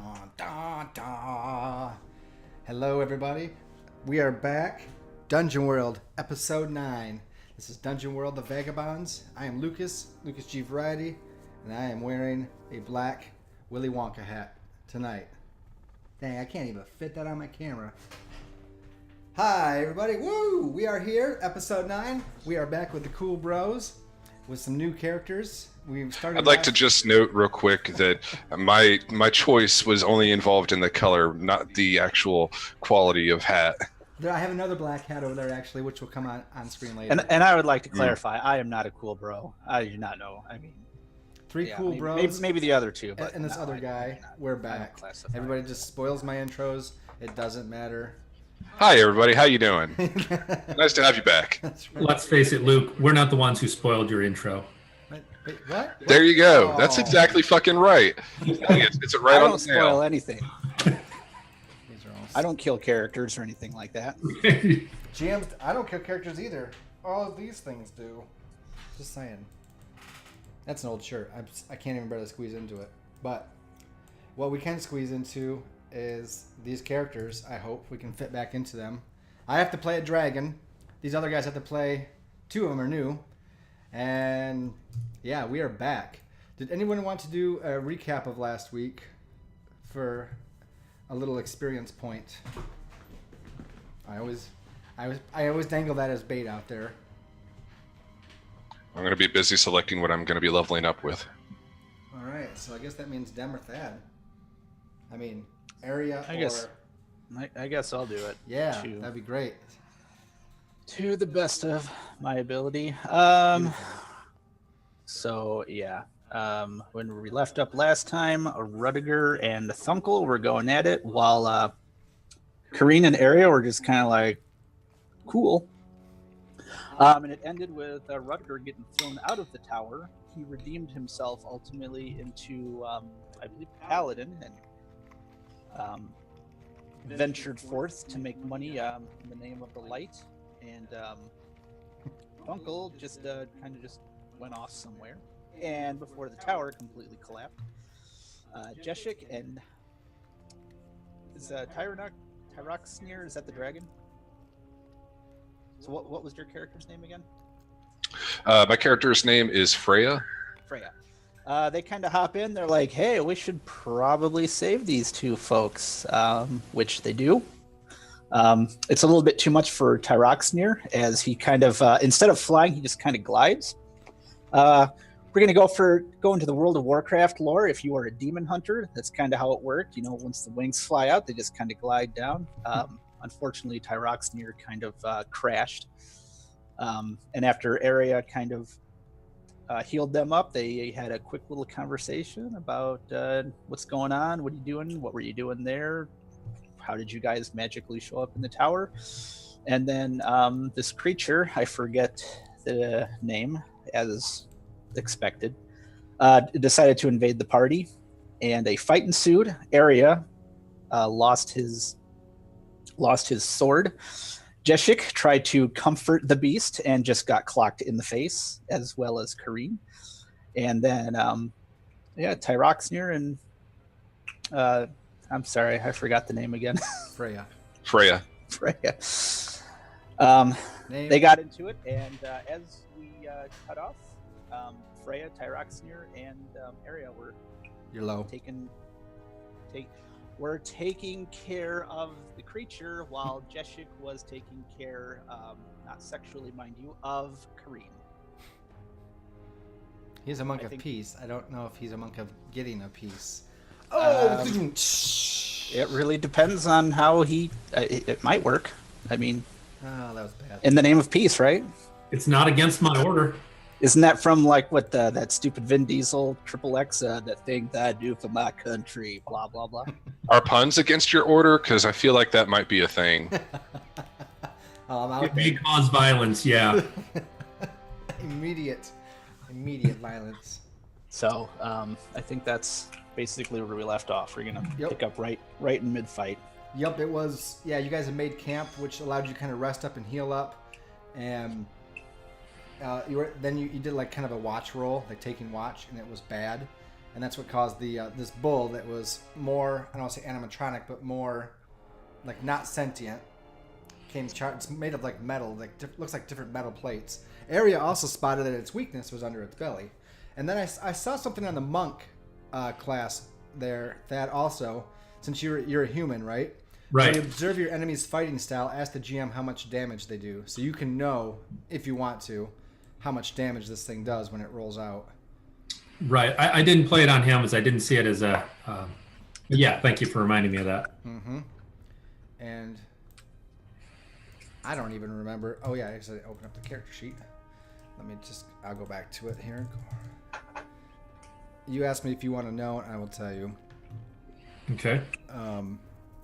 Dun, dun, dun. Hello, everybody. We are back. Dungeon World, Episode 9. This is Dungeon World, the Vagabonds. I am lucasgvariety, and I am wearing a black Willy Wonka hat tonight. Dang, I can't even fit that on my camera. Hi, everybody. Woo! We are here, Episode 9. We are back with the cool bros, with some new characters. We've started. I'd like to just note real quick that my choice was only involved in the color, not the actual quality of hat. I have another black hat over there, actually, which will come on screen later. And I would like to clarify, I am not a cool bro. I do not know. I mean, Three cool bros. Maybe the other two. But and this other guy, we're back. Everybody just spoils my intros. It doesn't matter. Hi, everybody. How you doing? Nice to have you back. That's right. Let's face it, Luke, we're not the ones who spoiled your intro. Wait, what? There you go. Oh. That's exactly fucking right. It's right I on don't the nail. spoil anything. These are all I don't kill characters or anything like that. GMs, I don't kill characters either. All of these things do. Just saying. That's an old shirt. I can't even barely squeeze into it. But what we can squeeze into is these characters. I hope we can fit back into them. I have to play a dragon. These other guys have to play. Two of them are new. And yeah, we are back. Did anyone want to do a recap of last week for a little experience point? I always dangle that as bait out there. I'm going to be busy selecting what I'm going to be leveling up with. All right, so I guess that means Dem or Thad. I mean, area I guess I'll do it. Yeah, that'd be great. To the best of my ability. So yeah. When we left up last time, Rudiger and Thunkel were going at it, while Kareen and Area were just kind of like, cool. And it ended with Rudiger getting thrown out of the tower. He redeemed himself ultimately into, I believe, Paladin, and ventured forth to make money in the name of the light. And Thunkel just kind of just went off somewhere. And before the tower completely collapsed, Jeshik and is Tyroxnir, is that the dragon? So what was your character's name again? My character's name is Freya. Freya. They kind of hop in. They're like, hey, we should probably save these two folks, which they do. It's a little bit too much for Tyroxnir, as he kind of, instead of flying, he just kind of glides. We're going to go into the World of Warcraft lore. If you are a demon hunter, that's kind of how it worked. You know, once the wings fly out, they just kind of glide down. Unfortunately, Tyroxnir kind of crashed. And after Area kind of healed them up, they had a quick little conversation about what's going on, what are you doing, what were you doing there, how did you guys magically show up in the tower? And then this creature, I forget the name, as expected, decided to invade the party, and a fight ensued. Area lost his sword. Jeshik tried to comfort the beast and just got clocked in the face, as well as Kareen. And then Tyroxnir and I'm sorry, I forgot the name again. Freya. Freya. They got into it, and as we cut off, Freya, Tyroxnir, and Area were You're low. We're taking care of the creature, while Jeshik was taking care, not sexually, mind you, of Kareen. He's a monk of peace. I don't know if he's a monk of getting a piece. It really depends on how it might work. I mean, that was bad. In the name of peace, right? It's not against my order. Isn't that from like what that stupid Vin Diesel XXX that thing that I do for my country, blah blah blah. Are puns against your order? Because I feel like that might be a thing. It may cause violence, yeah. Immediate violence. So I think that's basically where we left off. We're gonna pick up right in mid-fight. Yep, it was. Yeah, you guys had made camp, which allowed you to kind of rest up and heal up, and you did like kind of a watch roll, like taking watch, and it was bad. and that's what caused the this bull that was more, I don't want to say animatronic, but more like not sentient. It's made of like metal, like looks like different metal plates. Area also spotted that its weakness was under its belly, and then I saw something on the monk class there that also, since you're a human, right? Right. When you observe your enemy's fighting style, ask the GM how much damage they do, so you can know if you want to how much damage this thing does when it rolls out. Right. I didn't play it on him as I didn't see it as a. Yeah. Thank you for reminding me of that. Mm-hmm. And I don't even remember. Oh yeah, I said open up the character sheet. I'll go back to it here. You asked me if you want to know, and I will tell you. Okay.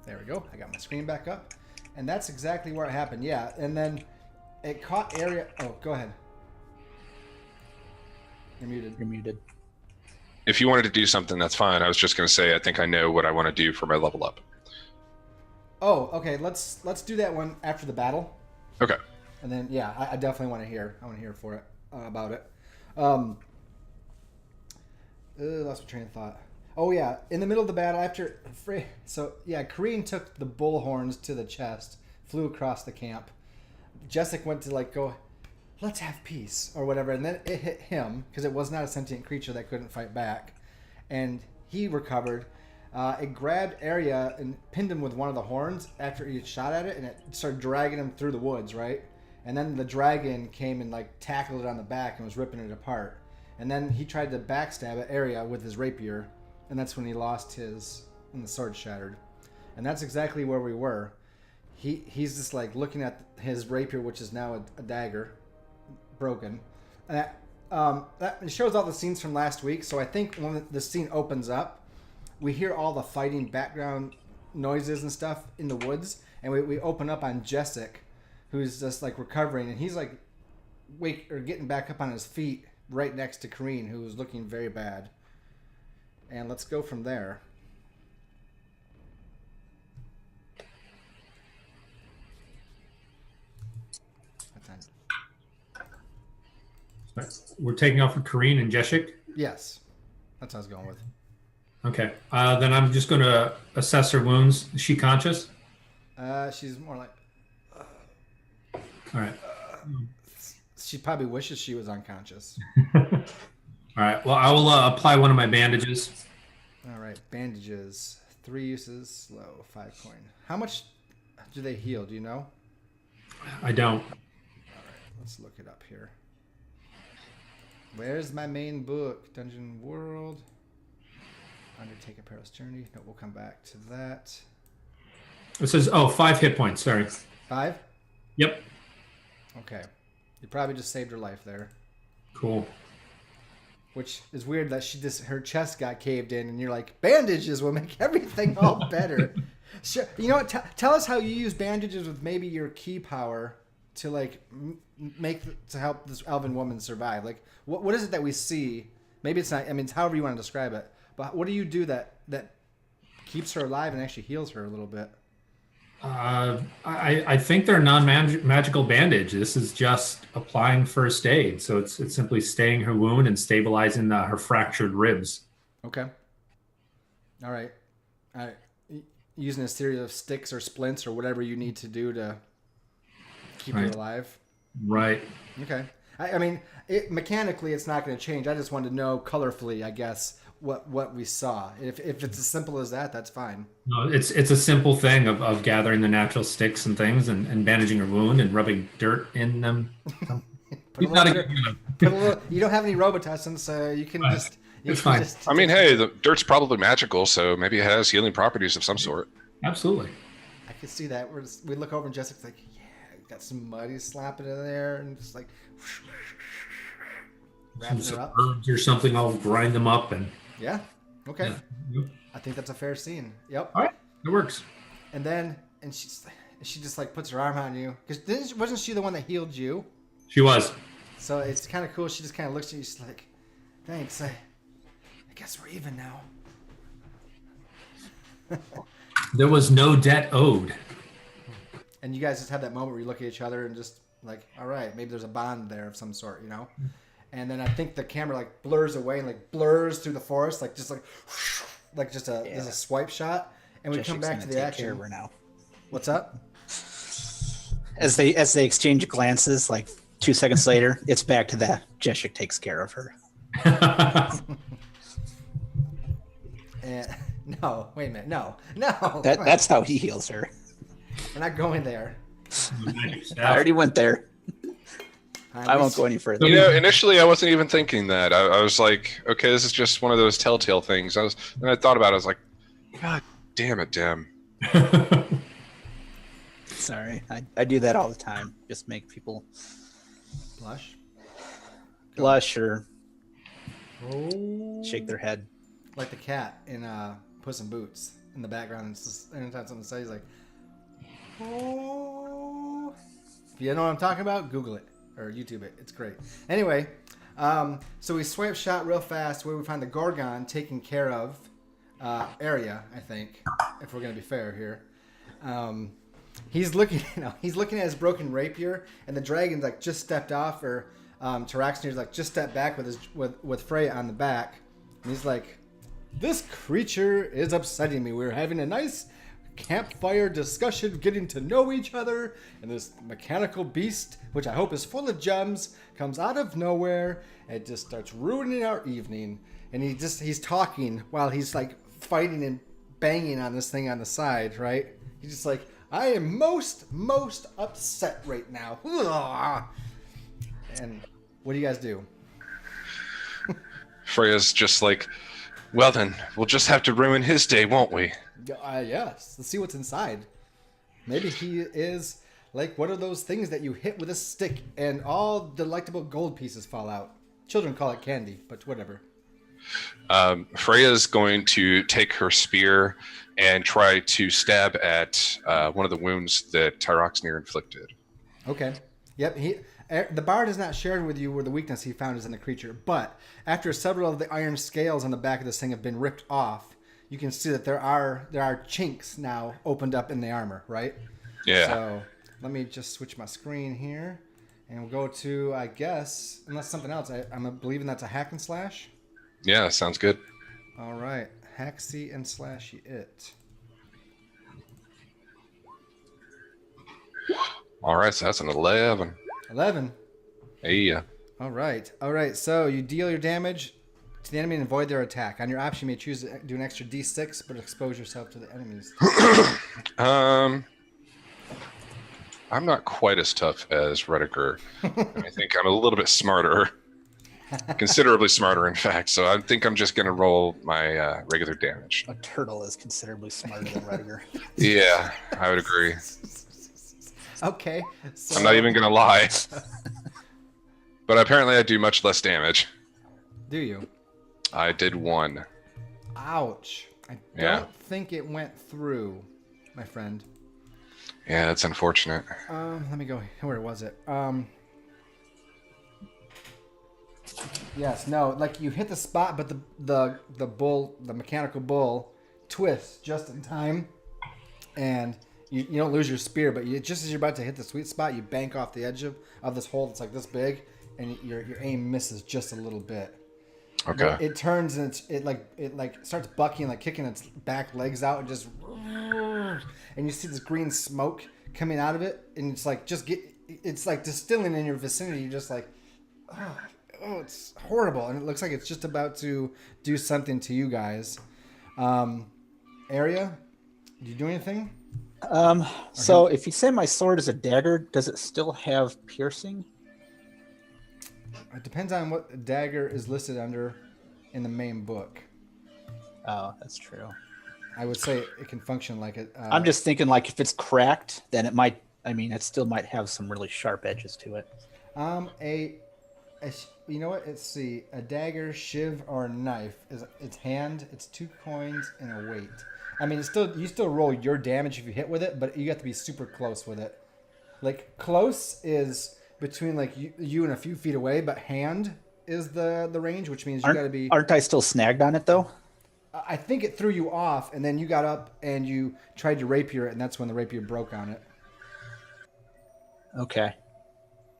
There we go. I got my screen back up. And that's exactly where it happened. Yeah, and then it caught area. Oh, go ahead. You're muted. You're muted. If you wanted to do something, that's fine. I was just going to say I think I know what I want to do for my level up. Oh, okay. Let's do that one after the battle. Okay. And then yeah, I definitely want to hear. I want to hear for it about it. Lost my train of thought. Oh yeah, in the middle of the battle after, so yeah, Kareen took the bull horns to the chest, flew across the camp. Jessic went to go, let's have peace or whatever, and then it hit him because it was not a sentient creature that couldn't fight back, and he recovered. It grabbed Arya and pinned him with one of the horns after he had shot at it, and it started dragging him through the woods, right? And then the dragon came and tackled it on the back and was ripping it apart. And then he tried to backstab at Arya with his rapier, and that's when he lost and the sword shattered. And that's exactly where we were. He's just looking at his rapier, which is now a dagger, broken. And that shows all the scenes from last week. So I think when the scene opens up, we hear all the fighting background noises and stuff in the woods, and we open up on Jessic, who's just recovering, and he's getting back up on his feet right next to Kareen, who was looking very bad. And let's go from there. We're taking off with Kareen and Jeshik? Yes. That's what I was going with. Okay. Then I'm just going to assess her wounds. Is she conscious? She's more like... All right. She probably wishes she was unconscious. All right. Well, I will apply one of my bandages. All right. Bandages. 3 uses. Slow. 5 coin. How much do they heal? Do you know? I don't. All right. Let's look it up here. Where's my main book? Dungeon World. Undertake a perilous journey. No, we'll come back to that. It says, 5 hit points. Sorry. 5? Yep. Okay. You probably just saved her life there. Cool. Which is weird that her chest got caved in, and you're like, bandages will make everything all better. Sure. You know what? Tell us how you use bandages with maybe your key power to to help this elven woman survive. What is it that we see? Maybe it's not. I mean, it's however you want to describe it. But what do you do that keeps her alive and actually heals her a little bit? I think they're non-magical bandage. This is just applying first aid. So it's simply staying her wound and stabilizing her fractured ribs. Okay. All right. Using a series of sticks or splints or whatever you need to do to keep her alive. Right. Okay. I mean, mechanically, it's not going to change. I just wanted to know colorfully, I guess, what we saw. If it's as simple as that, that's fine. No, it's a simple thing of gathering the natural sticks and things and bandaging her wound and rubbing dirt in them. You don't have any Robitussin, so you can just... It's fine. I mean, hey, the dirt's probably magical, so maybe it has healing properties of some sort. Absolutely. I can see that. We look over and Jessica's like, yeah, got some mud he's slapping in there, and just wrapping her up. Herbs or something, I'll grind them up and... Yeah. Okay. Yeah. I think that's a fair scene. Yep. All right. It works. And then, she just puts her arm on you, because wasn't she the one that healed you? She was. So it's kind of cool. She just kind of looks at you. She's like, "Thanks. I guess we're even now." There was no debt owed. And you guys just have that moment where you look at each other and just all right, maybe there's a bond there of some sort, you know. and then I think the camera like blurs away and like blurs through the forest, like just just a swipe shot, and we come back to the action. Now. What's up? As they exchange glances, like 2 seconds later, it's back to that. Jeshik takes care of her. No, wait a minute. No. That's how he heals her. We're not going there. I already went there. I won't go any further. You know, initially I wasn't even thinking that. I was like, okay, this is just one of those telltale things. Then I thought about it. I was like, God damn it, Dim. Sorry, I do that all the time. Just make people blush or shake their head. Like the cat in Puss in Boots in the background. It's just, anytime something says, he's like, oh. If you know what I'm talking about, Google it or YouTube it. It's great. Anyway, so we swipe shot real fast where we find the Gorgon taking care of area, I think, if we're going to be fair here. He's looking at his broken rapier, and the dragon's like just stepped off, or Taraxnir's like just stepped back with Freya on the back, and he's like, "This creature is upsetting me. We're having a nice campfire discussion, getting to know each other, and this mechanical beast, which I hope is full of gems, comes out of nowhere and just starts ruining our evening." And he's talking while he's like fighting and banging on this thing on the side, right? He's just like, I am most upset right now. And what do you guys do? Freya's just like, well then, we'll just have to ruin his day, won't we? Yes. Let's see what's inside. Maybe he is like one of those things that you hit with a stick and all delectable gold pieces fall out. Children call it candy, but whatever. Freya's going to take her spear and try to stab at one of the wounds that Tyroxnir inflicted. Okay. Yep. The bard has not shared with you where the weakness he found is in the creature, but after several of the iron scales on the back of this thing have been ripped off, you can see that there are chinks now opened up in the armor, right? Yeah. So let me just switch my screen here, and we'll go to, I guess, unless something else, I'm believing that's a hack and slash. Yeah, sounds good. All right, hacksy and slashy it. All right, so that's an 11. 11. Hey. All right. So you deal your damage to the enemy and avoid their attack. On your option, you may choose to do an extra D6, but expose yourself to the enemies. I'm not quite as tough as Rediger. I think I'm a little bit smarter. Considerably smarter, in fact. So I think I'm just going to roll my regular damage. A turtle is considerably smarter than Rediger. Yeah, I would agree. Okay. So... I'm not even going to lie. But apparently I do much less damage. Do you? I did 1. Ouch. I don't think it went through, my friend. Yeah, that's unfortunate. Let me go. Where was it? Yes, no, like you hit the spot, but the mechanical bull twists just in time, and you don't lose your spear, but just as you're about to hit the sweet spot, you bank off the edge of this hole that's like this big, and your aim misses just a little bit. Okay. But it turns and it starts bucking, like kicking its back legs out, and just, and you see this green smoke coming out of it, and it's like it's like distilling in your vicinity. You're just like, oh, it's horrible, and it looks like it's just about to do something to you guys. Area, do you do anything? So if you say my sword is a dagger, does it still have piercing? It depends on what dagger is listed under in the main book. Oh, that's true. I would say it can function like it. I'm just thinking, like, if it's cracked, then it might. I mean, it still might have some really sharp edges to it. You know what? Let's see. A dagger, shiv, or a knife it's hand. It's 2 coins and a weight. I mean, you still roll your damage if you hit with it, but you have to be super close with it. Like close is between like you and a few feet away, but hand is the range, which means you got to be. Aren't I still snagged on it though? I think it threw you off, and then you got up and you tried to rapier it, and that's when the rapier broke on it. Okay.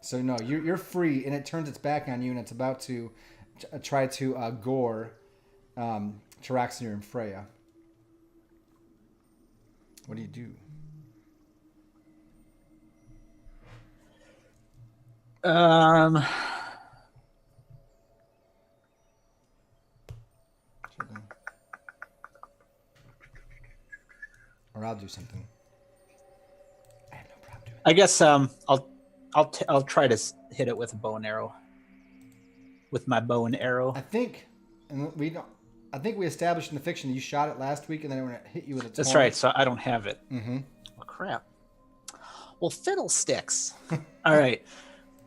So no, you're free, and it turns its back on you, and it's about to try to gore Taraxir and Freya. What do you do? Or I'll do something. I have no problem doing that. I guess I'll try to hit it with a bow and arrow. With my bow and arrow. I think we established in the fiction that you shot it last week, and then it hit you with its That's horn. right. So I don't have it. Mm-hmm. Oh, crap. Well, fiddlesticks. All right.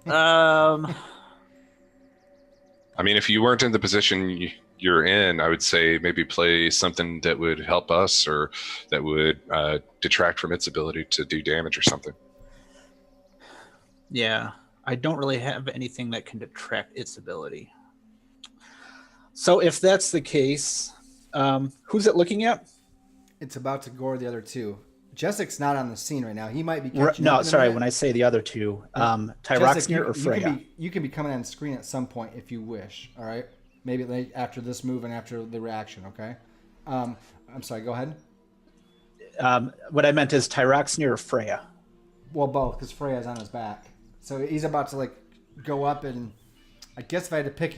I mean, if you weren't in the position you're in, I would say maybe play something that would help us or that would detract from its ability to do damage or something. Yeah, I don't really have anything that can detract its ability. So if that's the case, who's it looking at? It's about to gore the other two. Jessek's not on the scene right now. He might be catching up No, in a sorry. minute. When I say the other two, Jessek, Tyroxnir or Freya? You can be coming on screen at some point if you wish. All right, maybe after this move and after the reaction. Okay. I'm sorry. Go ahead. What I meant is Tyroxnir or Freya. Well, both, because Freya's on his back, so he's about to go up, and I guess if I had to pick,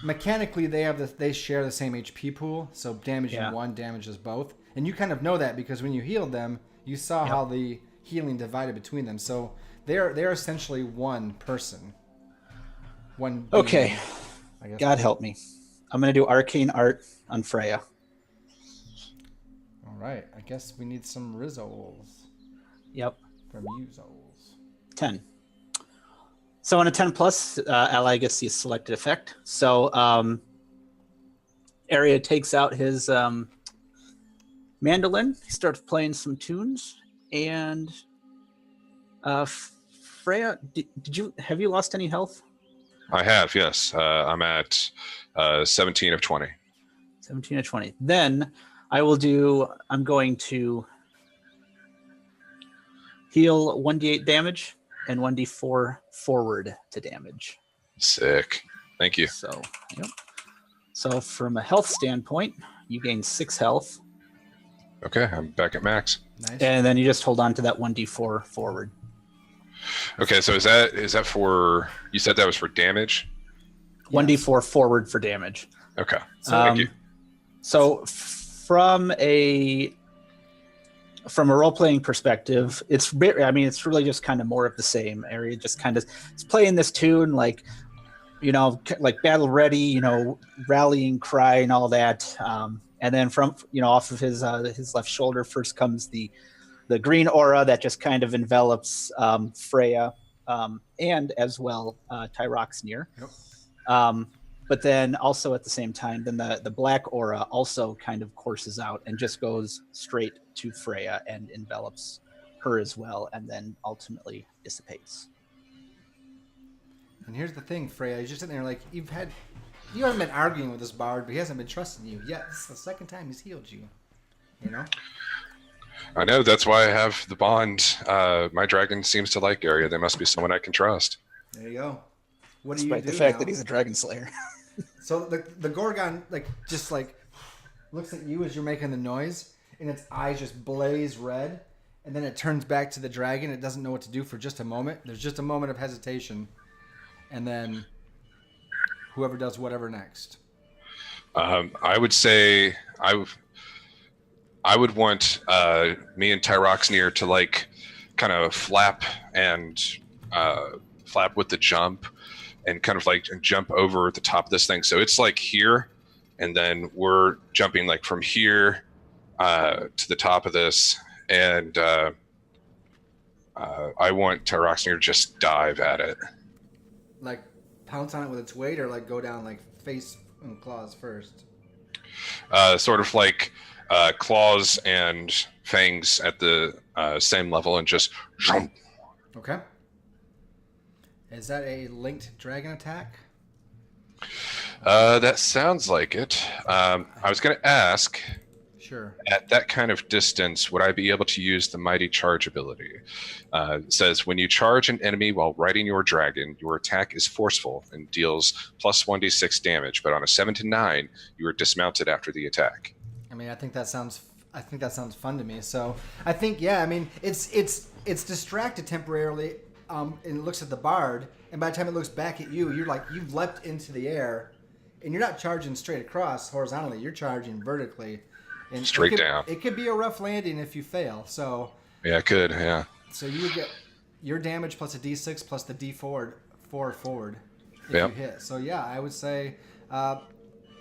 mechanically they share the same HP pool, so damaging one damages both. And you kind of know that because when you healed them, you saw how the healing divided between them. So they're essentially one person. One. Okay. I guess. God help me. I'm going to do Arcane Art on Freya. All right. I guess we need some Rizzols. Yep. From Usos. 10. So on a 10 plus, ally gets the selected effect. So Area takes out his mandolin. He starts playing some tunes, and Freya, have you lost any health? I have, yes. I'm at 17 of 20. 17 of 20. Then I'm going to heal 1d8 damage and 1d4 forward to damage. Sick. Thank you. So, yep. So from a health standpoint, you gain 6 health. Okay, I'm back at max. Nice. And then you just hold on to that 1d4 forward. Okay, so is that for, you said that was for damage? 1d4 forward for damage. Okay. Thank you. So from a role-playing perspective, it's really just kind of more of the same. Area just kind of, it's playing this tune like battle ready, rallying cry and all that. And then from, off of his left shoulder first comes the green aura that just kind of envelops Freya and as well Tyroxnir. Yep. But then also at the same time, then the black aura also kind of courses out and just goes straight to Freya and envelops her as well, and then ultimately dissipates. And here's the thing, Freya, you're just sitting there you haven't been arguing with this bard, but he hasn't been trusting you yet. This is the second time he's healed you. I know, that's why I have the bond. My dragon seems to like Area. There must be someone I can trust. There you go. What Despite do you do the fact now? that he's a dragon slayer. So the Gorgon looks at you as you're making the noise, and its eyes just blaze red, and then it turns back to the dragon. It doesn't know what to do for just a moment. There's just a moment of hesitation, and then whoever does whatever next. I would say I would want me and Tyroxnir to kind of flap with the jump and kind of jump over the top of this thing. So it's here, and then we're jumping from here to the top of this, and I want Tyroxnir to just dive at it. Pounce on it with its weight, or go down face and claws first? Sort of claws and fangs at the same level, and just jump. Okay. Is that a linked dragon attack? That sounds like it. I was going to ask, Sure. At that kind of distance, would I be able to use the Mighty Charge ability? It says, when you charge an enemy while riding your dragon, your attack is forceful and deals plus 1d6 damage, but on a 7 to 9, you are dismounted after the attack. I mean, I think that sounds fun to me. So I think, yeah, I mean, it's distracted temporarily, and it looks at the bard, and by the time it looks back at you, you're like, you've leapt into the air, and you're not charging straight across horizontally, you're charging vertically. And Straight down. It could be a rough landing if you fail. So Yeah, it could, yeah. So you would get your damage plus a d6 plus the d4 forward if Yep. you hit. So yeah, I would say,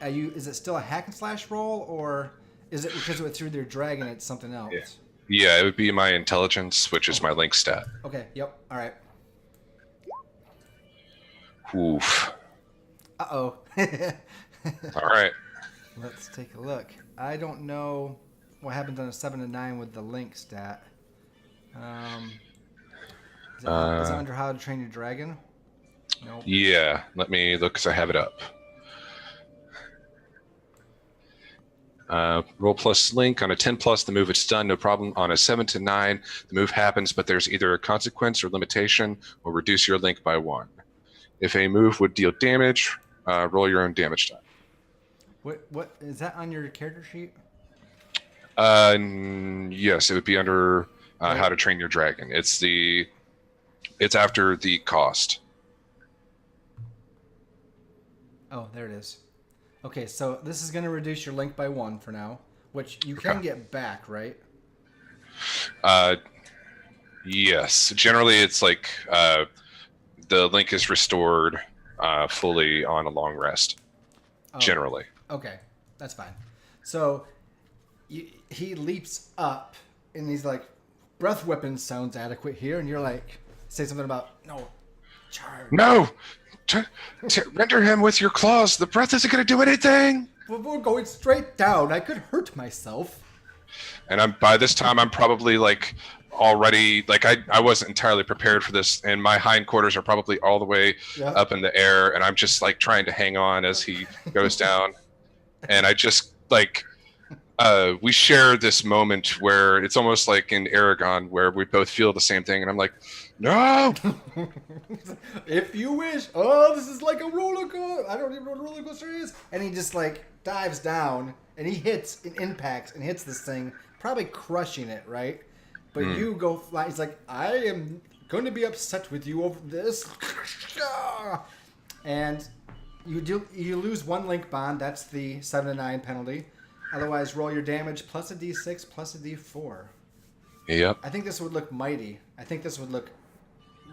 is it still a hack and slash roll, or is it because it went through their dragon? It's something else. Yeah, it would be my intelligence, which is my link stat. Okay. Yep. All right. Oof. Uh-oh. All right. Let's take a look. I don't know what happens on a 7 to 9 with the link stat. Is it under How to Train Your Dragon? Nope. Yeah, let me look because I have it up. Roll plus link. On a 10 plus, the move is done, no problem. On a 7 to 9, the move happens, but there's either a consequence or limitation, or reduce your link by 1. If a move would deal damage, roll your own damage die. What is that on your character sheet? Yes, it would be under How to Train Your Dragon. It's after the cost. Oh, there it is. Okay, so this is going to reduce your link by 1 for now, which you can get back, right? Yes. Generally, it's like the link is restored fully on a long rest. Oh. Generally. Okay, that's fine. So he leaps up, and he's like, breath weapon sounds adequate here, and you're like, say something about, no, charge. No! Render him with your claws. The breath isn't going to do anything. Well, we're going straight down. I could hurt myself. And by this time, I'm probably like already, like I wasn't entirely prepared for this, and my hindquarters are probably all the way up in the air, and I'm just like trying to hang on as he goes down. And I just like, we share this moment where it's almost like in Aragon where we both feel the same thing, and I'm like, no. If you wish. Oh, this is like a roller coaster. I don't even know what a roller coaster is. And he just like dives down, and he hits and impacts and hits this thing, probably crushing it, right? But you go fly. He's like, I am going to be upset with you over this. And you lose 1 link bond. That's the 7 to 9 penalty. Otherwise, roll your damage plus a d6 plus a d4. Yep. I think this would look mighty. I think this would look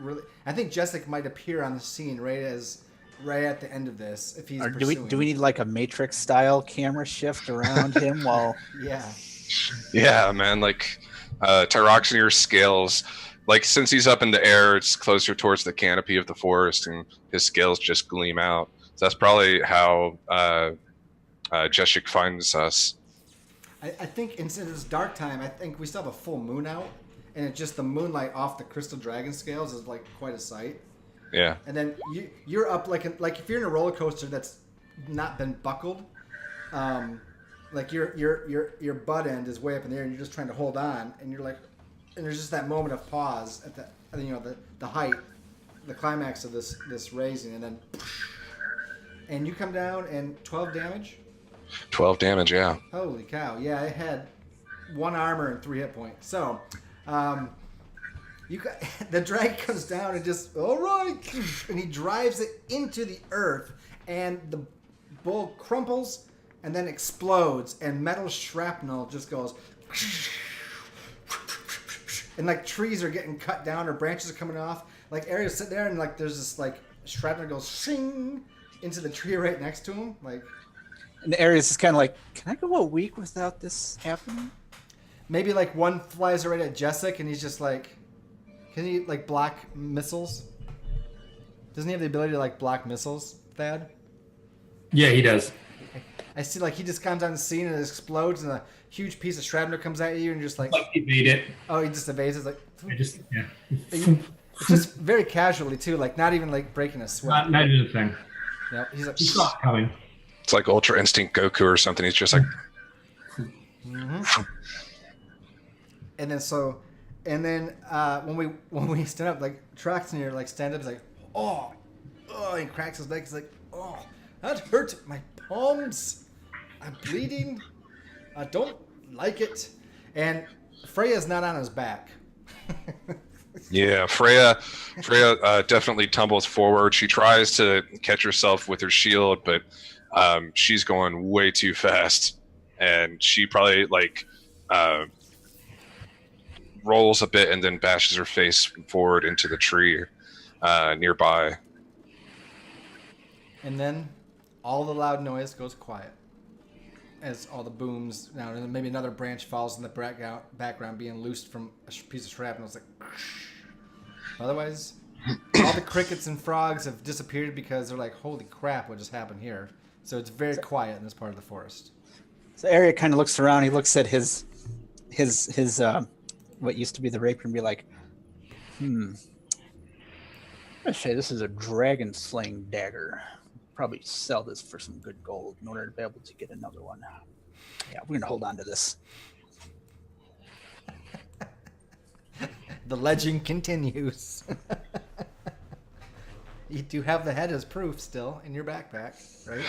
really. I think Jessic might appear on the scene right at the end of this if he's pursuing. Do we need like a Matrix style camera shift around him while? Yeah. Yeah, man. Like Tyroxeneer's scales. Like since he's up in the air, it's closer towards the canopy of the forest, and his scales just gleam out. So that's probably how Jessic finds us. I think instead of this dark time, I think we still have a full moon out, and it's just the moonlight off the crystal dragon scales is like quite a sight. Yeah. And then you're up like if you're in a roller coaster that's not been buckled, like your butt end is way up in the air, and you're just trying to hold on, and you're like, and there's just that moment of pause at the height, the climax of this raising, and then, and you come down and 12 damage. 12 damage, yeah. Holy cow! Yeah, I had 1 armor and 3 hit points. So, the dragon comes down and just all right, and he drives it into the earth, and the bull crumples and then explodes, and metal shrapnel just goes, and like trees are getting cut down or branches are coming off. Like Ariel's sitting there, and like there's this like shrapnel goes shing into the tree right next to him, like. And the Ares is kind of like, can I go a week without this happening? Maybe like one flies right at Jessic, and he's just like, can he like block missiles? Doesn't he have the ability to like block missiles, Thad? Yeah, he does. I see like he just comes on the scene and it explodes, and a huge piece of shrapnel comes at you, and you're just like Evade it. oh, he just evades it. Like Yeah. just very casually too, like not even like breaking a sweat. Not even a thing. Yep, he's like He saw it coming. It's like Ultra Instinct Goku or something. He's just like, And then when we stand up, like Traxner like stand up, is like, oh, he cracks his legs, like, oh, that hurt my palms. I'm bleeding. I don't like it. And Freya's not on his back. Yeah, Freya definitely tumbles forward. She tries to catch herself with her shield, but she's going way too fast, and she probably rolls a bit and then bashes her face forward into the tree nearby. And then all the loud noise goes quiet as all the booms now, and then maybe another branch falls in the background, being loosed from a piece of shrapnel. It's like, otherwise, all the crickets and frogs have disappeared because they're like, holy crap, what just happened here? So it's very quiet in this part of the forest. So Arya kind of looks around. He looks at his what used to be the rapier and be like, I say this is a dragon slaying dagger. Probably sell this for some good gold in order to be able to get another one. Yeah, we're gonna hold on to this. The legend continues. You do have the head as proof still in your backpack, right?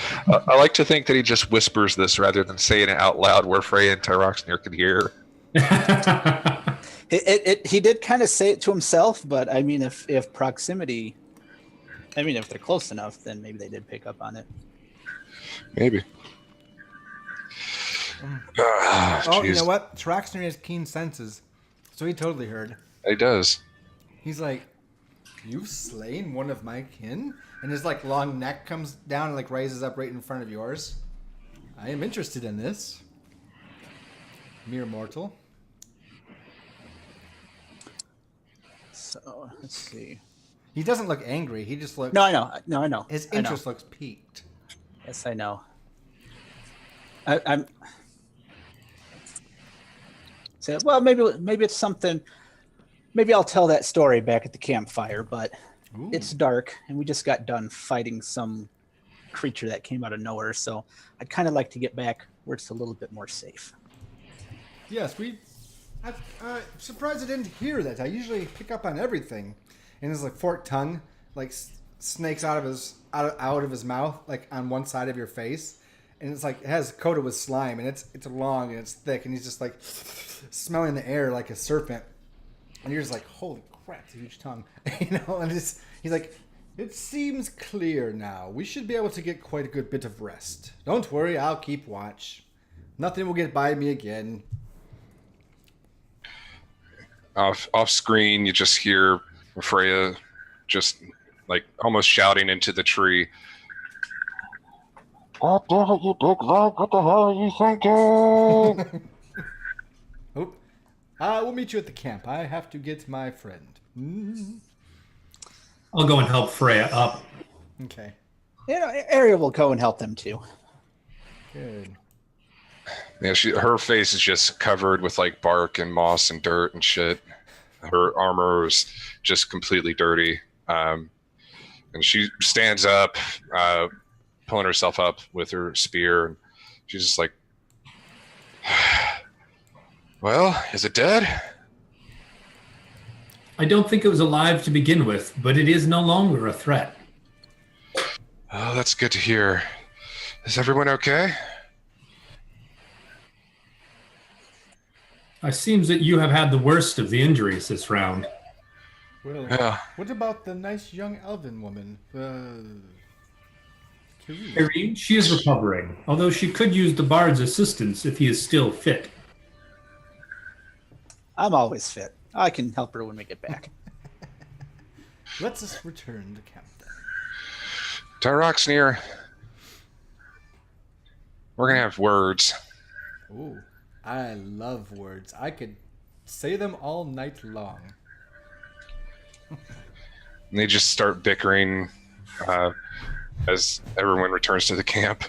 I like to think that he just whispers this rather than saying it out loud where Freya and Tyroxnir can hear. He did kind of say it to himself, but I mean, if proximity, I mean, if they're close enough, then maybe they did pick up on it. Maybe. You know what? Traxner has keen senses, so he totally heard. He does. He's like, "You've slain one of my kin," and his like long neck comes down and like raises up right in front of yours. I am interested in this, mere mortal. So let's see. He doesn't look angry. He just looks. No, I know. No, I know. His interest looks piqued. Yes, I know. I'm. So, well, maybe it's something. Maybe I'll tell that story back at the campfire. But it's dark, and we just got done fighting some creature that came out of nowhere. So I'd kind of like to get back where it's a little bit more safe. Yes, I'm surprised I didn't hear that. I usually pick up on everything. And his like forked tongue like snakes out of his mouth, like on one side of your face, and it's like it has coated with slime, and it's long and it's thick, and he's just like smelling the air like a serpent, and you're just like, holy crap, it's a huge tongue, and he's like, it seems clear now. We should be able to get quite a good bit of rest. Don't worry, I'll keep watch. Nothing will get by me again. Off screen, you just hear Freya just like almost shouting into the tree. What the hell, you big log? What the hell are you thinking? We'll meet you at the camp. I have to get my friend. I'll go and help Freya up. Okay. Arya will go and help them too. Good. Yeah, her face is just covered with like bark and moss and dirt and shit. Her armor is just completely dirty. And she stands up, pulling herself up with her spear. And she's just like, well, is it dead? I don't think it was alive to begin with, but it is no longer a threat. Oh, that's good to hear. Is everyone okay? It seems that you have had the worst of the injuries this round. Well, Yeah. What about the nice young elven woman? Irene, she is recovering, although she could use the bard's assistance if he is still fit. I'm always fit. I can help her when we get back. Let us return to camp then. Tyroxnir, we're going to have words. Ooh, I love words. I could say them all night long. And they just start bickering as everyone returns to the camp.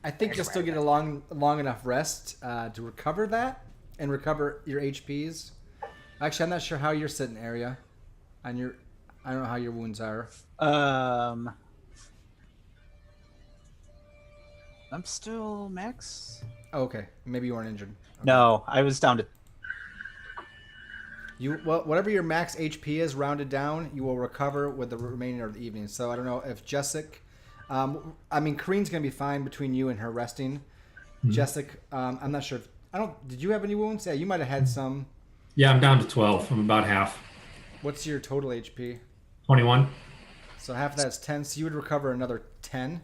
I think you'll still get a long enough rest to recover that and recover your HPs. Actually, I'm not sure how you're sitting, Area. I don't know how your wounds are. I'm still max. Oh, okay. Maybe you weren't injured. Okay. No, I was down to. Well, whatever your max HP is rounded down, you will recover with the remainder of the evening. So I don't know if Jessica, Kareen's gonna be fine between you and her resting. Mm-hmm. Jessica, I'm not sure. Did you have any wounds? Yeah, you might have had some. Yeah, I'm down to 12. I'm about half. What's your total HP? 21. So half of that is 10. So you would recover another 10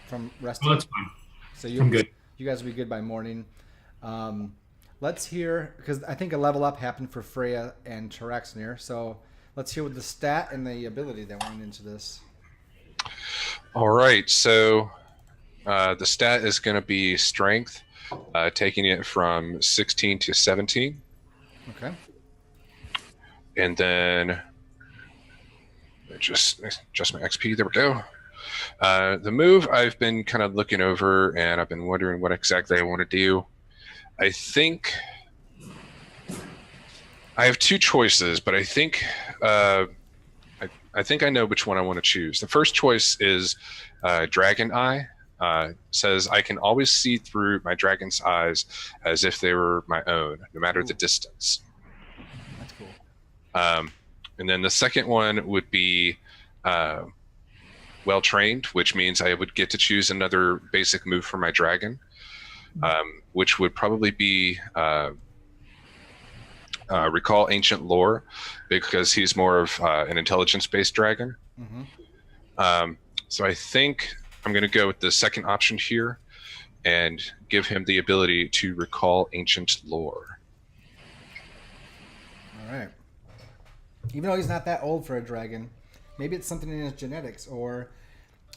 from resting. Oh, that's fine. So I'm good. You guys will be good by morning. Let's hear, because I think a level up happened for Freya and Taraxnir. So let's hear what the stat and the ability that went into this. All right. So the stat is going to be strength, taking it from 16 to 17. Okay. And then just my XP. There we go. The move I've been kind of looking over, and I've been wondering what exactly I want to do. I think I have two choices, but I think I think I know which one I want to choose. The first choice is Dragon Eye. Says I can always see through my dragon's eyes as if they were my own, no matter the distance. That's cool. And then the second one would be well trained, which means I would get to choose another basic move for my dragon, which would probably be recall ancient lore, because he's more of an intelligence-based dragon. Mm-hmm. So I think I'm going to go with the second option here and give him the ability to recall ancient lore. All right. Even though he's not that old for a dragon, maybe it's something in his genetics or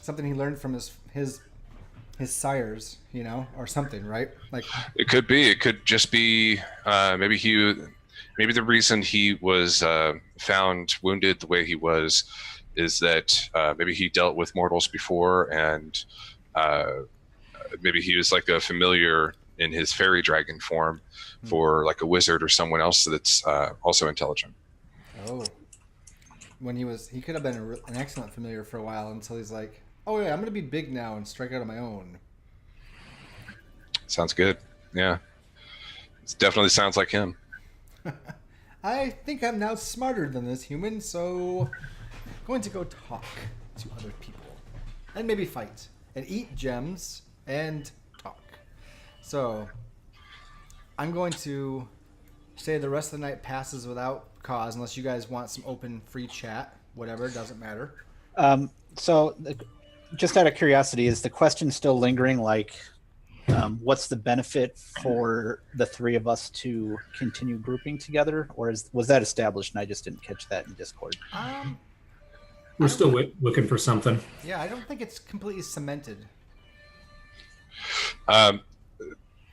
something he learned from his sires, or something, right? Like it could be. It could just be maybe the reason he was found wounded the way he was is that maybe he dealt with mortals before, and maybe he was like a familiar in his fairy dragon form for like a wizard or someone else that's also intelligent. Oh, he could have been an excellent familiar for a while until he's like, oh yeah, I'm gonna be big now and strike out on my own. Sounds good. Yeah, it definitely sounds like him. I think I'm now smarter than this human, so I'm going to go talk to other people and maybe fight and eat gems and talk. So I'm going to say the rest of the night passes without cause, unless you guys want some open free chat. Whatever, doesn't matter. Just out of curiosity, is the question still lingering? Like, what's the benefit for the three of us to continue grouping together, or was that established and I just didn't catch that in Discord? We're still looking for something. Yeah, I don't think it's completely cemented.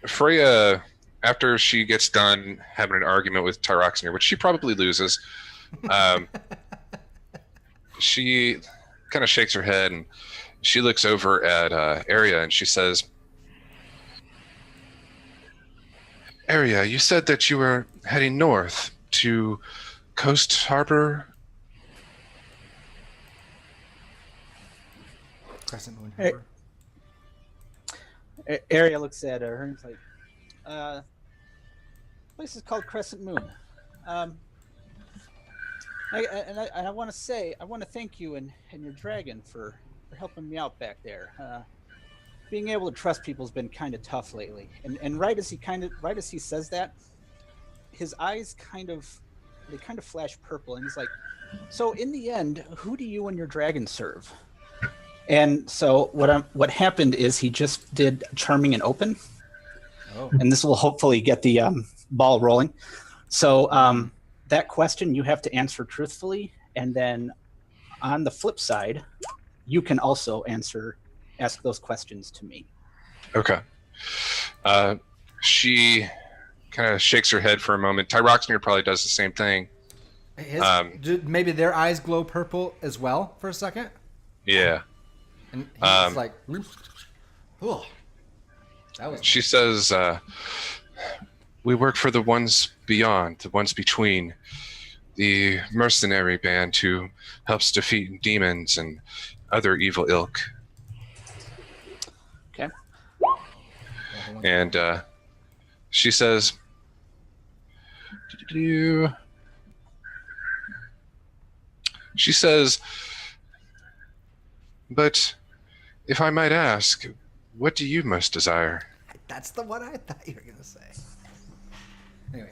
Freya, after she gets done having an argument with Tyroxenir, which she probably loses, she kind of shakes her head and she looks over at Arya and she says, Arya, you said that you were heading north to Coast Harbor. Crescent Moon Harbor. Arya looks at her and is like, the place is called Crescent Moon. I want to thank you and your dragon for helping me out back there. Being able to trust people has been kind of tough lately. And right as he says that, his eyes kind of flash purple, and he's like, so in the end, who do you and your dragon serve? And so what happened is he just did charming and open. Oh. And this will hopefully get the ball rolling. So that question you have to answer truthfully, and then on the flip side, you can also ask those questions to me. Okay. She kind of shakes her head for a moment. Tyroxenir probably does the same thing. Maybe their eyes glow purple as well for a second? Yeah. And he's like, oh. She says, we work for the ones beyond, the ones between, the mercenary band who helps defeat demons and other evil ilk. Okay. And she says, she says, but if I might ask, what do you most desire? That's the one I thought you were going to say. Anyway.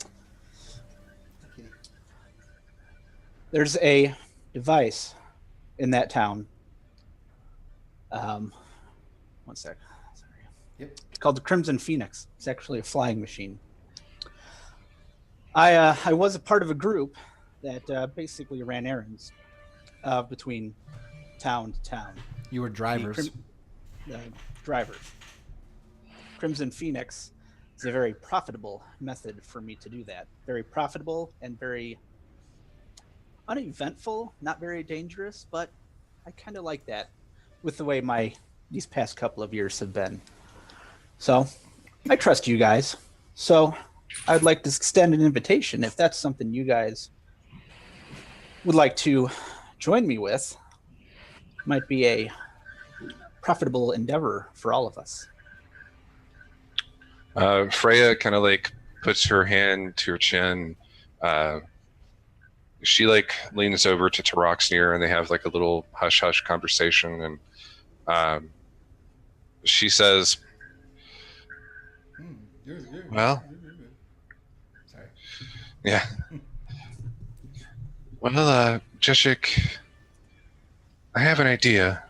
There's a device in that town. One sec. Sorry. Yep. It's called the Crimson Phoenix. It's actually a flying machine. I was a part of a group that basically ran errands between town to town. You were drivers. Drivers. Crimson Phoenix is a very profitable method for me to do that. Very profitable and very uneventful, not very dangerous, but I kind of like that with the way these past couple of years have been. So I trust you guys. So I'd like to extend an invitation if that's something you guys would like to join me with. Might be a profitable endeavor for all of us. Freya kind of like puts her hand to her chin. She like leans over to Taroxnir and they have like a little hush hush conversation. And she says, well, sorry. Yeah. Well, Jeshik, I have an idea.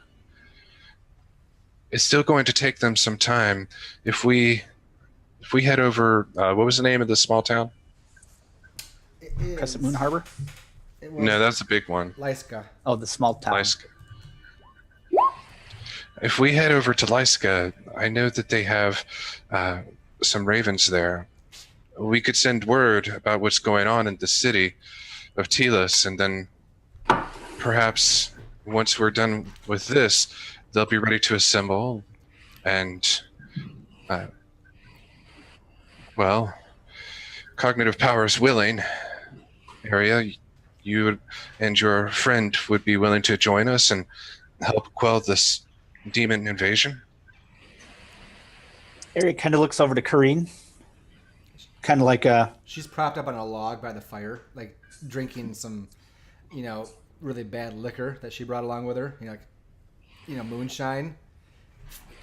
It's still going to take them some time. If we head over, what was the name of the small town? Crescent Moon Harbor? No, that's the big one. Lyska. Oh, the small town. Lyska. If we head over to Lyska, I know that they have some ravens there. We could send word about what's going on in the city of Telos, and then perhaps once we're done with this, they'll be ready to assemble, and well, cognitive powers willing, Area, you and your friend would be willing to join us and help quell this demon invasion? Area kind of looks over to Kareen, kind of like She's propped up on a log by the fire, like drinking some, really bad liquor that she brought along with her. Moonshine.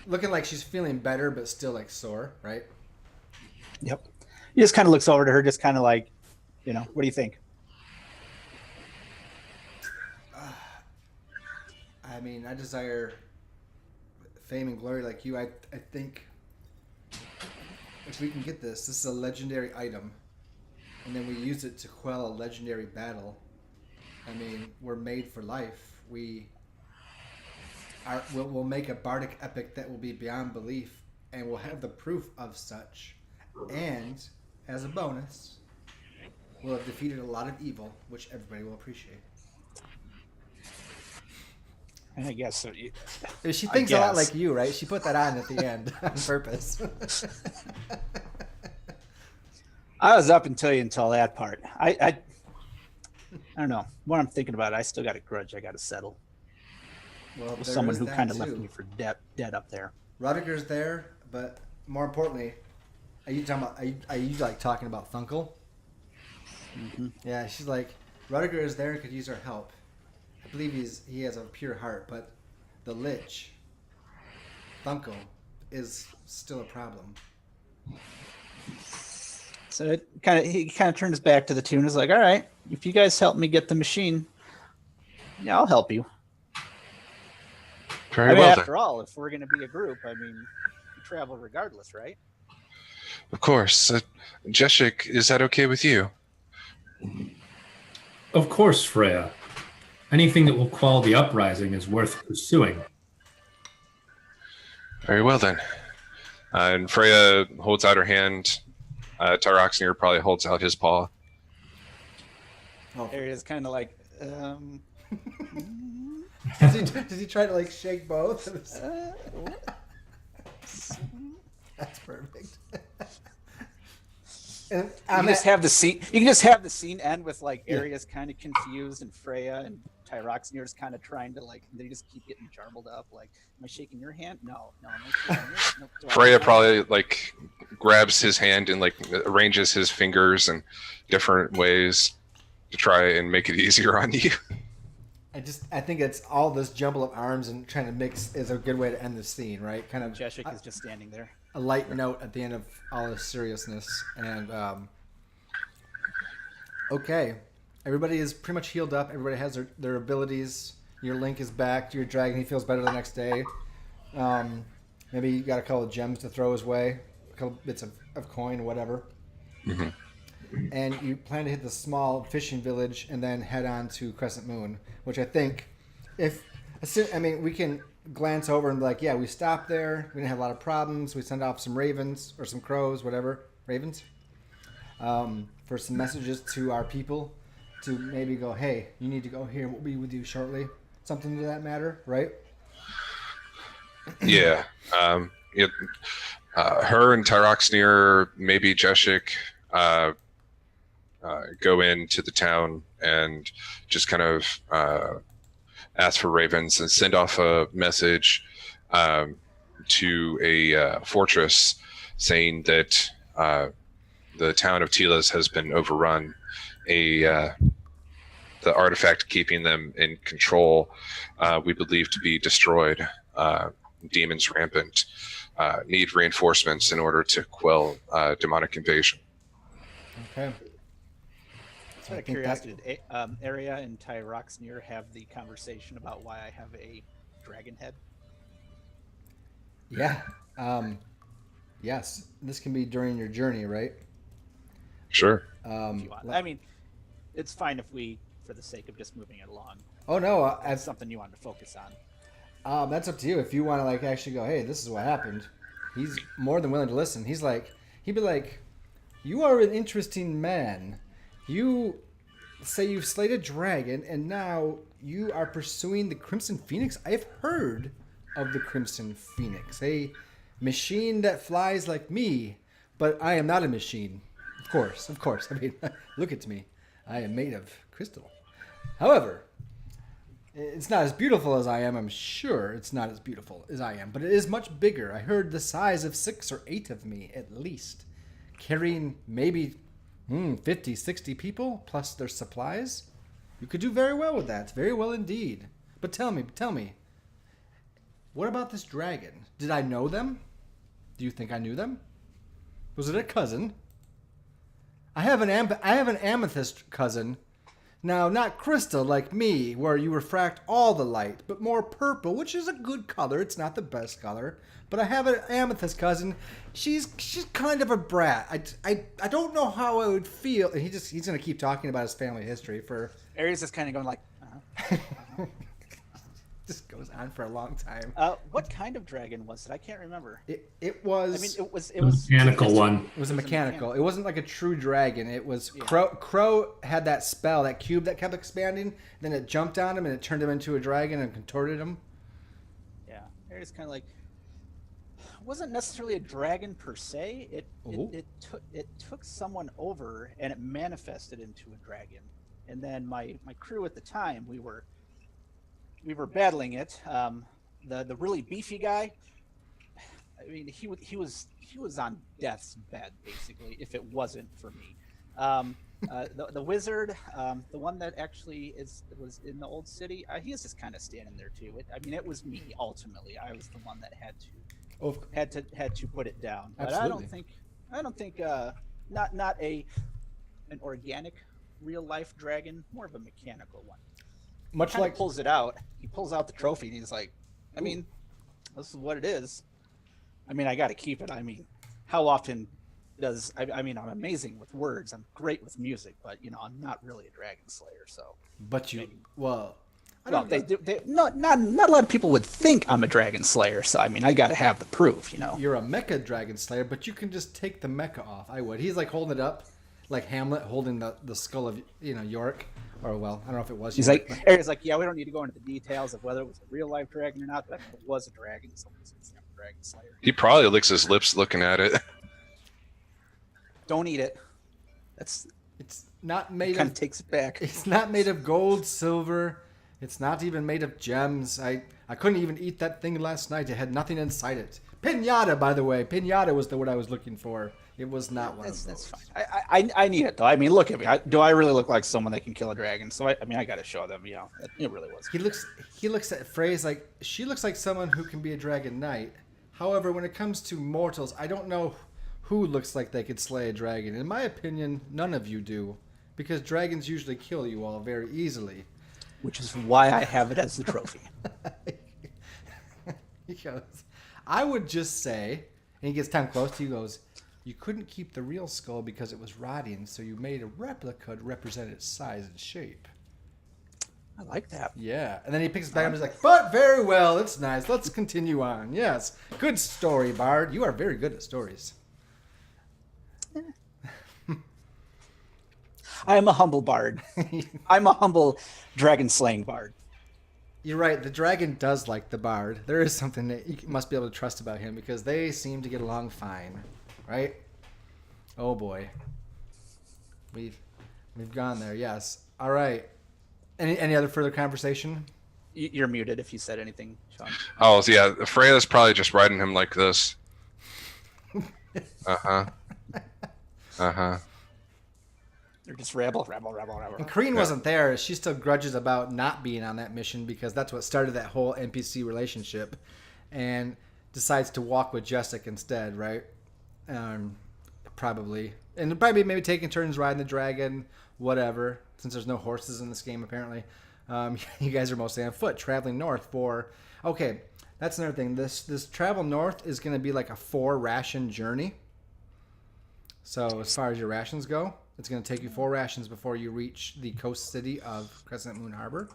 Looking like she's feeling better, but still like sore, right? Yep. He just kind of looks over to her, just kind of like, what do you think? I desire fame and glory like you. I think if we can get this is a legendary item, and then we use it to quell a legendary battle. We're made for life. We'll make a bardic epic that will be beyond belief, and we'll have the proof of such. And as a bonus, we'll have defeated a lot of evil, which everybody will appreciate. I guess so. She thinks a lot like you, right? She put that on at the end on purpose. I was up until that part. I don't know. What I'm thinking about, I still got a grudge I got to settle. Well, With someone who kind of left me for dead up there. Rudiger's there, but more importantly, are you talking about Thunkel? Mm-hmm. Yeah, she's like, Rudiger is there and could use our help. I believe he has a pure heart, but the Lich, Thunkel, is still a problem. So he kind of turns his back to the two and is like, all right, if you guys help me get the machine, yeah, I'll help you. Very well after all, if we're going to be a group, we travel regardless, right? Of course. Jeshik, is that okay with you? Of course, Freya. Anything that will quell the uprising is worth pursuing. Very well then. And Freya holds out her hand. Taroxnir probably holds out his paw. There he is, kind of like, Does he try to like shake both? That's perfect. You can just have the scene. You can just have the scene end with like Area's kind of confused and Freya and Tyroxene's kind of trying to like. They just keep getting jarbled up. Like, am I shaking your hand? No. Am I shaking yours? Nope. Freya probably like grabs his hand and like arranges his fingers in different ways to try and make it easier on you. I think it's all this jumble of arms and trying to mix is a good way to end the scene, right? Kind of. Jeshik is just standing there. A light note at the end of all this seriousness, and okay, everybody is pretty much healed up. Everybody has their abilities. Your Link is back. Your dragon, he feels better the next day. Maybe you got a couple of gems to throw his way, a couple bits of coin, whatever. Mm-hmm. And you plan to hit the small fishing village and then head on to Crescent Moon, which I think, we can glance over and be like, yeah, we stopped there. We didn't have a lot of problems. We sent off some ravens or some crows, whatever, ravens, for some messages to our people to maybe go, hey, you need to go here. We'll be with you shortly. Something to that matter, right? Yeah. Her and Tyroxene, maybe Jeshik, go into the town and just kind of ask for ravens and send off a message to a fortress saying that the town of Telas has been overrun. The artifact keeping them in control, we believe to be destroyed. Demons rampant. Need reinforcements in order to quell demonic invasion. Okay. Just out of curiosity, did Area and Tyroxene have the conversation about why I have a dragon head? Yeah. Yes. This can be during your journey, right? Sure. If you want. I mean, it's fine if we, for the sake of just moving it along. Oh no, that's something you wanted to focus on. That's up to you. If you want to like actually go, hey, this is what happened. He's more than willing to listen. He'd be like, you are an interesting man. You say you've slayed a dragon, and now you are pursuing the Crimson Phoenix. I've heard of the Crimson Phoenix, a machine that flies like me, but I am not a machine. Of course. I mean, look at me. I am made of crystal. However, it's not as beautiful as I am. I'm sure it's not as beautiful as I am, but it is much bigger. I heard the size of 6 or 8 of me, at least. Carrying maybe 50, 60 people, plus their supplies. You could do very well with that. Very well indeed. But tell me, what about this dragon? Did I know them? Do you think I knew them? Was it a cousin? I have an amethyst cousin. Now, not crystal like me, where you refract all the light, but more purple, which is a good color. It's not the best color. But I have an amethyst cousin. She's kind of a brat. I don't know how I would feel. And he's gonna keep talking about his family history for. Aries is kind of going like. Just goes on for a long time. What kind of dragon was it? I can't remember. It was. I mean, it was mechanical one. It was a mechanical. It wasn't like a true dragon. It was Crow had that spell, that cube that kept expanding. Then it jumped on him and it turned him into a dragon and contorted him. Yeah, Aries kind of like. Wasn't necessarily a dragon per se. It took someone over and it manifested into a dragon. And then my crew at the time, we were battling it. The really beefy guy. I mean, he was on death's bed basically. If it wasn't for me, the wizard, the one that actually was in the old city, he was just kind of standing there too. It was me ultimately. I was the one that had to put it down. But absolutely. I don't think not an organic real life dragon, more of a mechanical one. Much like pulls it out. He pulls out the trophy and he's like, I mean, this is what it is. I mean, I got to keep it. I mean, how often does I mean, I'm amazing with words. I'm great with music, but I'm not really a dragon slayer. So, but you maybe. Well, not a lot of people would think I'm a dragon slayer. So I mean, I got to have the proof. You're a mecha dragon slayer, but you can just take the mecha off. I would. He's like holding it up, like Hamlet holding the skull of York. Or well, I don't know if it was. He's like, Aries like, yeah, we don't need to go into the details of whether it was a real life dragon or not, but if it was a dragon, it's a dragon slayer. He probably licks his lips looking at it. Don't eat it. That's It's not made kind of. of takes it back. It's not made of gold, silver. It's not even made of gems. I couldn't even eat that thing last night. It had nothing inside it. Pinata, by the way. Pinata was the word I was looking for. It was not one of those. That's fine. I need it though. I mean, look at me. Do I really look like someone that can kill a dragon? So I mean, I got to show them. You know, it really was. He looks at Frey's like she looks like someone who can be a dragon knight. However, when it comes to mortals, I don't know who looks like they could slay a dragon. In my opinion, none of you do, because dragons usually kill you all very easily. Which is why I have it as the trophy. He goes, I would just say, and he gets down close to you, goes, you couldn't keep the real skull because it was rotting, so you made a replica to represent its size and shape. I like that. Yeah. And then he picks it back up and he's like, but very well, it's nice. Let's continue on. Yes. Good story, Bard. You are very good at stories. I am a humble bard. I'm a humble dragon slaying bard. You're right. The dragon does like the Bard. There is something that you must be able to trust about him because they seem to get along fine. Right? Oh, boy. We've gone there. Yes. All right. Any other further conversation? You're muted if you said anything, Sean. Oh, yeah. Freya's probably just riding him like this. Uh-huh. Uh-huh. They're just rabble. And Kareen wasn't there. She still grudges about not being on that mission because that's what started that whole NPC relationship, and decides to walk with Jessica instead, right? Probably. And probably maybe taking turns riding the dragon, whatever, since there's no horses in this game, apparently. You guys are mostly on foot, traveling north for... Okay, that's another thing. This travel north is going to be like a 4-ration journey. So as far as your rations go, it's going to take you 4 rations before you reach the coast city of Crescent Moon Harbor.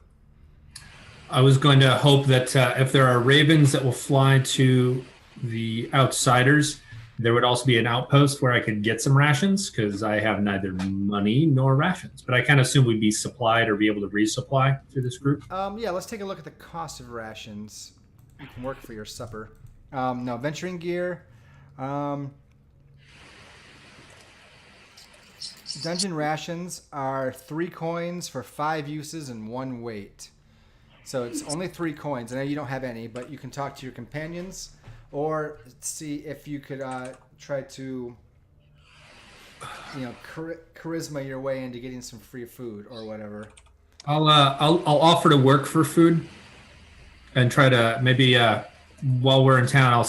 I was going to hope that if there are ravens that will fly to the outsiders, there would also be an outpost where I could get some rations because I have neither money nor rations. But I kind of assume we'd be supplied or be able to resupply through this group. Yeah, let's take a look at the cost of rations. You can work for your supper. No, venturing gear. Dungeon rations are 3 coins for 5 uses and 1 weight. So it's only 3 coins. I know you don't have any, but you can talk to your companions or see if you could try to, charisma your way into getting some free food or whatever. I'll offer to work for food and try to maybe while we're in town,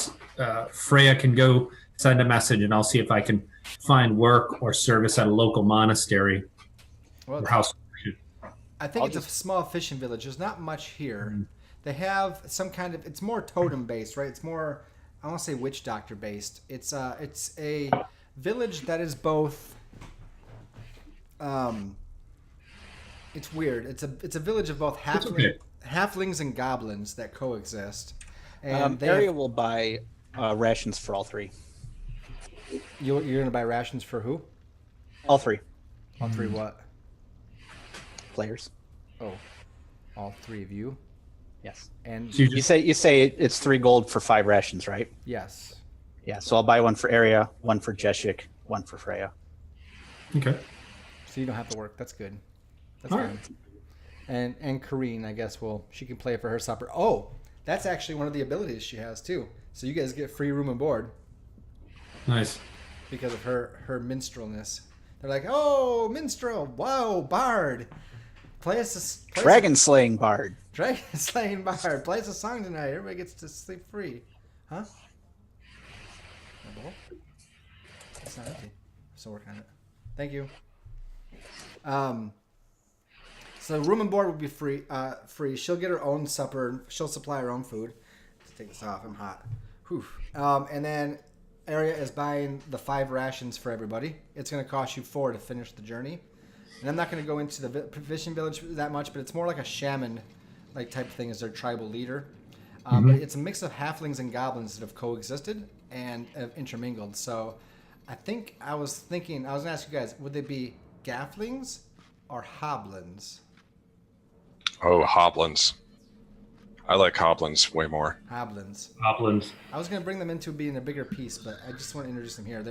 Freya can go send a message and I'll see if I can find work or service at a local monastery or house. I think it's a small fishing village. There's not much here. Mm-hmm. They have some kind of... It's more totem based, right? It's more... I want to say witch doctor based. It's a village that is both... it's weird. It's a village of both halflings and goblins that coexist. And Area will buy rations for all 3. You're going to buy rations for who? All 3. All 3 what? Players. Oh, all 3 of you? Yes. And you say it's 3 gold for 5 rations, right? Yes. Yeah. So I'll buy 1 for Area, 1 for Jeshik, 1 for Freya. Okay. So you don't have to work. That's good. That's fine. Right. And Kareen, I guess, she can play for her supper. Oh, that's actually one of the abilities she has too. So you guys get free room and board. Nice. Because of her minstrelness. They're like, oh, minstrel, whoa, bard. Dragon slaying bard. Dragon slaying bard. Play us a song tonight. Everybody gets to sleep free. Huh? It's not empty. Still working on it. Thank you. So room and board will be free. She'll get her own supper. She'll supply her own food. Let's take this off. I'm hot. Whew. And then Area is buying the 5 rations for everybody. It's going to cost you 4 to finish the journey. And I'm not going to go into the fishing village that much, but it's more like a shaman type thing as their tribal leader. But it's a mix of halflings and goblins that have coexisted and have intermingled. So I was going to ask you guys, would they be gafflings or hoblins? Oh, hoblins. I like hoblins way more. Hoblins. Hoblins. I was going to bring them into being a bigger piece, but I just want to introduce them here.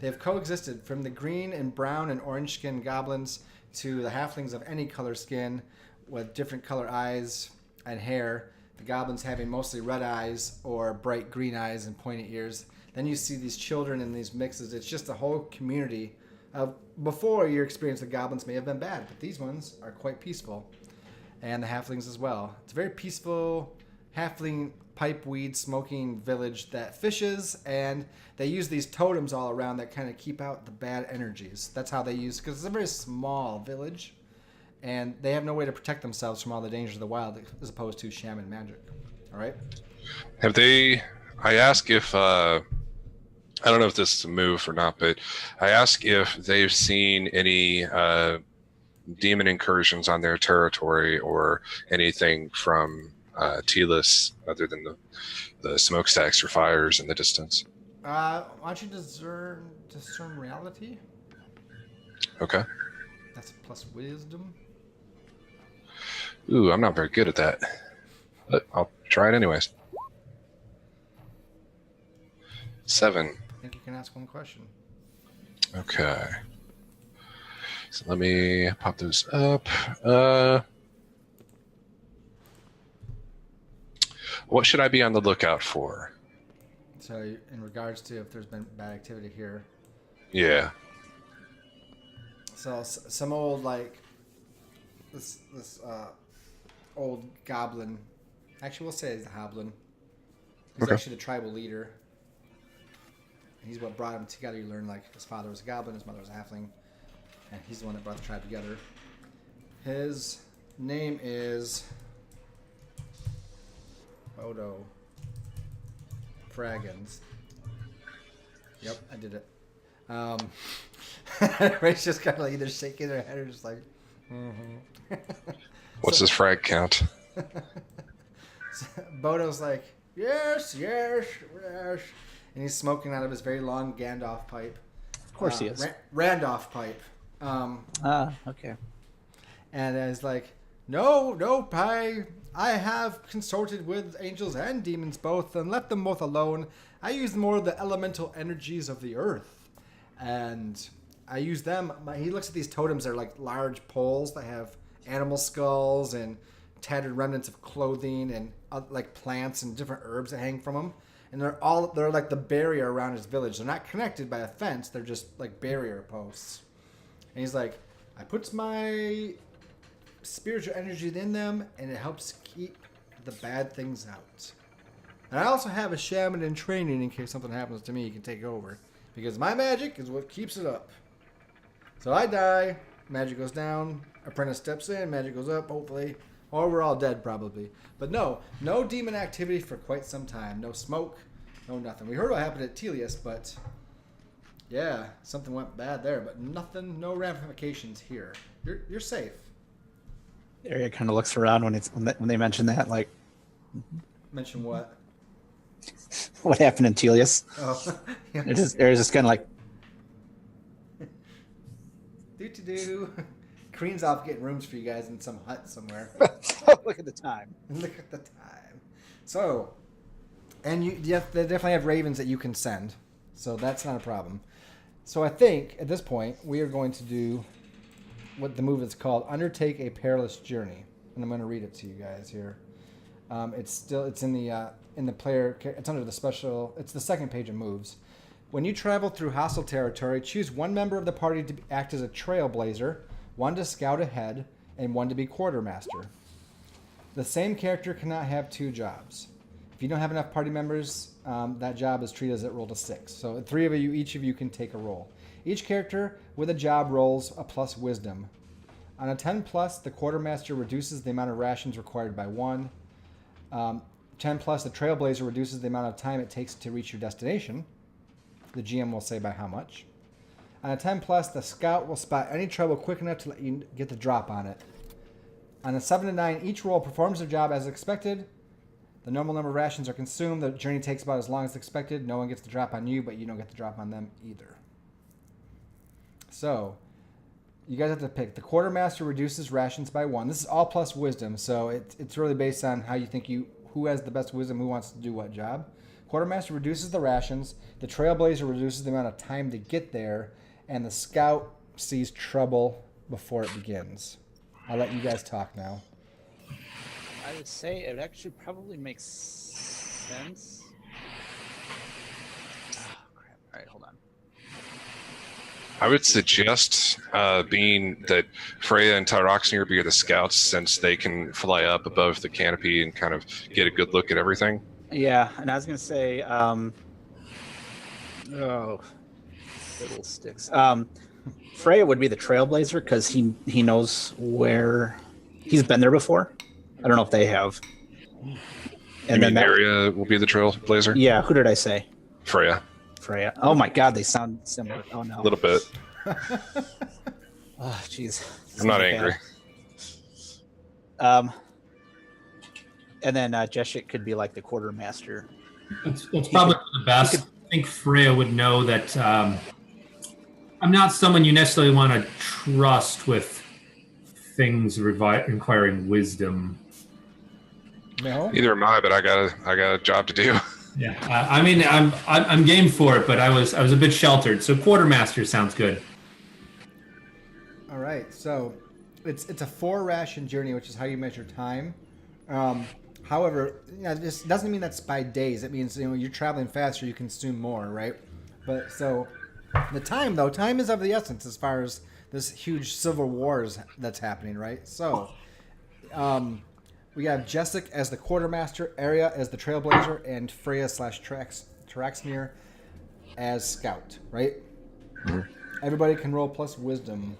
They have coexisted from the green and brown and orange skinned goblins to the halflings of any color skin with different color eyes and hair. The goblins having mostly red eyes or bright green eyes and pointy ears. Then you see these children in these mixes. It's just a whole community of, before your experience with goblins may have been bad, but these ones are quite peaceful. And the halflings as well. It's a very peaceful halfling pipe weed smoking village that fishes, and they use these totems all around that kind of keep out the bad energies. That's how they use, because it's a very small village, and they have no way to protect themselves from all the dangers of the wild as opposed to shaman magic. All right? Have they... I ask if... I don't know if this is a move or not, but I ask if they've seen any demon incursions on their territory or anything from Telis other than the smokestacks or fires in the distance. Why don't you discern reality? Okay. That's a plus wisdom. Ooh, I'm not very good at that, but I'll try it anyways. 7. I think you can ask one question. Okay. So let me pop those up. What should I be on the lookout for? So in regards to if there's been bad activity here. Yeah. So some old, like, this old goblin. Actually, we'll say he's a hoblin. He's Okay. actually the tribal leader. And he's what brought them together. You learn, like, his father was a goblin, his mother was a halfling. And he's the one that brought the tribe together. His name is Odo Fraggins. Yep, I did it. Everybody's just kind of like either shaking their head or just like, What's his frag count? Bodo's like, yes, yes, yes. And he's smoking out of his very long Gandalf pipe. Of course he is. Randolph pipe. Okay. And he's like, no, I have consorted with angels and demons both and left them both alone. I use more of the elemental energies of the earth. And I use them. He looks at these totems. They're like large poles that have animal skulls and tattered remnants of clothing and like plants and different herbs that hang from them. And they're like the barrier around his village. They're not connected by a fence. They're just like barrier posts. And he's like, I put my spiritual energy in them, and it helps keep the bad things out. And I also have a shaman in training in case something happens to me, he can take over. Because my magic is what keeps it up. So I die, magic goes down, apprentice steps in, magic goes up, hopefully. Or we're all dead, probably. But no demon activity for quite some time. No smoke, no nothing. We heard what happened at Telius, but yeah, something went bad there. But nothing, no ramifications here. You're safe. Area kind of looks around when they mention that, like, Mention what? what happened in Telius? Oh, yeah. They're just kind of like, Do. Kareen's off getting rooms for you guys in some hut somewhere. look at the time. Look at the time. So, and they definitely have ravens that you can send. So that's not a problem. So I think at this point we are going to do what the move is called, Undertake a Perilous Journey. And I'm going to read it to you guys here. It's in the player, it's under the special, it's the second page of moves. When you travel through hostile territory, choose one member of the party to act as a trailblazer, one to scout ahead, and one to be quartermaster. The same character cannot have 2 jobs. If you don't have enough party members, that job is treated as it rolled a 6. So 3 of you, each of you can take a roll. Each character with a job rolls a plus wisdom. On a 10 plus, the quartermaster reduces the amount of rations required by 1. 10 plus, the trailblazer reduces the amount of time it takes to reach your destination. The GM will say by how much. On a 10 plus, the scout will spot any trouble quick enough to let you get the drop on it. On a 7 to 9, each roll performs their job as expected. The normal number of rations are consumed. The journey takes about as long as expected. No one gets the drop on you, but you don't get the drop on them either. So, you guys have to pick. The quartermaster reduces rations by 1. This is all plus wisdom, so it's really based on how you think who has the best wisdom, who wants to do what job. Quartermaster reduces the rations, the Trailblazer reduces the amount of time to get there, and the Scout sees trouble before it begins. I'll let you guys talk now. I would say it actually probably makes sense. Oh, crap. All right, hold on. I would suggest being that Freya and Tyroxnir be the scouts, since they can fly up above the canopy and kind of get a good look at everything. Yeah, and I was going to say, fiddlesticks. Freya would be the Trailblazer because he knows where he's been there before. I don't know if they have. And then Area will be the Trailblazer? Yeah, who did I say? Freya. Oh my God, they sound similar. Oh no. A little bit. Oh jeez. I'm not angry. And then Jeshik could be like the quartermaster. That's probably the best. I think Freya would know that I'm not someone you necessarily want to trust with things requiring wisdom. No. Neither am I, but I got a job to do. Yeah, I mean, I'm game for it, but I was a bit sheltered. So quartermaster sounds good. All right, so it's a 4-ration journey, which is how you measure time. However, this doesn't mean that's by days. It means you're traveling faster, you consume more, right? But so the time is of the essence as far as this huge civil wars that's happening, right? So we have Jessic as the quartermaster, Arya as the trailblazer, and Freya / Tyroxnir as scout, right? Mm-hmm. Everybody can roll plus wisdom.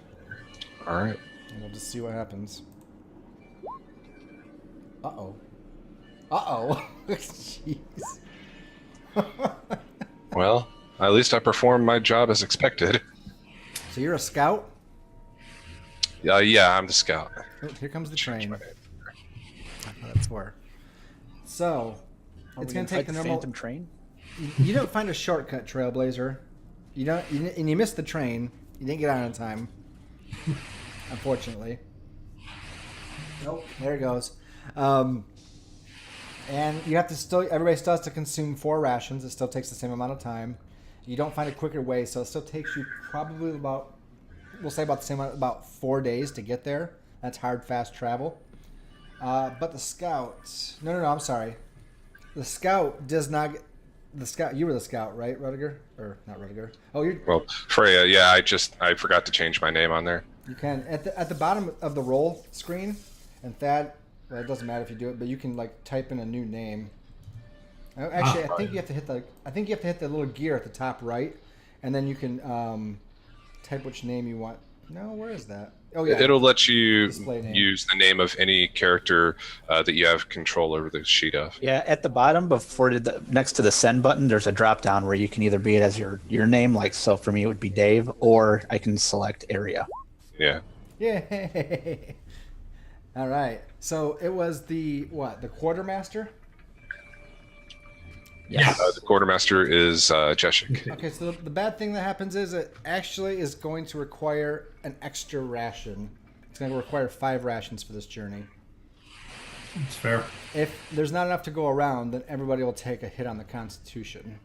All right. And we'll just see what happens. Uh-oh. Jeez. Well, at least I performed my job as expected. So you're a scout? Yeah, I'm the scout. Oh, here comes the train. That's where. So, it's going to take the normal phantom train. You don't find a shortcut, Trailblazer. And you missed the train. You didn't get on in time. Unfortunately. Nope. There it goes. And you have to everybody still has to consume 4 rations. It still takes the same amount of time. You don't find a quicker way, so it still takes you probably about 4 days to get there. That's hard, fast travel. But the scout... No, I'm sorry. The scout does not... You were the scout, right, Rudiger? Or not Rudiger? Oh, you're... Well, Freya, yeah, I forgot to change my name on there. You can. At the bottom of the roll screen, and Thad... Well, it doesn't matter if you do it, but you can, type in a new name. Actually, I think you have to hit the little gear at the top right, and then you can type which name you want. No, where is that? Oh yeah. It'll let you use the name of any character that you have control over the sheet of. Yeah, at the bottom, next to the send button, there's a drop down where you can either be it as your name, so for me it would be Dave, or I can select Area. Yeah. Yay! All right. So it was the quartermaster. Yes. The quartermaster is Jeshik. Okay, so the bad thing that happens is it actually is going to require an extra ration. It's going to require 5 rations for this journey. That's fair. If there's not enough to go around, then everybody will take a hit on the Constitution.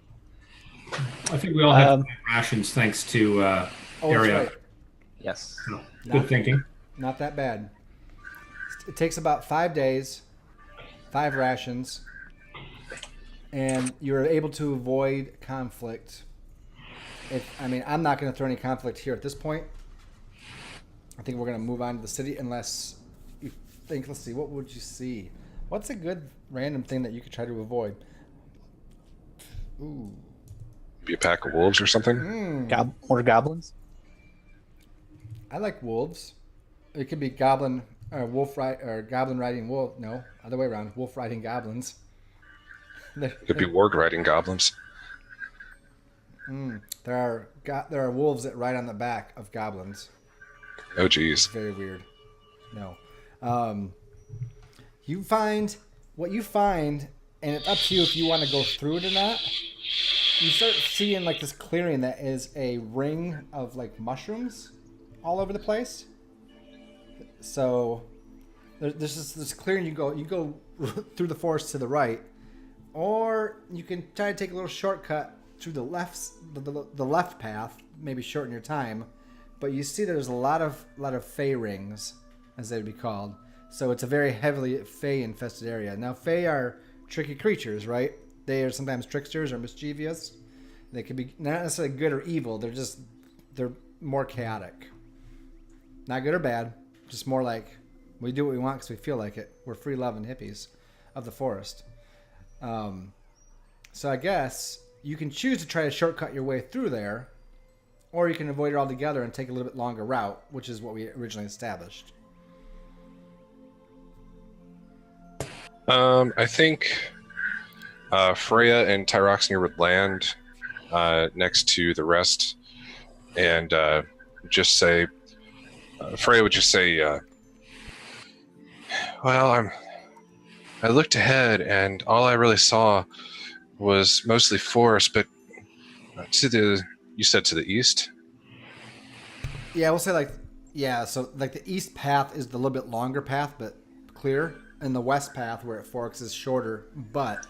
I think we all have rations thanks to Area. Right. Yes. So, good thinking. Not that bad. It takes about 5 days, 5 rations, and you're able to avoid conflict. I'm not going to throw any conflict here at this point. I think we're going to move on to the city unless you think, let's see, what would you see? What's a good random thing that you could try to avoid? Ooh. Be a pack of wolves or something? More goblins? I like wolves. It could be goblin riding wolf. No, other way around. Wolf riding goblins. Could be warg riding goblins. There are wolves that ride on the back of goblins. Oh, geez. It's very weird. No. You find what you find, and it's up to you if you want to go through it or not. You start seeing this clearing that is a ring of mushrooms all over the place. So there's this clearing. You go through the forest to the right, or you can try to take a little shortcut through the left path, maybe shorten your time. But you see there's a lot of Fey rings, as they'd be called. So it's a very heavily Fey infested area. Now Fey are tricky creatures, right? They are sometimes tricksters or mischievous. They could be not necessarily good or evil. They're more chaotic. Not good or bad, just more like we do what we want because we feel like it. We're free loving hippies of the forest. So I guess you can choose to try to shortcut your way through there, or you can avoid it altogether and take a little bit longer route, which is what we originally established. I think Freya and Tyroxnir would land next to the rest, and just say, Freya would just say, well, I looked ahead, and all I really saw was mostly forest, but you said to the east? Yeah, we'll say so the east path is the little bit longer path, but clear, and the west path where it forks is shorter, but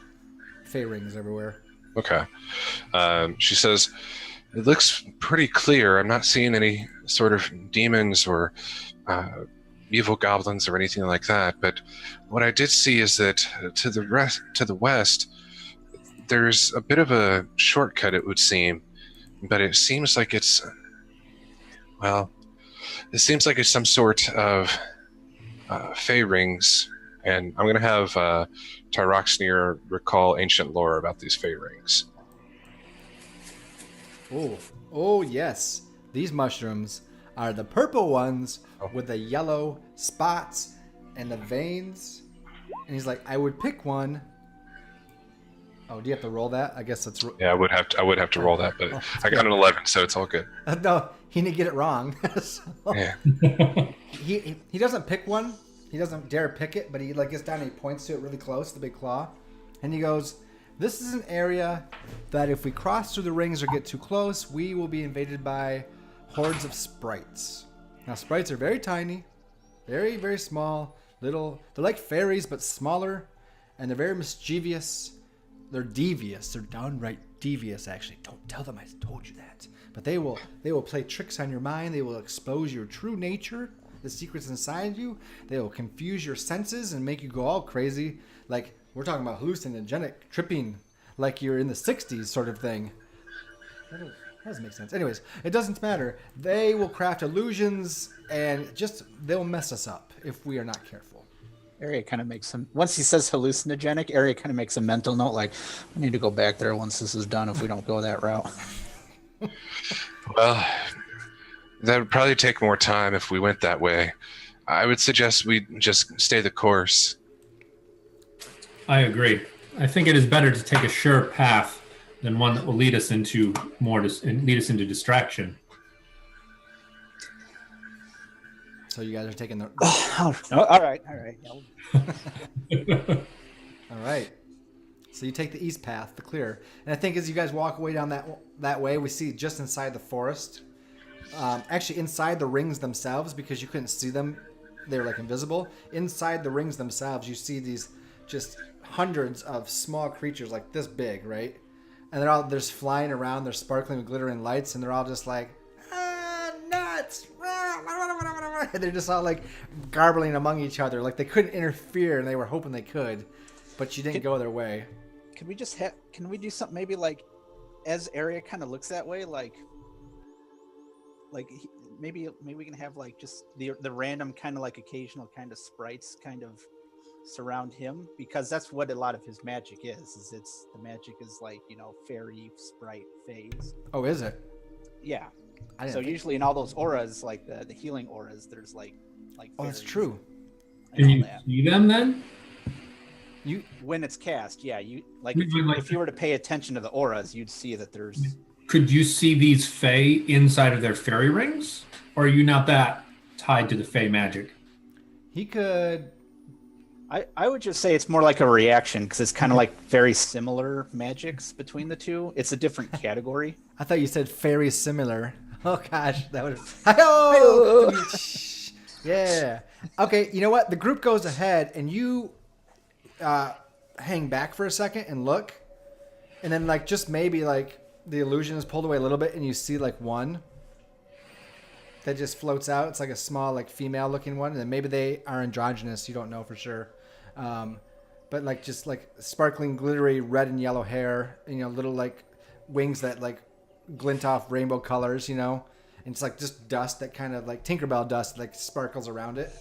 Fey rings everywhere. Okay. She says, it looks pretty clear. I'm not seeing any sort of demons or evil goblins or anything like that. But what I did see is that to the west, there's a bit of a shortcut, it would seem. But it seems like it's some sort of Fey rings. And I'm going to have Tyroxnir recall ancient lore about these Fey rings. Oh yes. These mushrooms are the purple ones with the yellow spots and the veins. And he's like, I would pick one. Oh, do you have to roll that? I guess that's... Yeah, I would have to roll that, but I got an 11, so it's all good. No, he didn't get it wrong. Yeah. He doesn't pick one. He doesn't dare pick it, but he gets down and he points to it really close, the big claw. And he goes, this is an area that if we cross through the rings or get too close, we will be invaded by hordes of sprites. Now, sprites are very tiny, very, very small, little. They're like fairies, but smaller, and they're very mischievous. They're devious. They're downright devious, actually. Don't tell them I told you that. But they will play tricks on your mind. They will expose your true nature, the secrets inside you. They will confuse your senses and make you go all crazy. Like, we're talking about hallucinogenic tripping, like you're in the 60s sort of thing. That doesn't make sense. Anyways, it doesn't matter. They will craft illusions, and they'll mess us up if we are not careful. Area kind of makes some. Once he says hallucinogenic, Area kind of makes a mental note, like, I need to go back there once this is done if we don't go that route. Well, that would probably take more time if we went that way. I would suggest we just stay the course. I agree. I think it is better to take a sure path than one that will lead us into distraction. So you guys are taking the... all right. All right. So you take the east path, the clear. And I think as you guys walk away down that way, we see just inside the forest, actually inside the rings themselves, because you couldn't see them, they were like invisible. Inside the rings themselves, you see these just hundreds of small creatures like this big, right? And they're all just flying around, they're sparkling with glittering lights, and they're all just like, nuts! And they're just all like garbling among each other, like they couldn't interfere, and they were hoping they could, but you didn't go their way. Can we just can we do something maybe like as Area kind of looks that way, maybe we can have like just the random kind of like occasional kind of sprites kind of surround him, because that's what a lot of his magic is the magic is like, fairy, sprite, phase. Oh, is it? Yeah. So usually in all those auras, like the healing auras, there's like oh, that's true. Can you see them then? When it's cast, yeah. If you were to pay attention to the auras, you'd see that there's. Could you see these Fae inside of their fairy rings, or are you not that tied to the Fae magic? He could. I would just say it's more like a reaction, because it's kind of like very similar magics between the two. It's a different category. I thought you said fairy similar. Oh gosh, that would. Hi-oh! Yeah. Okay. You know what? The group goes ahead, and you hang back for a second and look, and then like just maybe like the illusion is pulled away a little bit, and you see like one that just floats out. It's like a small like female looking one, and then maybe they are androgynous. You don't know for sure, but like just like sparkling, glittery red and yellow hair, and, little like wings that like glint off rainbow colors, and it's like just dust that kind of like Tinkerbell dust like sparkles around it,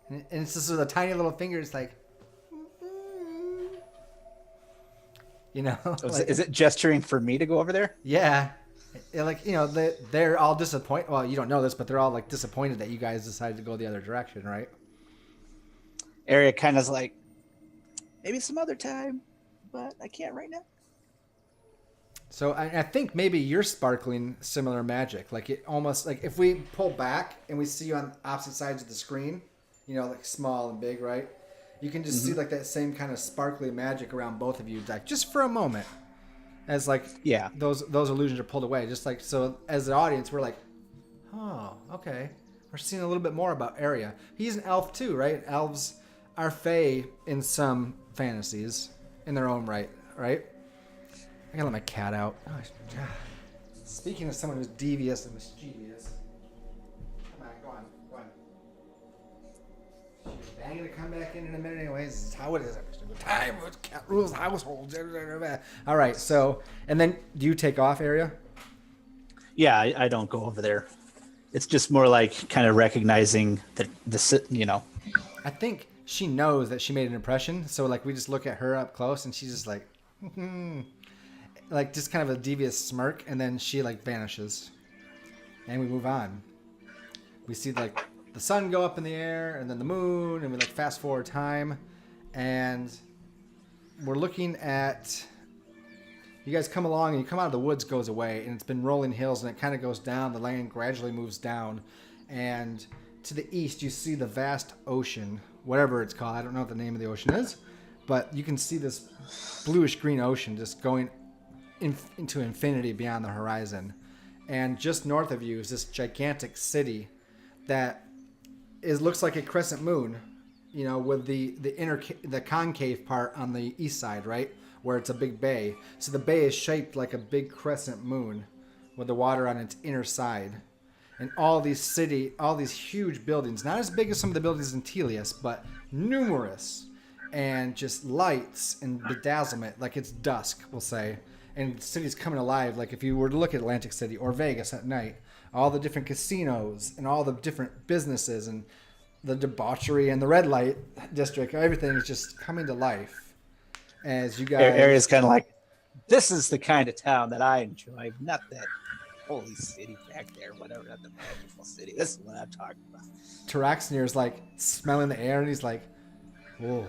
and it's just with a tiny little finger. It's like. Like, is it gesturing for me to go over there? Yeah. Like, they're all disappointed. Well, you don't know this, but they're all like disappointed that you guys decided to go the other direction, right? Area kind of like, maybe some other time, but I can't right now. So I think maybe you're sparkling similar magic. Like it almost like if we pull back and we see you on opposite sides of the screen, like small and big, right? You can just see like that same kind of sparkly magic around both of you, like just for a moment, as like those illusions are pulled away. Just like so, as the audience, we're like, oh, okay, we're seeing a little bit more about Area. He's an elf too, right? Elves are fae in some fantasies, in their own right, right? I gotta let my cat out. Oh, God. Speaking of someone who's devious and mischievous. I'm going to come back in a minute anyways. It's how it is. Time cat rules households. All right. So, and then do you take off, Area? Yeah, I don't go over there. It's just more like kind of recognizing that I think she knows that she made an impression. So like we just look at her up close and she's just like, like just kind of a devious smirk. And then she like vanishes and we move on. We see like the sun go up in the air and then the moon, and we like fast forward time, and we're looking at you guys come along and you come out of the woods, goes away, and it's been rolling hills and it kind of goes down. The land gradually moves down, and to the east you see the vast ocean, whatever it's called. I don't know what the name of the ocean is, but you can see this bluish green ocean just going into infinity beyond the horizon. And just north of you is this gigantic city that looks like a crescent moon, with the concave part on the east side, right, where it's a big bay. So the bay is shaped like a big crescent moon with the water on its inner side, and all these huge buildings, not as big as some of the buildings in Telius, but numerous, and just lights and bedazzlement, like it's dusk, we'll say, and the city's coming alive. Like if you were to look at Atlantic City or Vegas at night, all the different casinos and all the different businesses and the debauchery and the red light district, everything is just coming to life as you guys. Area's kind of like, this is the kind of town that I enjoy, not that holy city back there, whatever, not the magical city. This is what I'm talking about. Taraxnir's like smelling the air and he's like, whoa,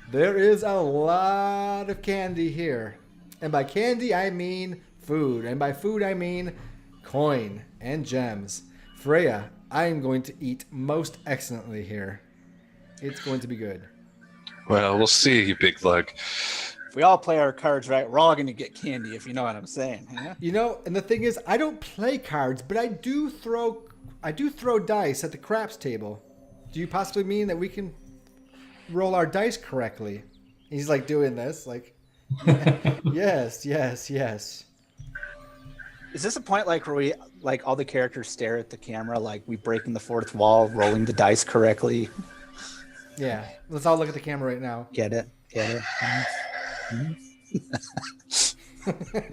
there is a lot of candy here. And by candy, I mean food. And by food, I mean coin and gems. Freya, I am going to eat most excellently here. It's going to be good. Well, we'll see, you big lug. If we all play our cards right, we're all going to get candy, if you know what I'm saying. Yeah? And the thing is, I don't play cards, but I do throw dice at the craps table. Do you possibly mean that we can roll our dice correctly? He's like doing this, like, yes. Is this a point like where we, like, all the characters stare at the camera, like we breaking the fourth wall, rolling the dice correctly? Yeah. Let's all look at the camera right now. Get it?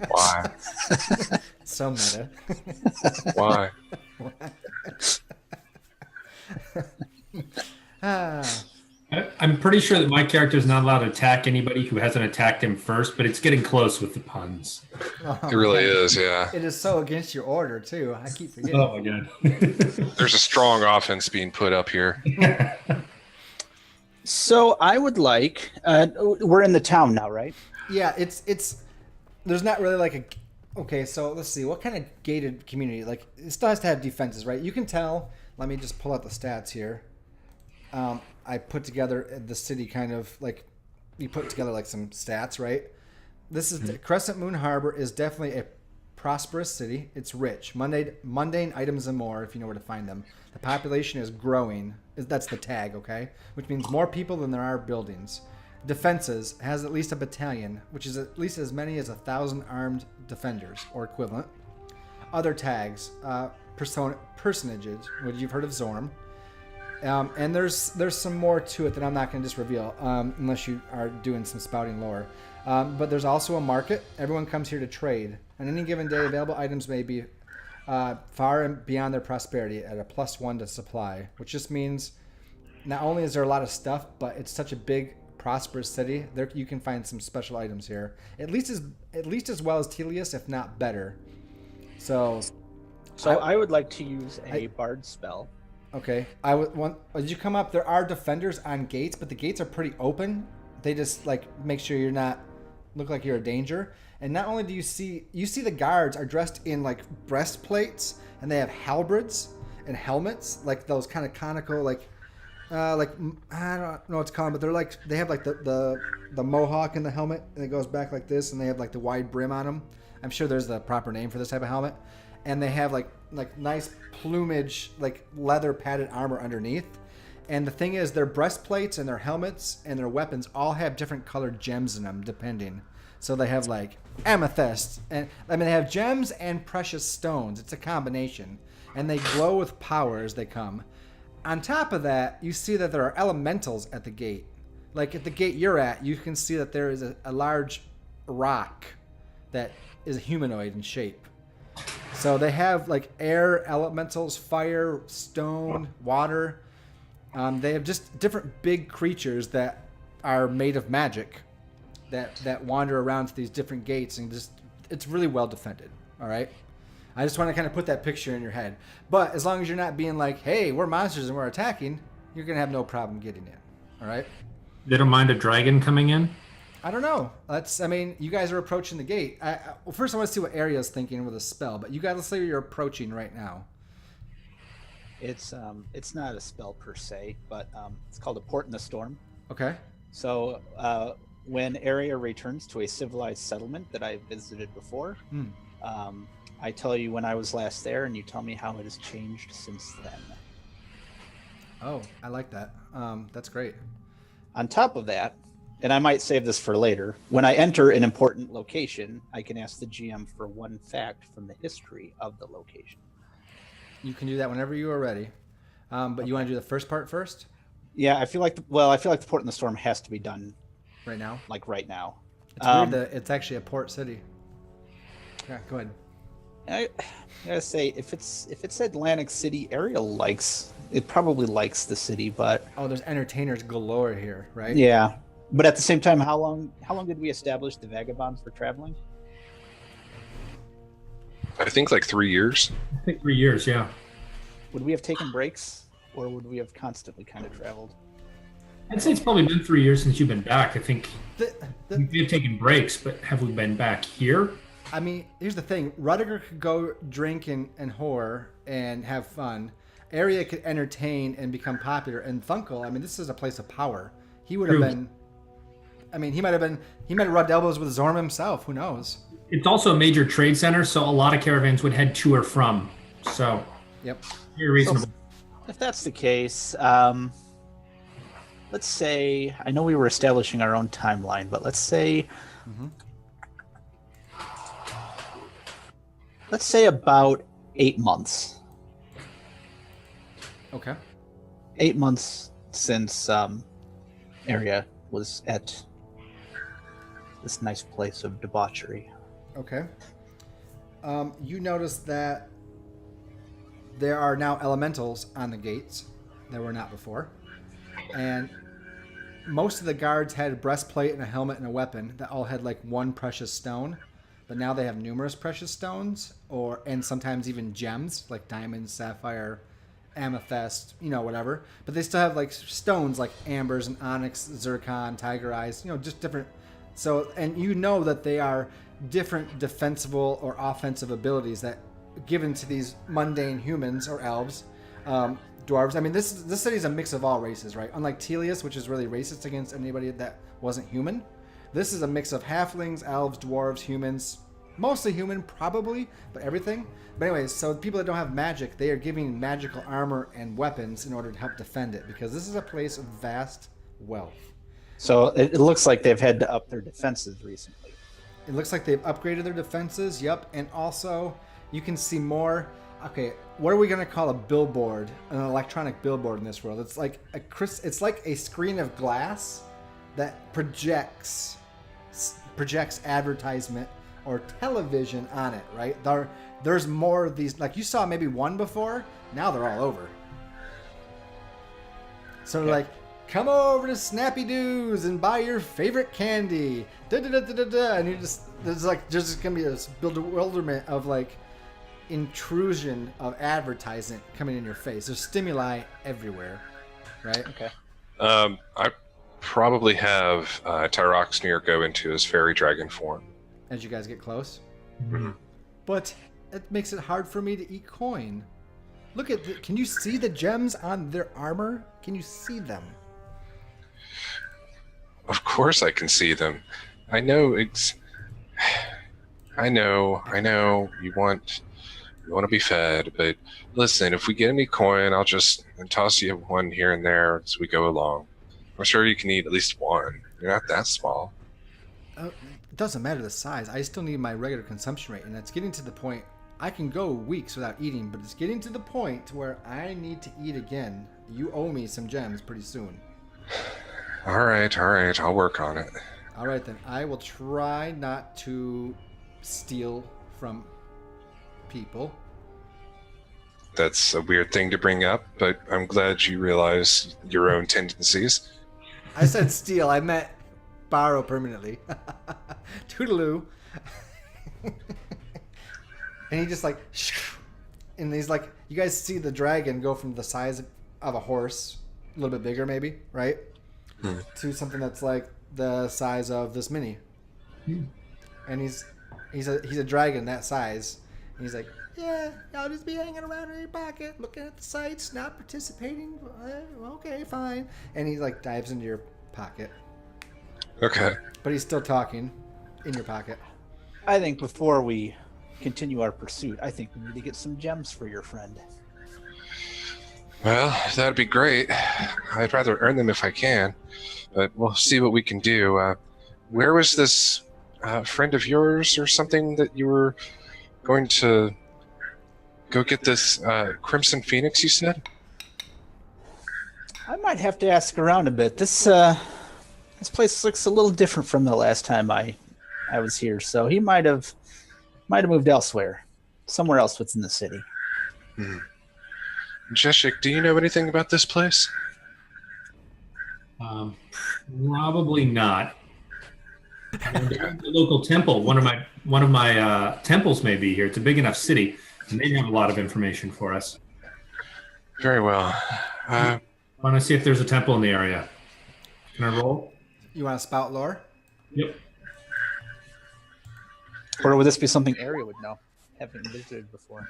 Why? So meta. Why? I'm pretty sure that my character is not allowed to attack anybody who hasn't attacked him first, but it's getting close with the puns. It really is, yeah. It is so against your order, too. I keep forgetting. Oh, my God. There's a strong offense being put up here. So I would like, we're in the town now, right? Yeah, it's there's not really like a, okay, so let's see, what kind of gated community? Like, it still has to have defenses, right? You can tell, let me just pull out the stats here. I put together the city kind of like, you put together like some stats, right? This is Crescent Moon Harbor is definitely a prosperous city. It's rich, mundane items and more, if you know where to find them. The population is growing. That's the tag, okay? Which means more people than there are buildings. Defenses has at least a battalion, which is at least as many as 1,000 armed defenders or equivalent. Other tags, personages, which you've heard of Zorm. And there's some more to it that I'm not going to just reveal unless you are doing some spouting lore. But there's also a market. Everyone comes here to trade. On any given day, available items may be far and beyond their prosperity at a +1 to supply, which just means not only is there a lot of stuff, but it's such a big, prosperous city. There you can find some special items here, at least as well as Telius, if not better. So I would like to use a bard spell. Okay. As you come up, there are defenders on gates, but the gates are pretty open. They just like make sure you're not look like you're a danger. And not only do you see the guards are dressed in like breastplates, and they have halberds and helmets, like those kind of conical like I don't know what to call them, but they have like the mohawk in the helmet, and it goes back like this, and they have like the wide brim on them. I'm sure there's the proper name for this type of helmet. And they have like nice plumage, like leather padded armor underneath. And the thing is, their breastplates and their helmets and their weapons all have different colored gems in them, depending. So they have like amethyst, and they have gems and precious stones. It's a combination, and they glow with power as they come. On top of that, you see that there are elementals at the gate. Like at the gate you're at, you can see that there is a large rock that is humanoid in shape. So they have like air elementals, fire, stone, water. They have just different big creatures that are made of magic that wander around to these different gates, and it's really well defended. All right. I just want to kind of put that picture in your head. But as long as you're not being like, hey, we're monsters and we're attacking, you're going to have no problem getting in. All right? They don't mind a dragon coming in? I don't know. You guys are approaching the gate. Well, first I want to see what Aria's thinking with a spell, but you got to say you're approaching right now. It's not a spell per se, but it's called a port in the storm. Okay. So when Aria returns to a civilized settlement that I've visited before, I tell you when I was last there, and you tell me how it has changed since then. Oh, I like that. That's great. On top of that, and I might save this for later, when I enter an important location, I can ask the GM for one fact from the history of the location. You can do that whenever you are ready. But you want to do the first part first? Yeah, I feel like the port in the storm has to be done right now. Like right now. It's weird that it's actually a port city. Yeah, go ahead. I gotta say, if it's Atlantic City, Ariel probably likes the city, but there's entertainers galore here, right? Yeah, but at the same time, how long did we establish the Vagabonds for traveling? I think like 3 years. I think 3 years, yeah. Would we have taken breaks, or would we have constantly kind of traveled? I'd say it's probably been 3 years since you've been back. I think we've taken breaks, but have we been back here? I mean, here's the thing. Rudiger could go drink and whore and have fun. Aria could entertain and become popular. And Thunkel, this is a place of power. He would have been... he might have rubbed elbows with Zorm himself. Who knows? It's also a major trade center, so a lot of caravans would head to or from. So, yep. Very reasonable. So, if that's the case, let's say... I know we were establishing our own timeline, but let's say... Mm-hmm. Let's say about 8 months. Okay. 8 months since Aria was at this nice place of debauchery. Okay. You notice that there are now elementals on the gates. There were not before. And most of the guards had a breastplate and a helmet and a weapon that all had like one precious stone. But now they have numerous precious stones, and sometimes even gems like diamond, sapphire, amethyst, whatever. But they still have like stones like ambers and onyx, zircon, tiger eyes, just different. So, and that they are different defensible or offensive abilities that given to these mundane humans or elves, dwarves. This city is a mix of all races, right? Unlike Telius, which is really racist against anybody that wasn't human. This is a mix of halflings, elves, dwarves, humans. Mostly human, probably, but everything. But anyways, so people that don't have magic, they are giving magical armor and weapons in order to help defend it, because this is a place of vast wealth. So it looks like they've had to up their defenses recently. It looks like they've upgraded their defenses. Yep, and also you can see more. Okay, what are we gonna call a billboard? An electronic billboard in this world? It's like it's like a screen of glass that projects advertisement or television on it. Right? There's more of these. Like you saw maybe one before. Now they're all over. So like, come over to Snappy Doos and buy your favorite candy. And you there's gonna be this bewilderment of like intrusion of advertisement coming in your face. There's stimuli everywhere, right? Okay. I probably have Tyroxnir go into his fairy dragon form. As you guys get close. Mhm. But it makes it hard for me to eat coin. Look at can you see the gems on their armor? Can you see them? Of course I can see them. I know I know you want to be fed, but listen, if we get any coin, I'll just toss you one here and there as we go along. I'm sure you can eat at least one. You're not that small. It doesn't matter the size. I still need my regular consumption rate, and it's getting to the point I can go weeks without eating, but it's getting to the point where I need to eat again. You owe me some gems pretty soon. All right, I'll work on it. All right, then. I will try not to steal from people. That's a weird thing to bring up, but I'm glad you realize your own tendencies. I said steal. I meant borrow permanently. Toodaloo. And he just like, and he's like, you guys see the dragon go from the size of a horse, a little bit bigger maybe, right? To something that's like the size of this mini. And he's a dragon that size. And he's like, yeah, I'll just be hanging around in your pocket, looking at the sights, not participating. Okay, fine. And he like dives into your pocket. Okay. But he's still talking in your pocket. I think before we continue our pursuit, I think we need to get some gems for your friend. Well, that'd be great. I'd rather earn them if I can, but we'll see what we can do. Where was this friend of yours or something that you were going to go get this Crimson Phoenix, you said? I might have to ask around a bit. This place looks a little different from the last time I was here, so he might have moved elsewhere, somewhere else within the city. Jeshik, do you know anything about this place? Probably not. The local temple. One of my temples may be here. It's a big enough city, and they have a lot of information for us. Very well. I want to see if there's a temple in the area. Can I roll? You want to spout lore? Yep. Or would this be something Arya would know, having visited before?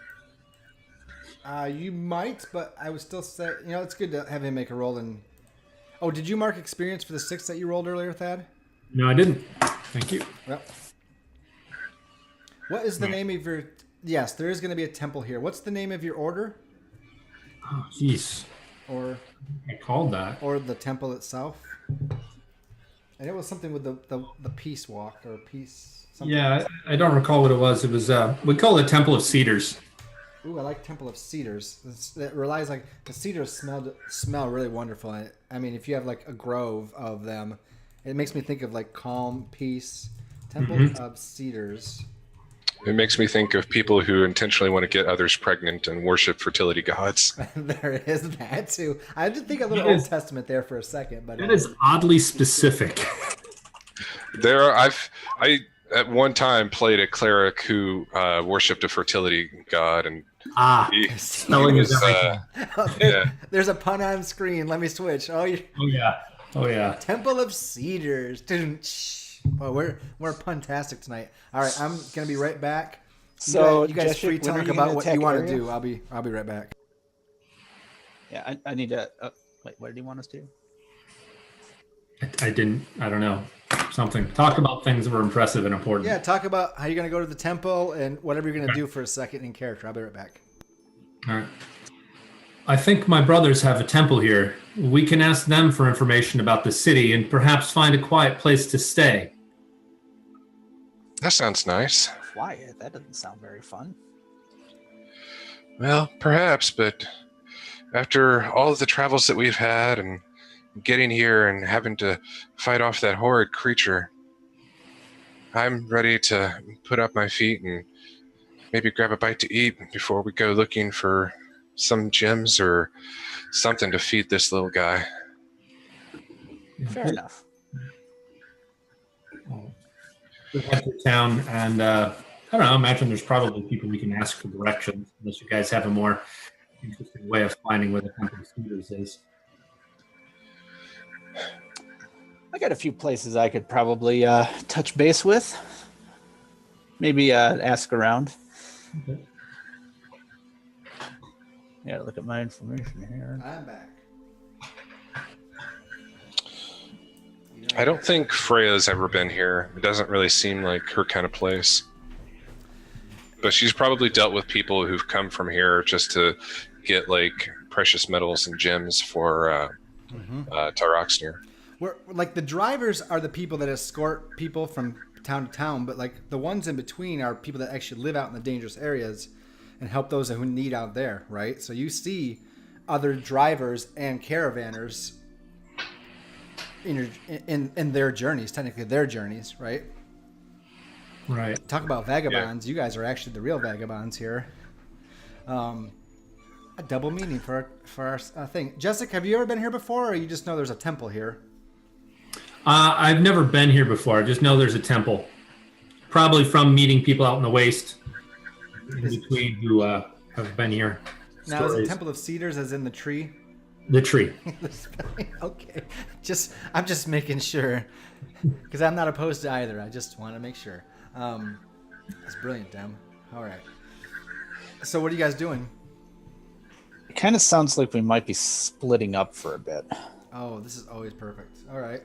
You might, but I would still say, it's good to have him make a roll. And oh, did you mark experience for the 6 that you rolled earlier, Thad? No, I didn't. Thank you. Yep. What is the name of your... Yes, there is going to be a temple here. What's the name of your order? Oh, jeez. Or I called that. Or the temple itself? And it was something with the peace walk or peace... Something. Yeah, I don't recall what it was. It was, we call it Temple of Cedars. Ooh, I like Temple of Cedars. It relies like the cedars smell really wonderful. I mean, if you have like a grove of them, it makes me think of like calm, peace. Temple of Cedars. It makes me think of people who intentionally want to get others pregnant and worship fertility gods. There is that too. I did think a little Old Testament there for a second, but that is oddly specific. I at one time played a cleric who worshipped a fertility god, and spelling is everything. There's a pun on screen. Let me switch. Oh yeah. Temple of Cedars. Well, we're puntastic tonight. All right, I'm gonna be right back. So you guys Jeshik, free talk about what you want to do. I'll be right back. Yeah, I need to. Wait, what did he want us to do? I don't know. Something. Talk about things that were impressive and important. Yeah, talk about how you're going to go to the temple and whatever you're going to do for a second in character. I'll be right back. All right. I think my brothers have a temple here. We can ask them for information about the city and perhaps find a quiet place to stay. That sounds nice. Quiet. That doesn't sound very fun. Well, perhaps, but after all of the travels that we've had and getting here and having to fight off that horrid creature, I'm ready to put up my feet and maybe grab a bite to eat before we go looking for some gems or something to feed this little guy. Fair enough. We head to town, and I don't know. I imagine there's probably people we can ask for directions, unless you guys have a more interesting way of finding where the Temple of Cedars is. I got a few places I could probably touch base with. Maybe ask around. Okay. Yeah, look at my information here. I'm back. I don't think Freya's ever been here. It doesn't really seem like her kind of place. But she's probably dealt with people who've come from here just to get like precious metals and gems for Tyroxnir. We're like the drivers are the people that escort people from town to town, but like the ones in between are people that actually live out in the dangerous areas and help those who need out there, right? So you see other drivers and caravanners in their journeys, technically their journeys, right? Right. Talk about vagabonds. Yeah. You guys are actually the real vagabonds here. A double meaning for our thing. Jessica, have you ever been here before, or you just know there's a temple here? I've never been here before. I just know there's a temple. Probably from meeting people out in the waste in between who have been here. Now, is the Temple of Cedars as in the tree? The tree. Okay. I'm just making sure. Because I'm not opposed to either. I just want to make sure. That's brilliant, Dem. All right. So what are you guys doing? It kind of sounds like we might be splitting up for a bit. Oh, this is always perfect. All right.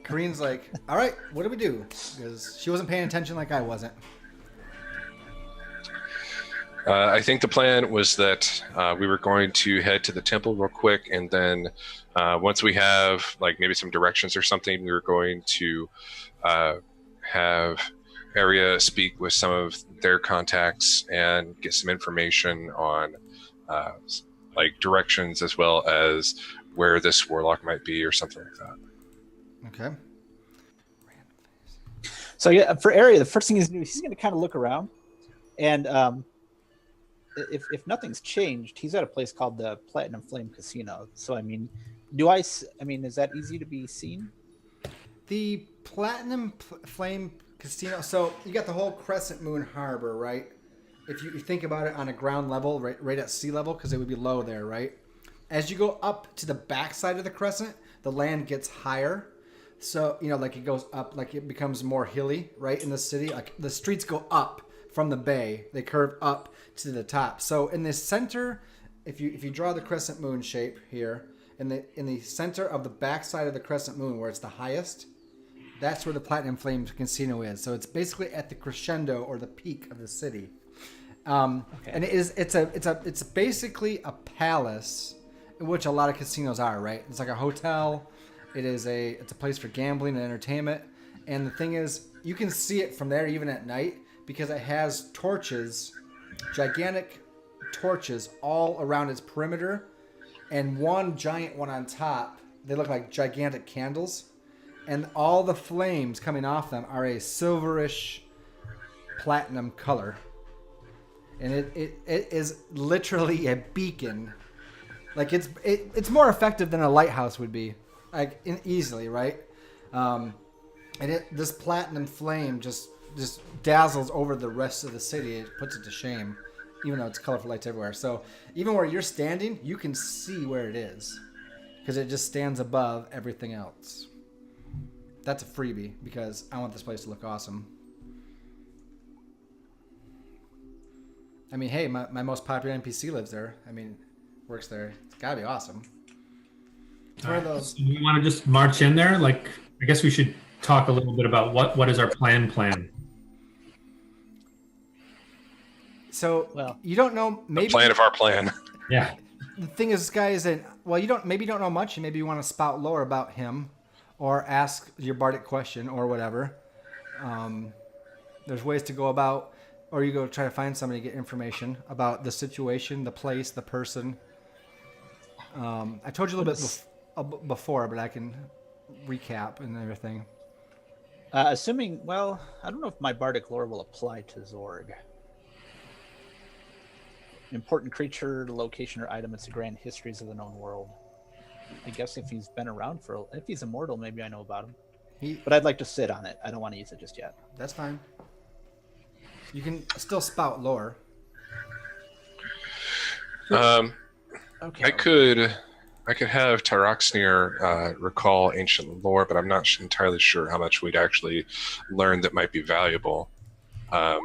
Kareen's like, all right, what do we do? Because she wasn't paying attention like I wasn't. I think the plan was that we were going to head to the temple real quick, and then once we have like maybe some directions or something, we were going to have Arya speak with some of their contacts and get some information on like directions as well as where this warlock might be or something like that. Okay. So yeah, for Arya, the first thing he's going to do, he's going to kind of look around, and if nothing's changed, he's at a place called the Platinum Flame Casino. So I mean, is that easy to be seen? The Platinum Flame Casino. So you got the whole Crescent Moon Harbor, right? If you think about it on a ground level, right at sea level, because it would be low there, right? As you go up to the backside of the crescent, the land gets higher. So, like it goes up, like it becomes more hilly, right, in the city. Like the streets go up from the bay. They curve up to the top. So in the center, if you draw the crescent moon shape here, in the center of the backside of the crescent moon, where it's the highest, that's where the Platinum Flame Casino is. So it's basically at the crescendo or the peak of the city. Okay. And it's basically a palace, which a lot of casinos are, right? It's like a hotel. It's a place for gambling and entertainment. And the thing is, you can see it from there even at night because it has torches, gigantic torches all around its perimeter, and one giant one on top. They look like gigantic candles, and all the flames coming off them are a silverish platinum color. And it is literally a beacon. Like it's more effective than a lighthouse would be, like easily, right? And this platinum flame just dazzles over the rest of the city. It puts it to shame, even though it's colorful lights everywhere. So even where you're standing, you can see where it is because it just stands above everything else. That's a freebie because I want this place to look awesome. I mean, hey, my most popular NPC lives there. I mean, works there. It's gotta be awesome. It's one of those. So you want to just march in there? Like, I guess we should talk a little bit about what is our plan. So, well, you don't know. Maybe the plan of our plan. Yeah. The thing is, this guy isn't. Well, you don't know much, and maybe you want to spout lore about him, or ask your bardic question or whatever. There's ways to go about, or you go try to find somebody to get information about the situation, the place, the person. I told you a little bit before, but I can recap and everything. Assuming, well, I don't know if my bardic lore will apply to Zorg. Important creature, location, or item. It's the grand histories of the known world. I guess if he's been around if he's immortal, maybe I know about him. But I'd like to sit on it. I don't want to use it just yet. That's fine. You can still spout lore. Okay. I could have Tyroxnir recall ancient lore, but I'm not entirely sure how much we'd actually learn that might be valuable. Roll.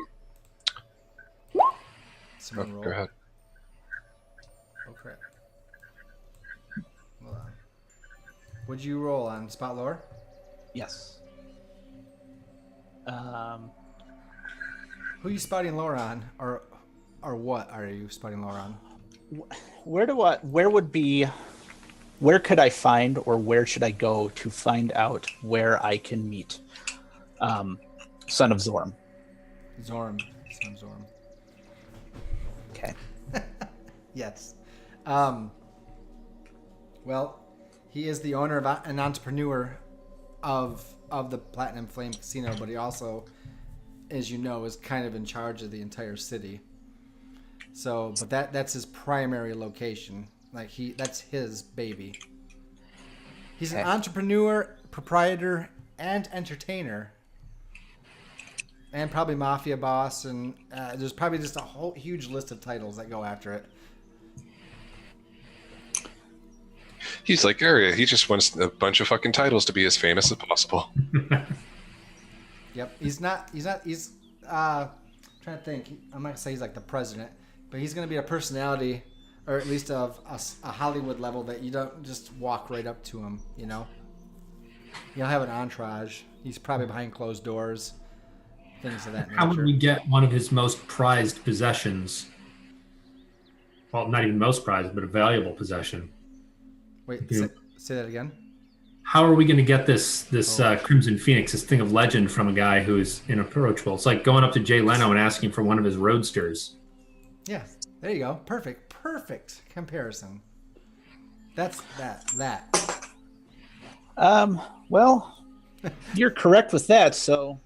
Go ahead. Oh crap. Hold on. What'd you roll on spot lore? Yes. Who are you spouting lore on, or what are you spouting lore on? Where could I find, or where should I go to find out where I can meet Son of Zorm? Zorm. Son of Zorm. Okay. Yes. Well, he is the owner of an entrepreneur of the Platinum Flame Casino, but he also, as you know, is kind of in charge of the entire city. So, but that's his primary location. Like that's his baby. He's an entrepreneur, proprietor, and entertainer. And probably mafia boss, and there's probably just a whole huge list of titles that go after it. He's like Arya. He just wants a bunch of fucking titles to be as famous as possible. Yep. He's trying to think. I'm not gonna say he's like the president, but he's gonna be a personality, or at least of a Hollywood level that you don't just walk right up to him. You know. He'll have an entourage. He's probably behind closed doors. Things of that nature. How would we get one of his most prized possessions? Well, not even most prized, but a valuable possession. Wait, say that again. How are we going to get this Crimson Phoenix, this thing of legend, from a guy who's inapproachable? It's like going up to Jay Leno and asking for one of his roadsters. Yeah, there you go. Perfect comparison. That's that. Well, you're correct with that, so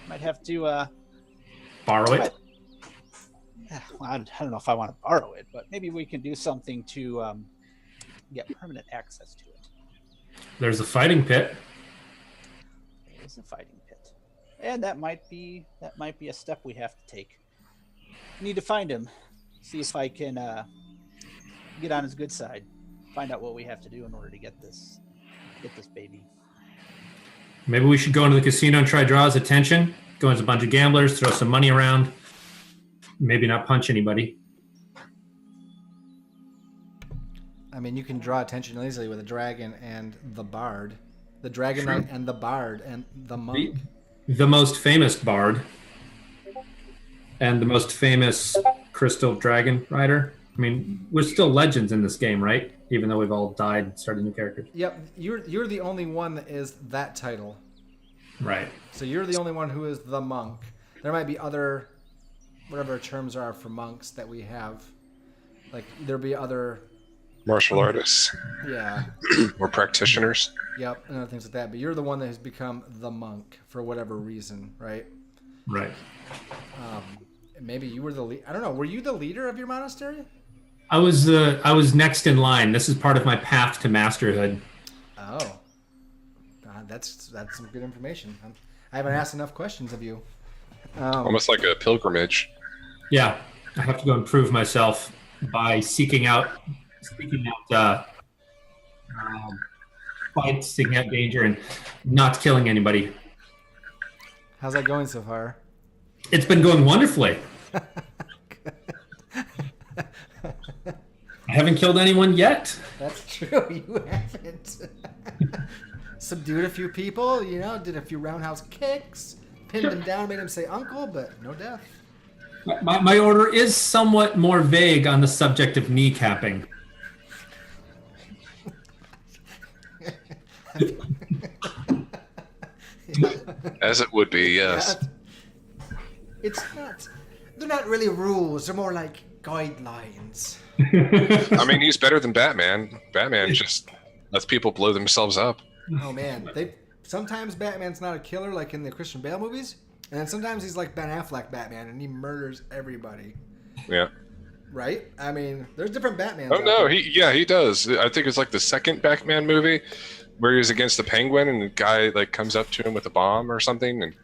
might have to Borrow it? Well, I don't know if I want to borrow it, but maybe we can do something to get permanent access to it. There's a fighting pit. There's a fighting pit, and that might be a step we have to take. Need to find him, see if I can get on his good side, find out what we have to do in order to get this baby. Maybe we should go into the casino and try to draw his attention. Go into a bunch of gamblers, throw some money around. Maybe not punch anybody. I mean, you can draw attention easily with a dragon and the bard. The dragon knight and the bard and the monk. The most famous bard. And the most famous crystal dragon rider. I mean, we're still legends in this game, right? Even though we've all died and started new characters. Yep, you're the only one that is that title. Right. So you're the only one who is the monk. There might be other, whatever terms are for monks that we have. Like, there'll be other... Martial artists. Yeah. Or practitioners. Yep, and other things like that. But you're the one that has become the monk for whatever reason, right? Right. Maybe you were the lead. I don't know. Were you the leader of your monastery? I was next in line. This is part of my path to masterhood. Oh. That's some good information. I haven't asked enough questions of you. Almost like a pilgrimage. Yeah, I have to go improve myself by seeking out fights, seeking out danger, and not killing anybody. How's that going so far? It's been going wonderfully. I haven't killed anyone yet. That's true. You haven't. Subdued a few people, did a few roundhouse kicks, pinned him down, made him say uncle, but no death. My order is somewhat more vague on the subject of kneecapping. As it would be, yes. Yeah. It's not. They're not really rules. They're more like guidelines. I mean, he's better than Batman. Batman just lets people blow themselves up. Oh man, sometimes Batman's not a killer like in the Christian Bale movies, and then sometimes he's like Ben Affleck Batman and he murders everybody. Yeah. Right? I mean, there's different Batmans. Oh no, he does. I think it's like the second Batman movie where he was against the Penguin and the guy like comes up to him with a bomb or something and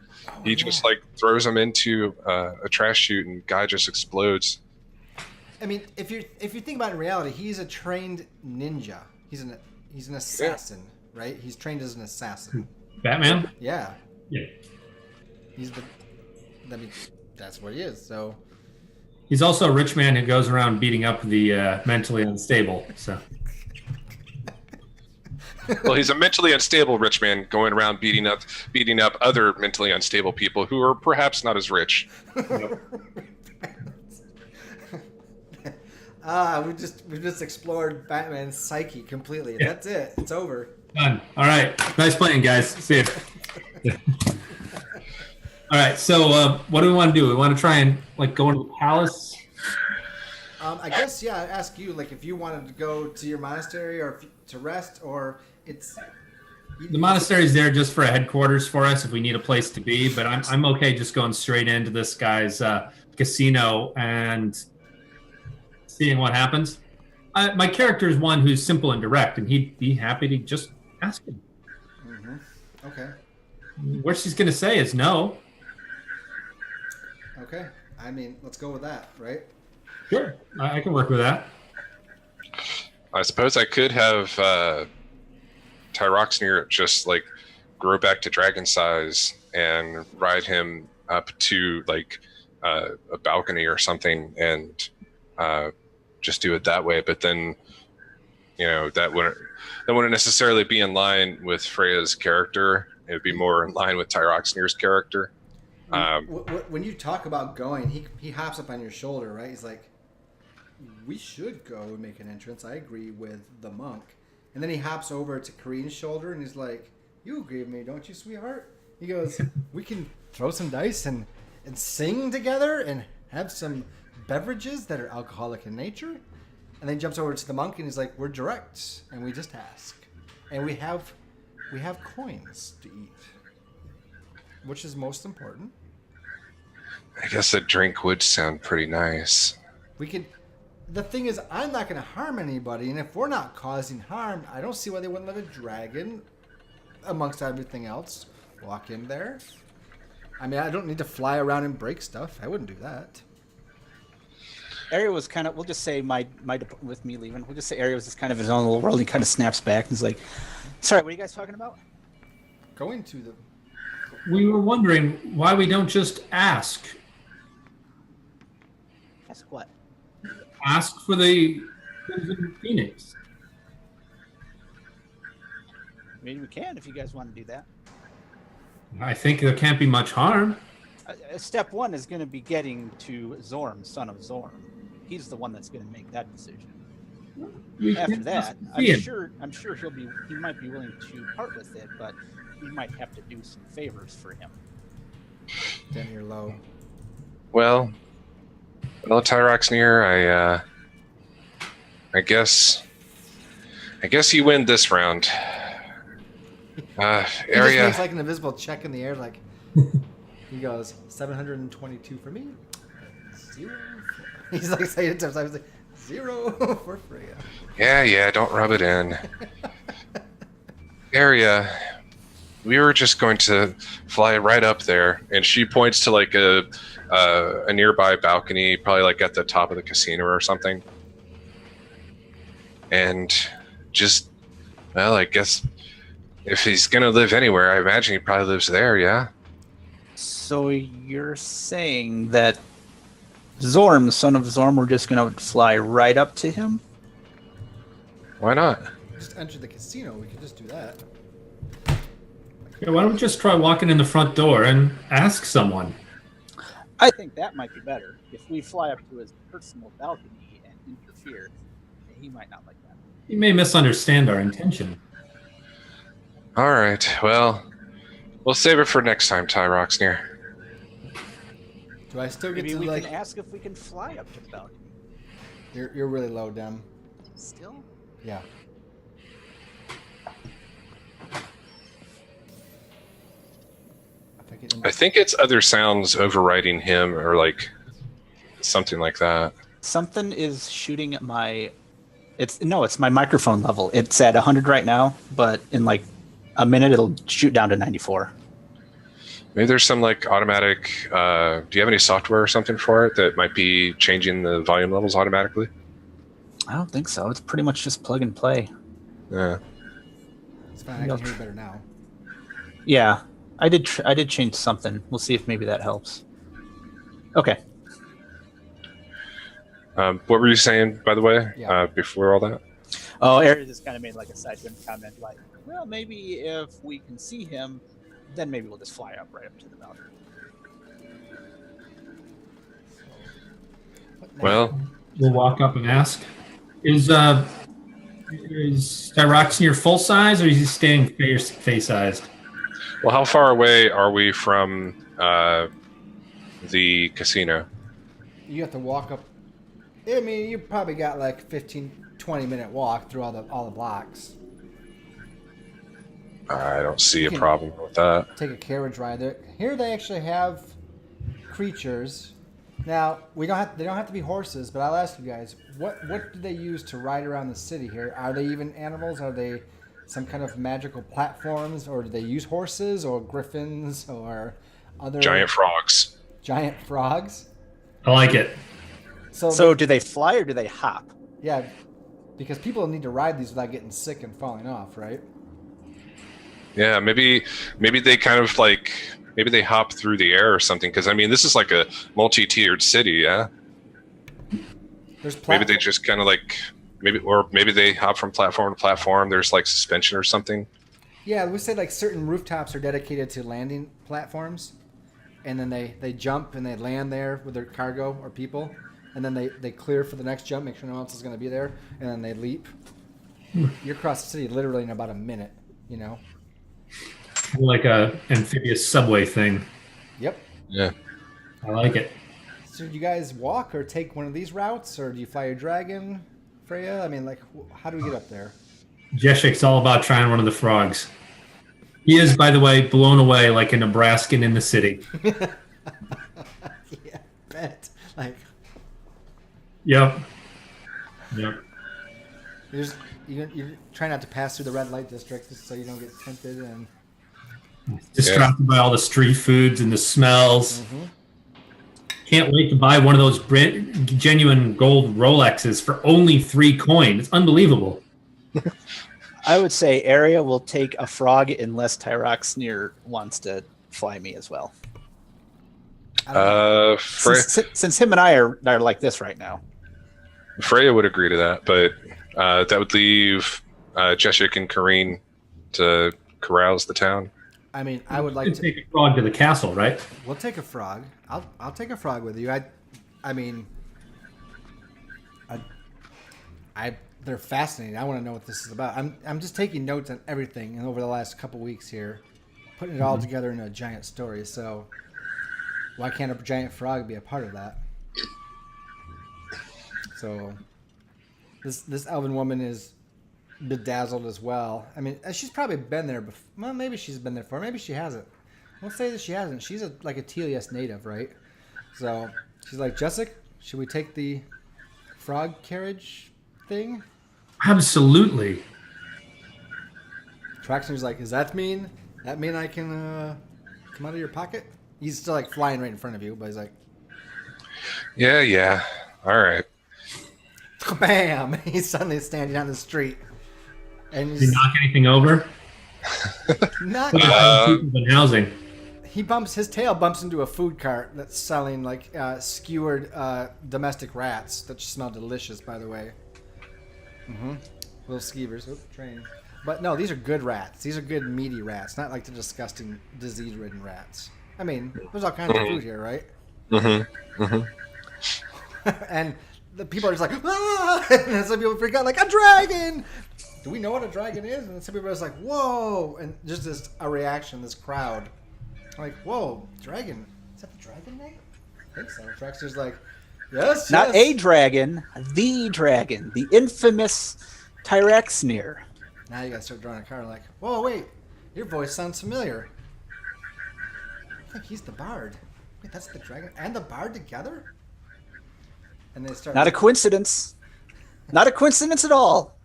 he just like throws him into a trash chute and guy just explodes. I mean, if you think about it in reality, he's a trained ninja. He's an assassin, right? He's trained as an assassin. Batman? Yeah. Yeah. That's what he is. So He's also a rich man who goes around beating up the mentally unstable. So. Well, he's a mentally unstable rich man going around beating up other mentally unstable people who are perhaps not as rich. we've just explored Batman's psyche completely. Yeah. That's it. It's over. Done. All right. Nice playing, guys. See you. All right. So, what do we want to do? We want to try and like go into the palace. I guess ask you like if you wanted to go to your monastery or to rest, or it's the monastery's there just for a headquarters for us if we need a place to be. But I'm okay just going straight into this guy's casino and seeing what happens. My character is one who's simple and direct, and he'd be happy to just ask him. Mm-hmm. Okay. What she's going to say is no. Okay. I mean, let's go with that, right? Sure. I can work with that. I suppose I could have Tyroxnir just like grow back to dragon size and ride him up to like a balcony or something and just do it that way. But then, that wouldn't necessarily be in line with Freya's character. It would be more in line with Tyroxnir's character. When you talk about going, he hops up on your shoulder, right? He's like, we should go and make an entrance. I agree with the monk. And then he hops over to Kareen's shoulder and he's like, you agree with me, don't you, sweetheart? He goes, we can throw some dice and sing together and have some beverages that are alcoholic in nature. And then he jumps over to the monk and he's like, we're direct and we just ask. And we have coins to eat. Which is most important. I guess a drink would sound pretty nice. The thing is, I'm not going to harm anybody, and if we're not causing harm, I don't see why they wouldn't let a dragon, amongst everything else, walk in there. I mean, I don't need to fly around and break stuff. I wouldn't do that. Arya was kind of, we'll just say with me leaving, we'll just say Arya was just kind of his own little world. He kind of snaps back and is like, sorry, what are you guys talking about? Going to the... We were wondering why we don't just ask. Ask what? Ask for the Crimson Phoenix. I mean, we can if you guys want to do that. I think there can't be much harm. Step one is going to be getting to Zorm, son of Zorm. He's the one that's going to make that decision. After that, I'm sure he might be willing to part with it, but we might have to do some favors for him. Then you're low. Well, Tyroxnir, I guess you win this round. He just makes like an invisible check in the air, like he goes 722 for me, 0. He's like saying it to himself. He's like 0 for Freya. Yeah, don't rub it in. Arya, we were just going to fly right up there, and she points to like a nearby balcony, probably like at the top of the casino or something. And just, well, I guess if he's gonna live anywhere, I imagine he probably lives there, yeah? So you're saying that Zorm, son of Zorm, we're just gonna fly right up to him? Why not? Just enter the casino, we could just do that. Yeah, why don't we just try walking in the front door and ask someone? I think that might be better. If we fly up to his personal balcony and interfere, he might not like that. You may misunderstand our intention. All right. Well, we'll save it for next time, Tyroxnir. Do I still get Maybe to we like? can ask if we can fly up to the balcony. You're really low, Dem. Still? Yeah. I think it's other sounds overriding him, or like something like that. Something is shooting at my. It's my microphone level. It's at 100 right now, but in like a minute it'll shoot down to 94. Maybe there's some like automatic. Do you have any software or something for it that might be changing the volume levels automatically? I don't think so. It's pretty much just plug and play. Yeah. It's fine. I can hear you better now. Yeah, I did change something. We'll see if maybe that helps. Okay. What were you saying, by the way, Yeah. before all that? Oh, Aries just kind of made like a sidewind comment, like, well, maybe if we can see him, then maybe we'll just fly up right up to the balcony. Well, We'll walk up and ask. Is Tyroxnir full size, or is he staying face-sized? well, how far away are we from the casino? You have to walk up. I mean, you probably got like 15, 20-minute walk through all the blocks. I don't see a can- problem with that. Take a carriage ride there. Here they actually have creatures. Now they don't have to be horses, but I'll ask you guys, what do they use to ride around the city here? Are they even animals? Are they some kind of magical platforms, or do they use horses or griffins or other Giant frogs. giant frogs? I like it. So do they fly or do they hop? Yeah, because people need to ride these without getting sick and falling off, right? Yeah, maybe they kind of like maybe they hop through the air or something. Because I mean, this is like a multi-tiered city, yeah. There's Maybe they just kind of like maybe they hop from platform to platform. There's like suspension or something. Yeah, we say like certain rooftops are dedicated to landing platforms, and then they jump and they land there with their cargo or people, and then they clear for the next jump, make sure no one else is going to be there, and then they leap. You're across the city literally in about a minute, you know? Like a amphibious subway thing. Yep. Yeah. I like it. So do you guys walk or take one of these routes, or do you fly your dragon, Freya? I mean, like, how do we get up there? Jeshik's all about trying one of the frogs. He is, by the way, blown away like a Nebraskan in the city. Yeah, bet. Like, Yep. you try not to pass through the red light district just so you don't get tempted and. Distracted by all the street foods and the smells. Mm-hmm. Can't wait to buy one of those genuine gold Rolexes for only 3 coin. It's unbelievable. I would say Area will take a frog unless Tyroxnir wants to fly me as well. Since him and I are like this right now. Freya would agree to that, but that would leave Jeshik and Kareen to carouse the town. I mean, I would like to take a frog to the castle, right? We'll take a frog. I'll take a frog with you. I mean, they're fascinating. I want to know what this is about. I'm just taking notes on everything, and over the last couple weeks here, putting it all together in a giant story. So, why can't a giant frog be a part of that? So, this elven woman is bedazzled as well. I mean, she's probably been there before. Well, maybe she's been there before. Maybe she hasn't. Let's say that she hasn't. She's like a Telias native, right? So she's like, Jessica, should we take the frog carriage thing? Absolutely. Traxner's like, does that mean I can come out of your pocket? He's still like flying right in front of you, but he's like, Yeah. All right. bam! He's suddenly standing on the street. And Did he knock anything over? not People in housing. his tail bumps into a food cart that's selling like skewered domestic rats that smell delicious, by the way. Little skeevers. Oh, train. But no, these are good rats. These are good meaty rats, not like the disgusting disease-ridden rats. I mean, there's all kinds of food here, right? Mm-hmm. Mm-hmm. And the people are just like, ah! And then some people freak out like, a dragon! Do we know what a dragon is? And some people are just like, whoa! And just a reaction, this crowd. Like, whoa, dragon. Is that the dragon name? I think so. Traxxer's like, yes, Not yes. a dragon, the infamous Tyraxnir. Now you gotta start drawing a card like, whoa, wait, your voice sounds familiar. I think he's the bard. Wait, that's the dragon and the bard together? And they start. Not a coincidence. Not a coincidence at all.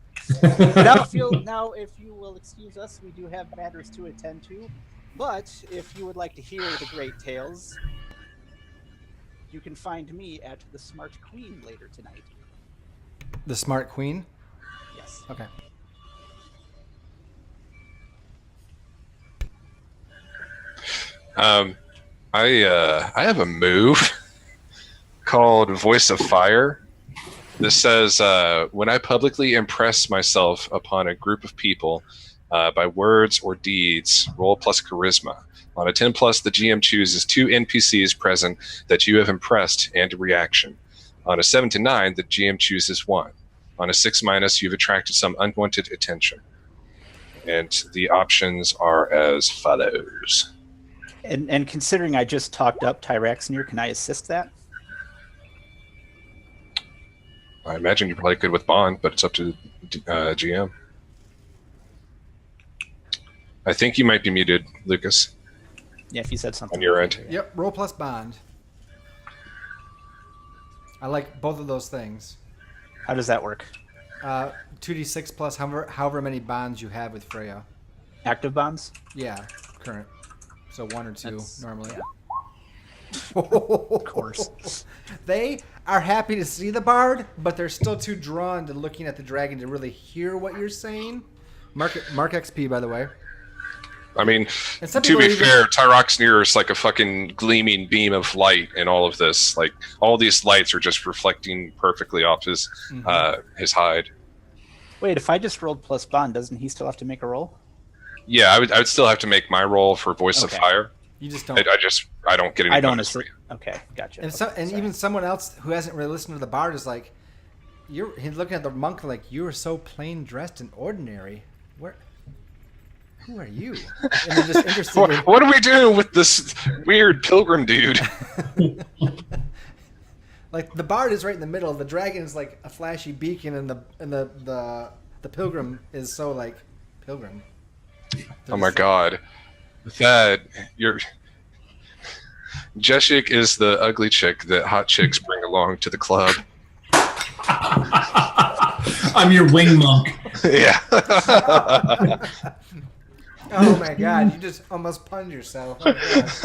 Now, if you will excuse us, we do have matters to attend to. But if you would like to hear the great tales, you can find me at the Smart Queen later tonight. The Smart Queen? Yes. Okay. I have a move called Voice of Fire. This says, when I publicly impress myself upon a group of people by words or deeds, roll plus charisma. On a 10 plus, the GM chooses 2 NPCs present that you have impressed and a reaction. On a 7 to 9, the GM chooses 1. On a 6 minus, you've attracted some unwanted attention. And the options are as follows. And considering I just talked up Tyraxnir, can I assist that? I imagine you probably could with Bond, but it's up to GM. I think you might be muted, Lucas. Yeah, if you said something. On your end. Yep, roll plus bond. I like both of those things. How does that work? 2d6 plus however many bonds you have with Freya. Active bonds? Yeah, current. So 1 or 2 normally. Yeah. Of course. They are happy to see the bard, but they're still too drawn to looking at the dragon to really hear what you're saying. Mark XP, by the way. I mean, And some to people be even- fair, Tyroxnir is like a fucking gleaming beam of light in all of this. Like, all these lights are just reflecting perfectly off his hide. Wait, if I just rolled plus bond, doesn't he still have to make a roll? Yeah, I would still have to make my roll for Voice of Okay. Fire. You just don't. I don't get any I don't bonus for assist. you. Okay, gotcha. And Okay, sorry. even someone else who hasn't really listened to the bard is like, he's looking at the monk like, you are so plain dressed and ordinary. Who are you? And they're just interested in, What are we doing with this weird pilgrim dude? like the bard is right in the middle. The dragon is like a flashy beacon, and the pilgrim is so like pilgrim. Oh my god. That Jeshik is the ugly chick that hot chicks bring along to the club. I'm your wing monk. Yeah. Oh my god! You just almost punned yourself. Oh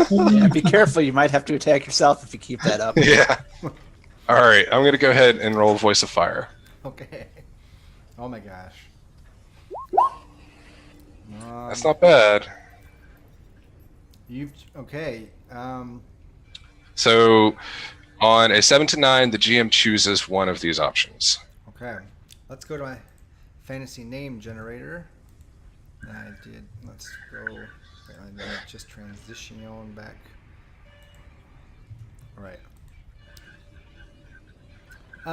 god. Yeah, be careful. You might have to attack yourself if you keep that up. Yeah. All right, I'm going to go ahead and roll Voice of Fire. Okay. Oh my gosh. That's not bad. Okay. So, on a 7 to 9, the GM chooses one of these options. Okay. Let's go to my fantasy name generator. Let's go. Wait, let me just transition on back. All right.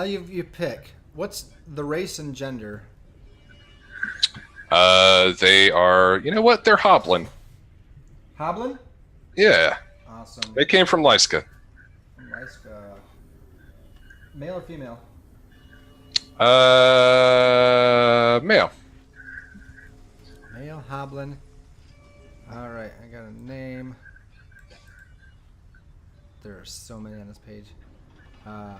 You pick. What's the race and gender? They are, you know what? They're Hoblin. Hoblin? Yeah. Awesome. They came from Lyska. Lyska. Male or female? Male. Male Hoblin. All right, I got a name. There are so many on this page. I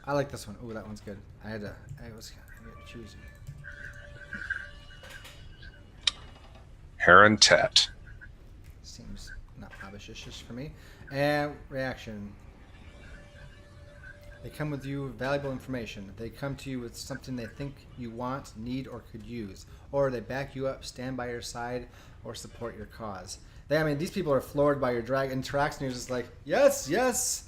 like this one. Oh, that one's good. I had to choose. Heron Tet. Seems not hobbitish for me. And reaction. They come with you with valuable information. They come to you with something they think you want, need, or could use. Or they back you up, stand by your side, or support your cause. These people are floored by your drag interaction. You're just like, yes, yes,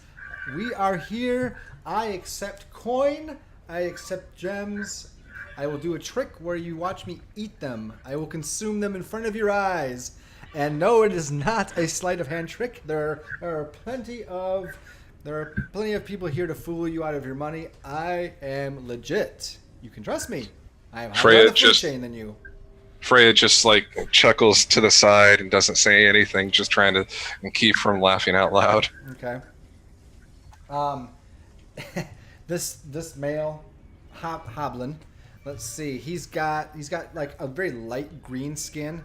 we are here. I accept coin. I accept gems. I will do a trick where you watch me eat them. I will consume them in front of your eyes. And no, it is not a sleight of hand trick. There are plenty of people here to fool you out of your money. I am legit. You can trust me. I am higher on the food chain than you. Freya just like chuckles to the side and doesn't say anything, just trying to keep from laughing out loud. Okay. This male hoblin, let's see. He's got like a very light green skin.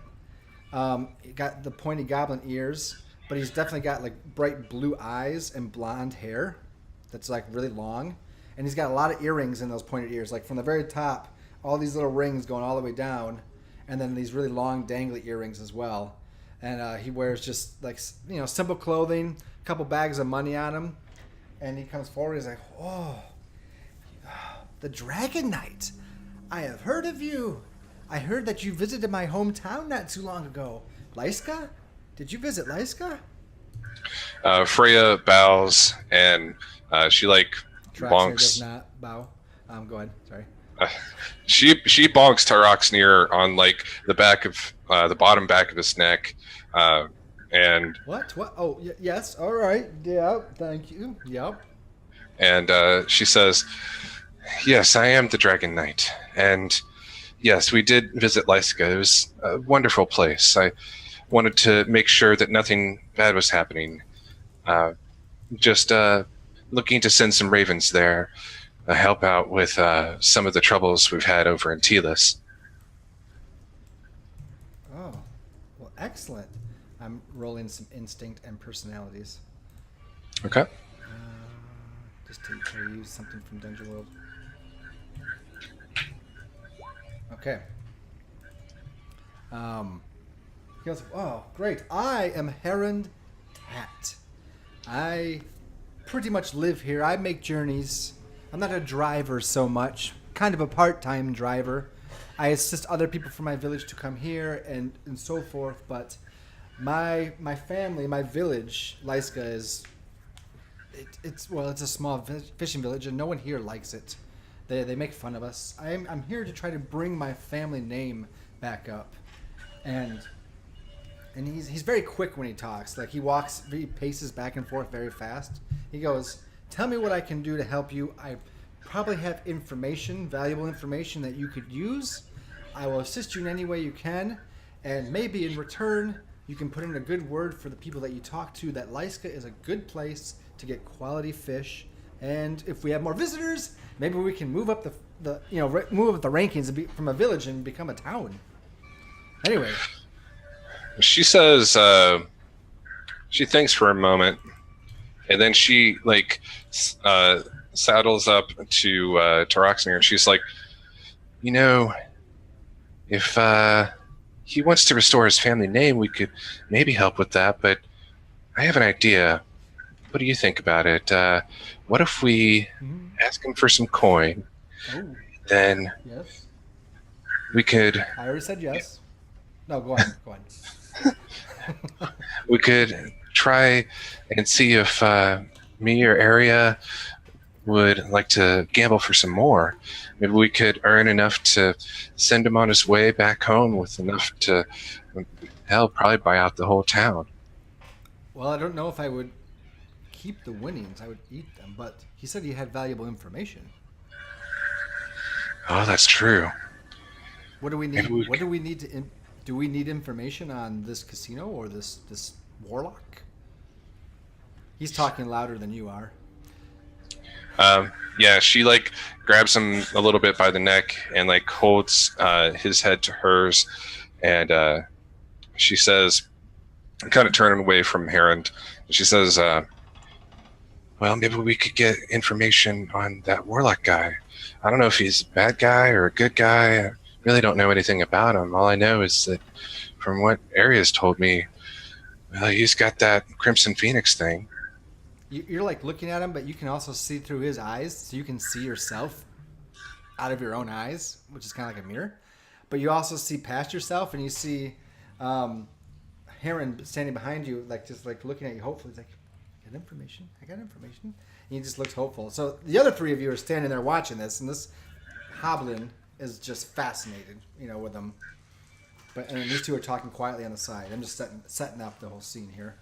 He got the pointy goblin ears, but he's definitely got like bright blue eyes and blonde hair that's like really long. And he's got a lot of earrings in those pointed ears, like from the very top, all these little rings going all the way down, and then these really long dangly earrings as well. And he wears just like, simple clothing, a couple bags of money on him. And he comes forward, he's like, oh, the Dragon Knight. I have heard of you. I heard that you visited my hometown not too long ago. Lyska? Did you visit Lyska? Freya bows, and she like bonks. Does not bow. Go ahead. Sorry. She bonks Taroxnir on like the back of the bottom back of his neck, and what? Oh, yes. All right. Yeah. Thank you. Yep. And she says, "Yes, I am the Dragon Knight, and yes, we did visit Lyska. It was a wonderful place. I wanted to make sure that nothing bad was happening. Just looking to send some ravens there, help out with some of the troubles we've had over in Telis." Oh, well, excellent. I'm rolling some instinct and personalities. Okay. Just to try to use something from Dungeon World. Okay. He goes, oh, great. I am Heron Tat. I pretty much live here. I make journeys. I'm not a driver so much. Kind of a part-time driver. I assist other people from my village to come here and so forth, but my family, my village, Lyska, is it's a small fishing village, and no one here likes it. They make fun of us. I'm here to try to bring my family name back up, and he's very quick when he talks. Like he paces back and forth very fast. He goes, "Tell me what I can do to help you. I probably have valuable information that you could use. I will assist you in any way you can, and maybe in return you can put in a good word for the people that you talk to. That Lyska is a good place to get quality fish, and if we have more visitors, maybe we can move up the rankings from a village and become a town." Anyway, she says she thinks for a moment, and then she saddles up to Taroxnir, and she's like, if he wants to restore his family name, we could maybe help with that, but I have an idea. What do you think about it? What if we ask him for some coin? Oh. Then yes. We could... I already said yes. No, go on. We could try and see if me or Area would like to gamble for some more. Maybe we could earn enough to send him on his way back home with enough to, probably buy out the whole town. Well, I don't know if I would keep the winnings. I would eat them, but he said he had valuable information. Oh, that's true. What do we need? What do we need to? Do we need information on this casino or this warlock? He's talking louder than you are. Yeah, she grabs him a little bit by the neck and holds his head to hers, and she says, kind of turning away from Heron, she says, well, maybe we could get information on that warlock guy. I don't know if he's a bad guy or a good guy. I really don't know anything about him. All I know is that from what Aria's told me, well, he's got that Crimson Phoenix thing. You're looking at him, but you can also see through his eyes, so you can see yourself out of your own eyes, which is kind of like a mirror. But you also see past yourself, and you see Heron standing behind you, just looking at you hopefully. He's like, I got information. And he just looks hopeful. So the other three of you are standing there watching this, and this Hoblin is just fascinated, with him. But and these two are talking quietly on the side. I'm just setting up the whole scene here.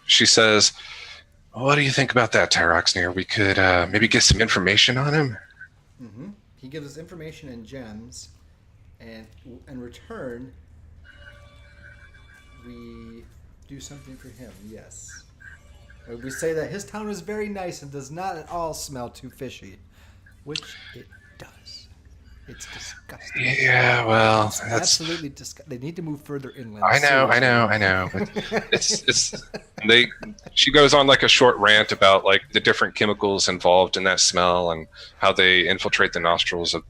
She says, "What do you think about that, Tyroxnir? We could maybe get some information on him." Mm-hmm. He gives us information and gems, and in return, we do something for him. Yes. We say that his town is very nice and does not at all smell too fishy, which it does. It's disgusting. Yeah, well, it's that's absolutely disgusting. They need to move further inland. I know. But she goes on like a short rant about like the different chemicals involved in that smell and how they infiltrate the nostrils of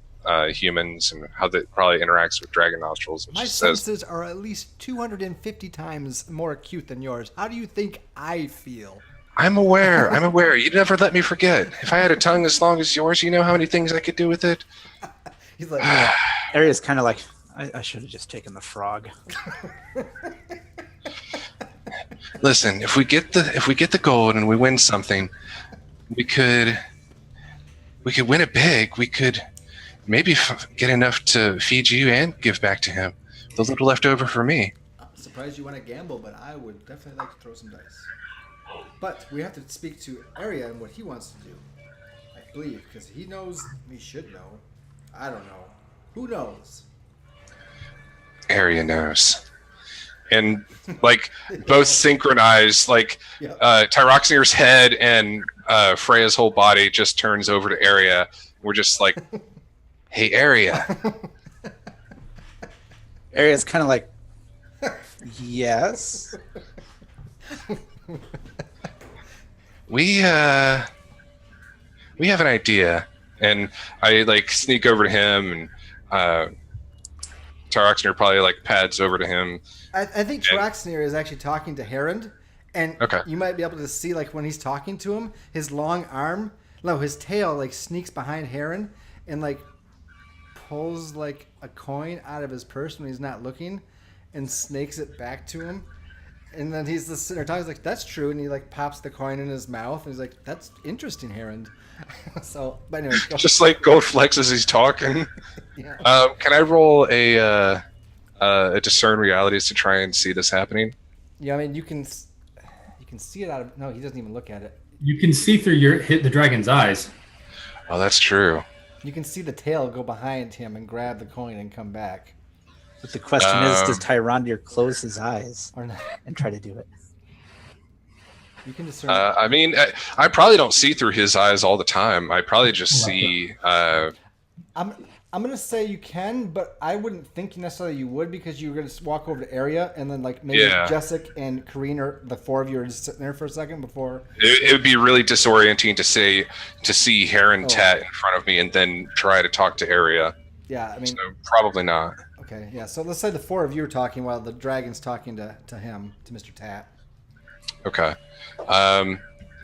humans and how that probably interacts with dragon nostrils. My senses are at least 250 times more acute than yours. How do you think I feel? I'm aware. You never let me forget. If I had a tongue as long as yours, you know how many things I could do with it? He's like, Aria's kind of like, I should have just taken the frog. Listen, if we get the gold and we win something, we could win it big. We could maybe get enough to feed you and give back to him. The little left over for me. I'm surprised you want to gamble, but I would definitely like to throw some dice. But we have to speak to Aria and what he wants to do. I believe, because he knows, he should know. I don't know. Who knows? Aria knows. And like both synchronize, like Tyroxnir's head and Freya's whole body just turns over to Aria. We're just like, hey, Aria. Aria's kind of like, yes. We have an idea. And I like sneak over to him, and Tyroxnir probably like pads over to him. I think Tyroxnir is actually talking to Herond, and okay. You might be able to see like when he's talking to him, his long arm, no, his tail like sneaks behind Herond and like pulls like a coin out of his purse when he's not looking, and snakes it back to him. And then he's the sitting there talking, he's like, "That's true," and he like pops the coin in his mouth, and he's like, "That's interesting, Herond." So, but anyway, just like Gold Flex as he's talking. Yeah. Can I roll a discern realities to try and see this happening? Yeah, I mean you can see it out of. No, he doesn't even look at it. You can see through hit the dragon's eyes. Oh, that's true. You can see the tail go behind him and grab the coin and come back. But the question is, does Tyrondir close his eyes or not? And try to do it? You can discern. I mean, I probably don't see through his eyes all the time. I probably just see. I'm gonna say you can, but I wouldn't think necessarily you would because you're gonna walk over to Aria and then like maybe Jessica and Kareen or the four of you are just sitting there for a second before. It would be really disorienting to see Heron Tat in front of me and then try to talk to Aria. Yeah, I mean, so probably not. Okay, yeah. So let's say the four of you are talking while the dragon's talking to him, to Mr. Tat. Okay.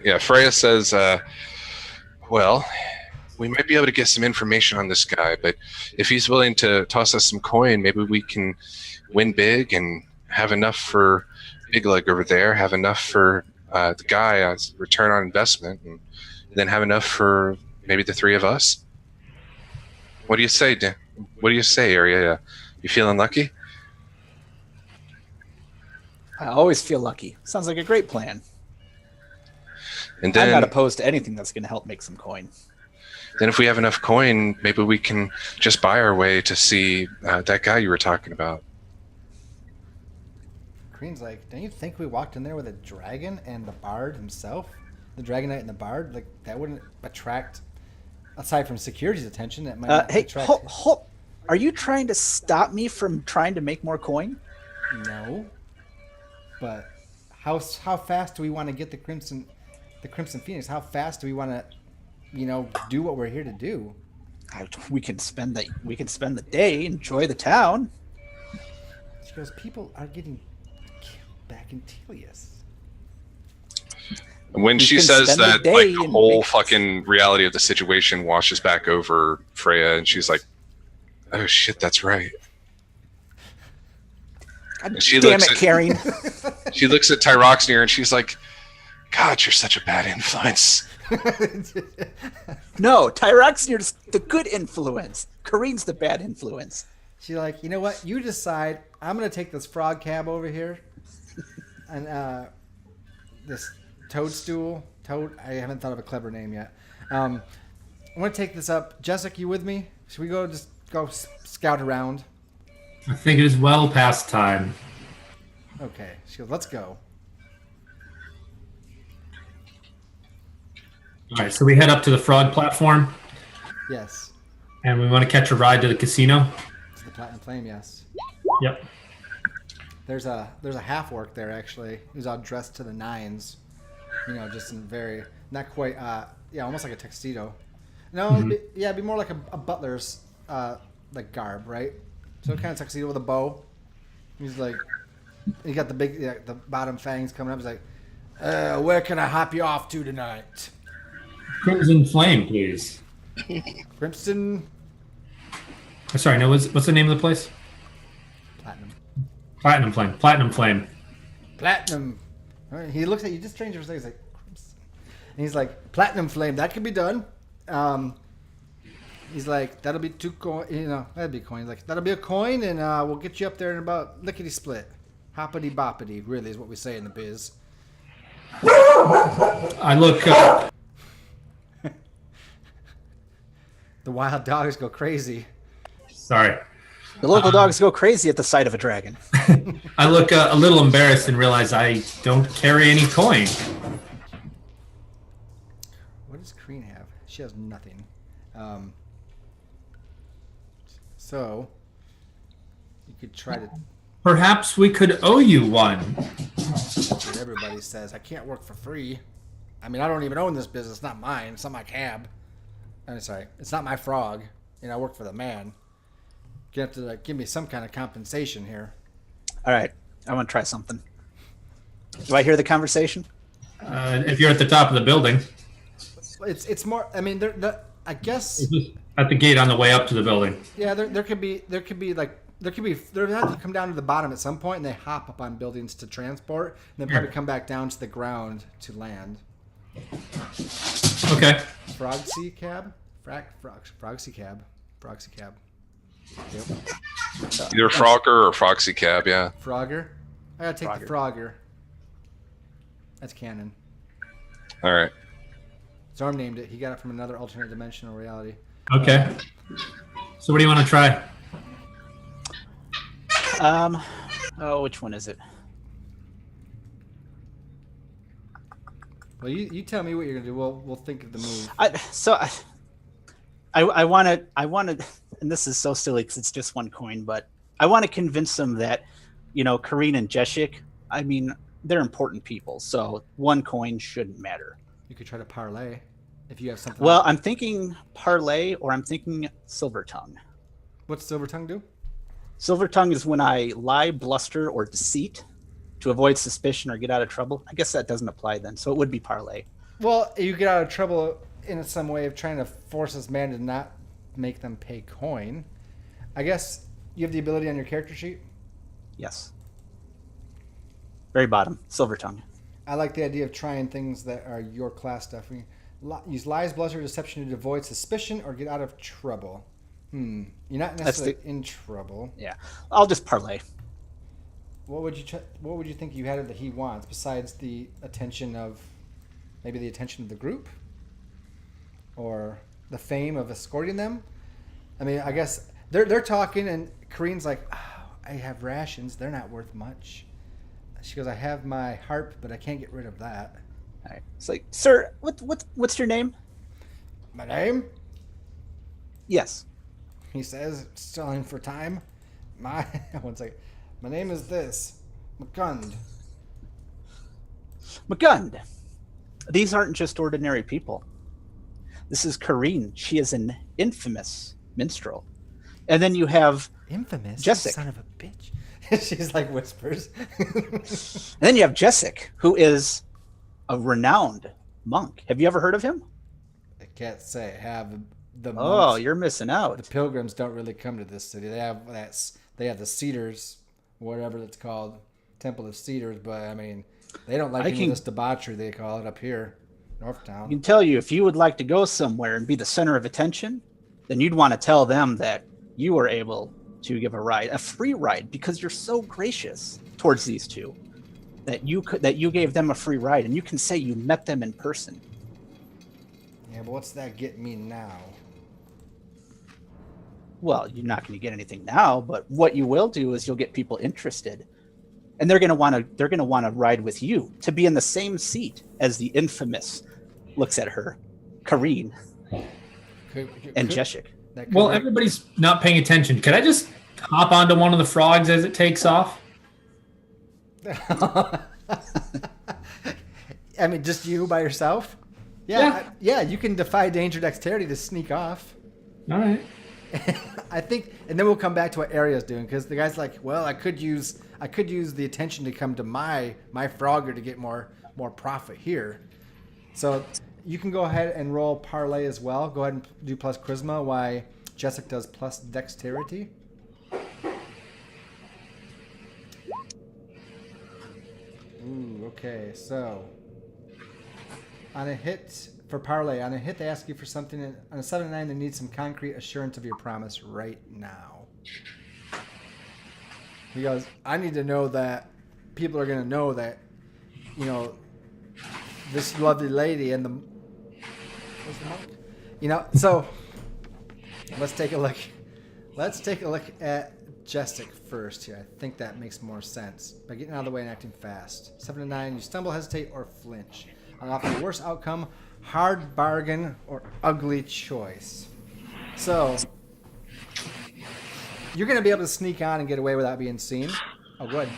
Yeah, Freya says, well, we might be able to get some information on this guy, but if he's willing to toss us some coin, maybe we can win big and have enough for Big Leg over there, have enough for the guy as return on investment, and then have enough for maybe the three of us. What do you say, Dan? What do you say, Aria? You feeling lucky? I always feel lucky. Sounds like a great plan. And then, I'm not opposed to anything that's going to help make some coin. Then if we have enough coin, maybe we can just buy our way to see that guy you were talking about. Green's like, don't you think we walked in there with a dragon and the bard himself? The Dragon Knight and the bard? Like, that wouldn't attract, aside from security's attention, that might not attract... Are you trying to stop me from trying to make more coin? No. But how fast do we want to get the Crimson Phoenix? How fast do we want to, do what we're here to do? We can spend the day, enjoy the town. She goes, people are getting killed back in Telius. When she says that, like, the whole fucking reality of the situation washes back over Freya, and she's like, "Oh shit, that's right." Damn it, Karen. She looks at Tyroxnir and she's like, "God, you're such a bad influence." No, Tyroxnir's the good influence. Kareen's the bad influence. She's like, you know what? You decide. I'm gonna take this frog cab over here, and this toadstool. I haven't thought of a clever name yet. I'm gonna take this up. Jessica, you with me? Should we go scout around? I think it is well past time. Okay. She goes, let's go. All right, so we head up to the frog platform, Yes. and we want to catch a ride to the casino. It's the Platinum Flame, yes. Yep. There's a half orc there actually, who's all dressed to the nines. You know, just in very not quite almost like a tuxedo. No, it'd be more like a butler's like garb, right? So kind of tuxedo with a bow. He's like, he got the big the bottom fangs coming up. He's like, where can I hop you off to tonight? Crimson Flame, please. Crimson Sorry, no. What's the name of the place? Platinum. Platinum Flame. Platinum Flame. Platinum. He looks at you just strange for a second. He's like, Crimson. And he's like, Platinum Flame. That could be done. He's like, that'll be 2 coin. You know, that'd be a coin. He's like, that'll be a coin, and we'll get you up there in about lickety split, hoppity boppity. Really is what we say in the biz. I look. The wild dogs go crazy. Sorry. The local dogs go crazy at the sight of a dragon. I look a little embarrassed and realize I don't carry any coin. What does Kreen have? She has nothing. So you could try to. Perhaps we could owe you one. That's what everybody says. I can't work for free. I mean, I don't even own this business. It's not mine. It's not my cab. I'm sorry. It's not my frog. You know, I work for the man. You have to give me some kind of compensation here. All right, I want to try something. Do I hear the conversation? If you're at the top of the building. It's more. I mean, I guess At the gate on the way up to the building. Yeah, they have to come down to the bottom at some point, and they hop up on buildings to transport, and then probably come back down to the ground to land. Okay. Frogsy cab, Frogsy cab. Yep. Either Frogger or Foxy Cab, yeah. Frogger. I gotta take the Frogger. That's canon. All right. Zorm named it. He got it from another alternate dimensional reality. Okay. So what do you want to try? Which one is it? Well, you tell me what you're gonna do. We'll think of the move. I want to, and this is so silly because it's just 1 coin, but I want to convince them that, you know, Kareen and Jeshik, I mean, they're important people, so 1 coin shouldn't matter. You could try to parlay if you have something. Well, I'm thinking parlay, or I'm thinking silver tongue. What's Silver Tongue do? Silver tongue is when I lie, bluster, or deceit to avoid suspicion or get out of trouble. I guess that doesn't apply then, so it would be parlay. Well, you get out of trouble in some way of trying to force this man to not make them pay coin. I guess you have the ability on your character sheet. Yes. Very bottom, silver tongue. I like the idea of trying things that are your class stuff. Use lies, bluster, deception to avoid suspicion or get out of trouble. You're not necessarily in trouble. Yeah, I'll just parlay. What would you think you had that he wants besides the attention of the group, or the fame of escorting them? I mean, I guess they're talking, and Kareen's like, oh, I have rations. They're not worth much. She goes, I have my harp, but I can't get rid of that. All right. It's like, sir, what's your name? My name? Yes. He says, selling for time. One second. My name is this. McGund. McGund. These aren't just ordinary people. This is Kareen. She is an infamous minstrel. And then you have Infamous? Jessic. Son of a bitch. She's like whispers. And then you have Jessic, who is a renowned monk. Have you ever heard of him? I can't say I have. The Oh, monks, you're missing out. the pilgrims don't really come to this city. They have the Cedars, whatever it's called, Temple of Cedars. But I mean, they don't like any of this debauchery they call it up here, I Northtown. can tell you, if you would like to go somewhere and be the center of attention, then you'd want to tell them that you were able to give a free ride, because you're so gracious towards these two that you gave them a free ride, and you can say you met them in person. Yeah, but what's that get me now? Well, you're not going to get anything now, but what you will do is you'll get people interested, and they're going to want to ride with you, to be in the same seat as the infamous, looks at her, Kareen and Jeshik. Well, everybody's not paying attention. Could I just hop onto one of the frogs as it takes off? I mean, just you by yourself? Yeah, you can defy danger dexterity to sneak off. All right. I think, and then we'll come back to what Aria's doing, because the guy's like, well, I could use the attention to come to my Frogger to get more profit here. So you can go ahead and roll parlay as well. Go ahead and do plus charisma, while Jessica does plus dexterity. Ooh, okay, so on a hit for parlay, on a hit they ask you for something. On a 7 to 9, they need some concrete assurance of your promise right now. He goes, I need to know that people are going to know that, you know, this lovely lady and the... What's the monk? You know, so let's take a look. Let's take a look at Jessic first here. I think that makes more sense. By getting out of the way and acting fast. 7 to 9, you stumble, hesitate, or flinch. On offer the worst outcome, hard bargain, or ugly choice. So, you're going to be able to sneak on and get away without being seen. Oh, good.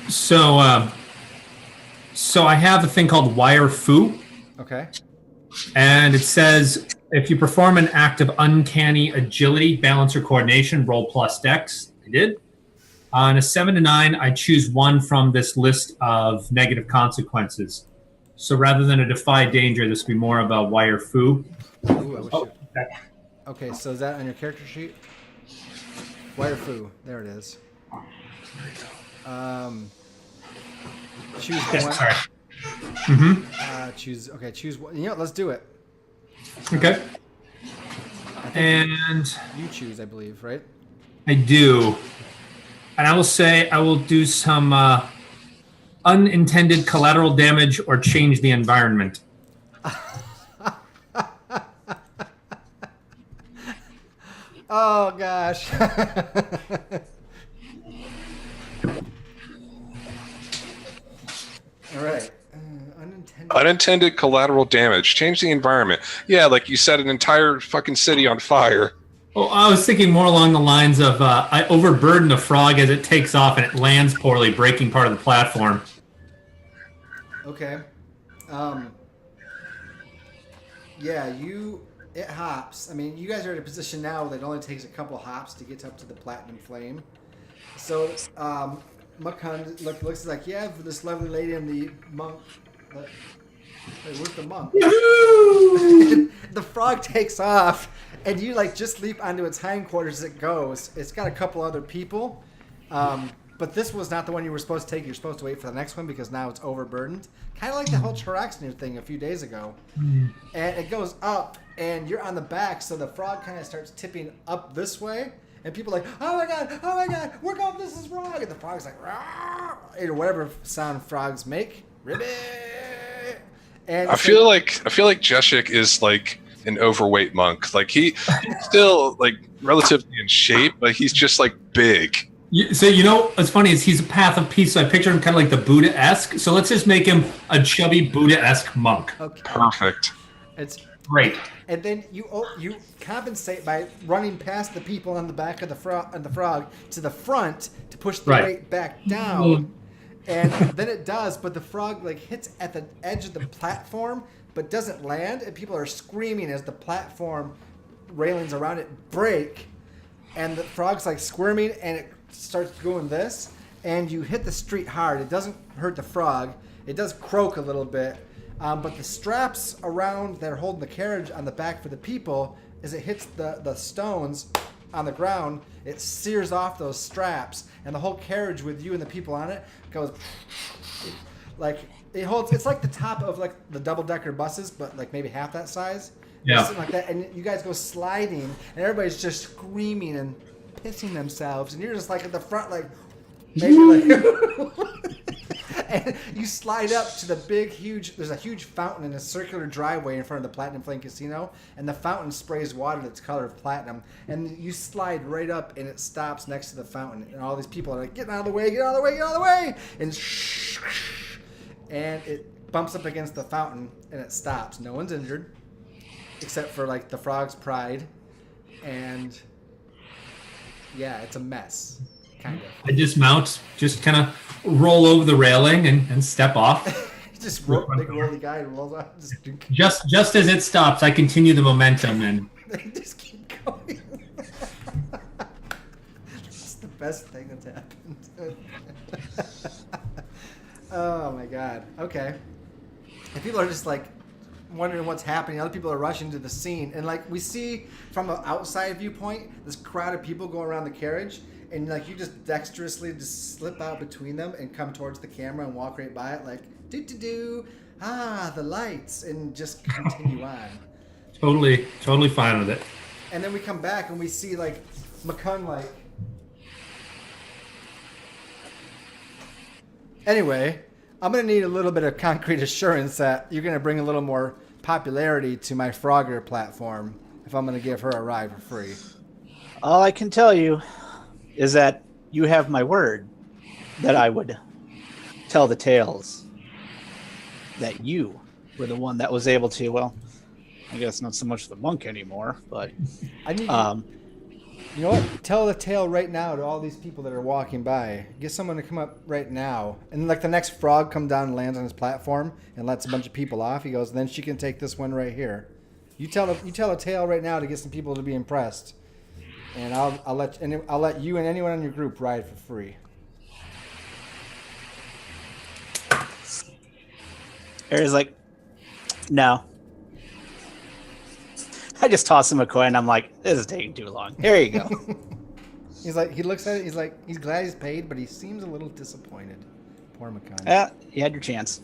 So I have a thing called Wire Fu. Okay. And it says, if you perform an act of uncanny agility, balance, or coordination, roll plus dex. I did. On a 7 to 9, I choose one from this list of negative consequences. So rather than a defy danger, this would be more of a Wire Fu. Ooh, okay, so is that on your character sheet? Wire Fu. There it is. Choose one. Sorry. Mm-hmm. Choose one. You know, let's do it. Okay. And you choose, I believe, right? I do. And I will say I will do some unintended collateral damage or change the environment. Oh, gosh. All right. Unintended collateral damage. Change the environment. Yeah, like you set an entire fucking city on fire. Well, I was thinking more along the lines of I overburden the frog as it takes off and it lands poorly, breaking part of the platform. Okay. Yeah, it hops. I mean, you guys are in a position now that it only takes a couple hops to get up to the platinum flame. So, Mukhan looks like, yeah, for this lovely lady and the monk. Wait, where's the monk? The frog takes off, and you just leap onto its hindquarters as it goes. It's got a couple other people, but this was not the one you were supposed to take. You're supposed to wait for the next one because now it's overburdened. Kind of like the whole Charaxnir thing a few days ago. And it goes up, and you're on the back, so the frog kind of starts tipping up this way. And people are like, oh my god, we're going, this is wrong. And the frog's like, rah, or whatever sound frogs make. Ribbit. And I feel like Jeshik is like an overweight monk. Like he's still like relatively in shape, but he's just like big. So you know what's funny is he's a path of peace. So I picture him kind of like the Buddha-esque. So let's just make him a chubby Buddha-esque monk. Okay. Perfect. It's great. And then you compensate by running past the people on the back of the frog to the front to push the weight back down. And then it does, but the frog hits at the edge of the platform, but doesn't land, and people are screaming as the platform railings around it break, and the frog's squirming, and it starts doing this, and you hit the street hard. It doesn't hurt the frog. It does croak a little bit, but the straps around that are holding the carriage on the back for the people, as it hits the stones on the ground, it sears off those straps, and the whole carriage with you and the people on it goes it holds. It's like the top of the double-decker buses, but maybe half that size. Yeah. Something like that, and you guys go sliding, and everybody's just screaming, and pissing themselves, and you're just like at the front, like maybe like. And you slide up to the big, huge. There's a huge fountain in a circular driveway in front of the Platinum Flame Casino, and the fountain sprays water that's color of platinum. And you slide right up, and it stops next to the fountain, and all these people are like, "Get out of the way! Get out of the way! Get out of the way!" And it bumps up against the fountain, and it stops. No one's injured, except for like the frog's pride, and yeah, it's a mess. Kind of. I dismount, just kind of roll over the railing and step off. Just big rolly guy rolls off. Just as it stops, I continue the momentum and They just keep going. It's the best thing that's happened. Oh my god. Okay. And people are just like wondering what's happening. Other people are rushing to the scene, and like we see from an outside viewpoint, this crowd of people go around the carriage. And like you just dexterously just slip out between them and come towards the camera and walk right by it, like the lights, and just continue on. Totally fine with it. And then we come back and we see like McCunn like. Anyway, I'm gonna need a little bit of concrete assurance that you're gonna bring a little more popularity to my Frogger platform if I'm gonna give her a ride for free. All I can tell you is that you have my word that I would tell the tales that you were the one that was able to, well, I guess not so much the monk anymore, but I need you know what? Tell the tale right now to all these people that are walking by. Get someone to come up right now. And like the next frog comes down and lands on his platform and lets a bunch of people off. He goes, then she can take this one right here. You tell a tale right now to get some people to be impressed. And I'll let you and anyone in your group ride for free. Aries like, no. I just toss him a coin. I'm like, this is taking too long. Here you go. He's like, he looks at it. He's like, he's glad he's paid, but he seems a little disappointed. Poor McCon. Yeah, you had your chance.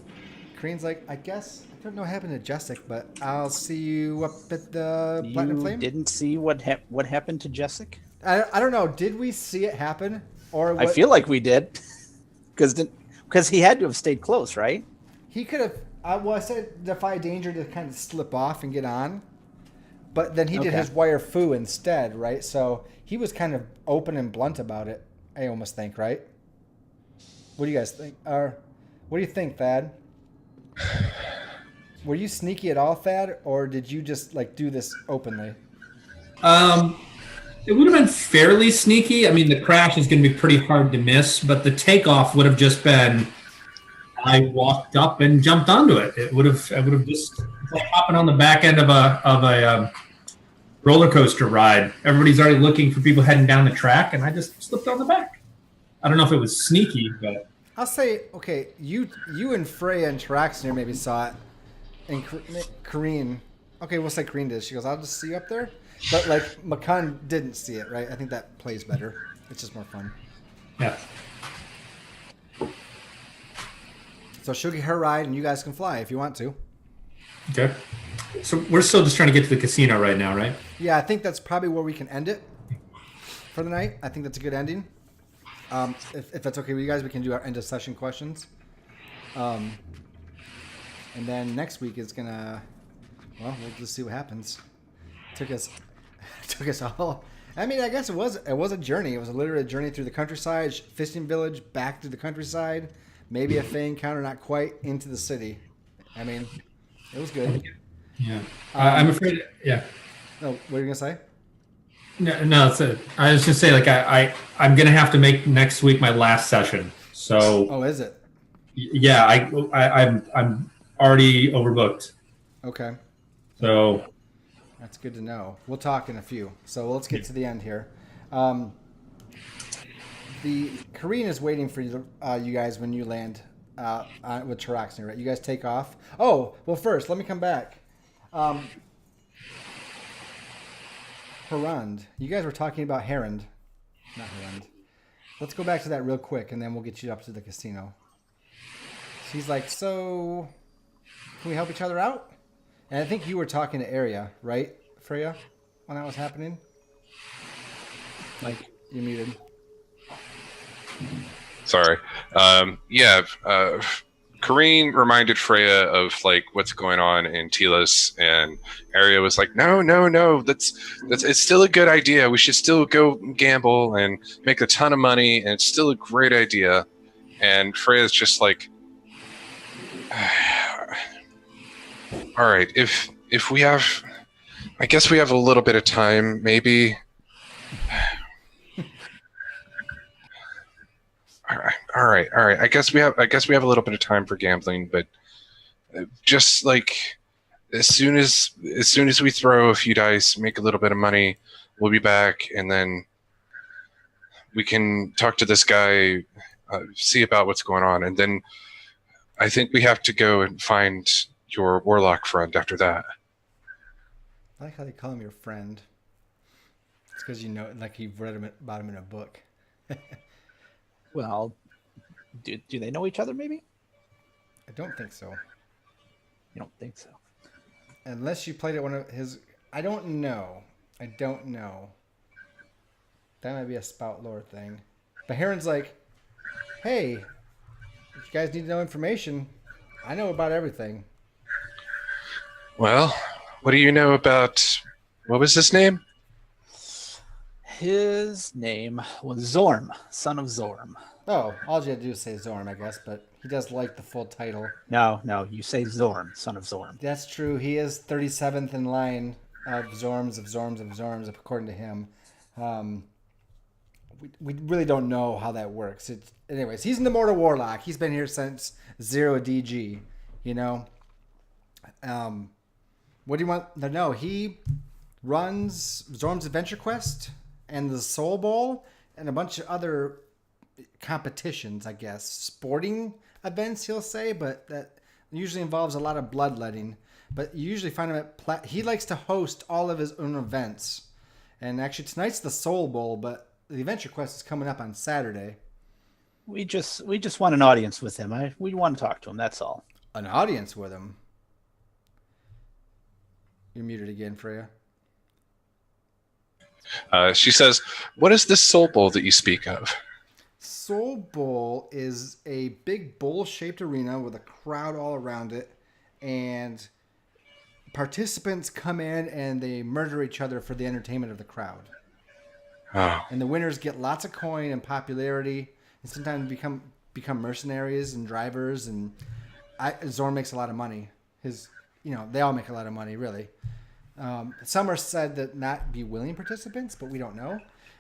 Kareen's like, I guess I don't know what happened to Jessica, but I'll see you up at the Platinum Flame. You didn't see what happened to Jessica? I don't know. Did we see it happen, or what? I feel like we did, because he had to have stayed close, right? He could have. Well, I said defy danger to kind of slip off and get on, but then he did his wire foo instead, right? So he was kind of open and blunt about it. I almost think, right? What do you guys think? Or what do you think, Thad? Were you sneaky at all, Thad, or did you just like do this openly? It would have been fairly sneaky. I mean, the crash is going to be pretty hard to miss, but the takeoff would have just been. I walked up and jumped onto it. I would have just like hopping on the back end of a roller coaster ride. Everybody's already looking for people heading down the track, and I just slipped on the back. I don't know if it was sneaky, but I'll say, okay, you and Freya and Taraxner maybe saw it, and Kareen. Okay, we'll say Kareen did. She goes, I'll just see you up there. But like McCunn didn't see it, right? I think that plays better. It's just more fun. yeah. So she'll get her ride, and you guys can fly if you want to. Okay. So we're still just trying to get to the casino right now, right? Yeah, I think that's probably where we can end it for the night. I think that's a good ending. If that's okay with you guys, we can do our end of session questions. And then next week is gonna, well, we'll just see what happens. Took us all. I mean, I guess it was a journey. It was literally a journey through the countryside, fishing village, back to the countryside. Maybe a Fey encounter, not quite into the city. I mean, it was good. Yeah. I'm afraid. Yeah. No, what are you gonna say? No. It's I was just say like I'm gonna have to make next week my last session. So. Oh, is it? Yeah, I'm already overbooked. Okay. So. That's good to know. We'll talk in a few. So let's get to the end here. The Kareen is waiting for you guys when you land with Taraxner, right? You guys take off. Oh, well, first, let me come back. Harund. You guys were talking about Harund. Not Harund. Let's go back to that real quick, and then we'll get you up to the casino. She's like, so can we help each other out? And I think you were talking to Arya, right, Freya, when that was happening? Like, You're muted. Sorry. Kareen reminded Freya of like what's going on in Telos, and Arya was like, "No, that's it's still a good idea. We should still go gamble and make a ton of money, and it's still a great idea." And Freya's just like, "All right, if we have, I guess we have a little bit of time, maybe." All right. I guess we have a little bit of time for gambling, but just like as soon as we throw a few dice, make a little bit of money, we'll be back, and then we can talk to this guy, see about what's going on, and then I think we have to go and find your warlock friend after that. I like how they call him your friend. It's because you know, like you've read about him in a book. Well, do they know each other? Maybe. I don't think so. You don't think so? Unless you played at one of his. I don't know. That might be a spout lore thing. But Heron's like, hey, if you guys need to know information, I know about everything. Well, what do you know about, what was his name? His name was Zorm, son of Zorm. Oh, all you had to do is say Zorm, I guess, but he does like the full title. No, you say Zorm, son of Zorm. That's true. He is 37th in line of Zorms, according to him. We really don't know how that works. Anyways, he's an immortal warlock. He's been here since 0 DG, you know? What do you want to know? He runs Zorm's Adventure Quest and the Soul Bowl and a bunch of other competitions, I guess. Sporting events, he'll say, but that usually involves a lot of bloodletting. But you usually find him at... He likes to host all of his own events. And actually, tonight's the Soul Bowl, but the Adventure Quest is coming up on Saturday. We just want an audience with him. We want to talk to him, that's all. An audience with him? You're muted again, Freya. She says, what is this Soul Bowl that you speak of? Soul Bowl is a big bowl-shaped arena with a crowd all around it, and participants come in and they murder each other for the entertainment of the crowd. Oh. And the winners get lots of coin and popularity, and sometimes become mercenaries and drivers. And Zorn makes a lot of money. They all make a lot of money, really. Some are said that not be willing participants, but we don't know.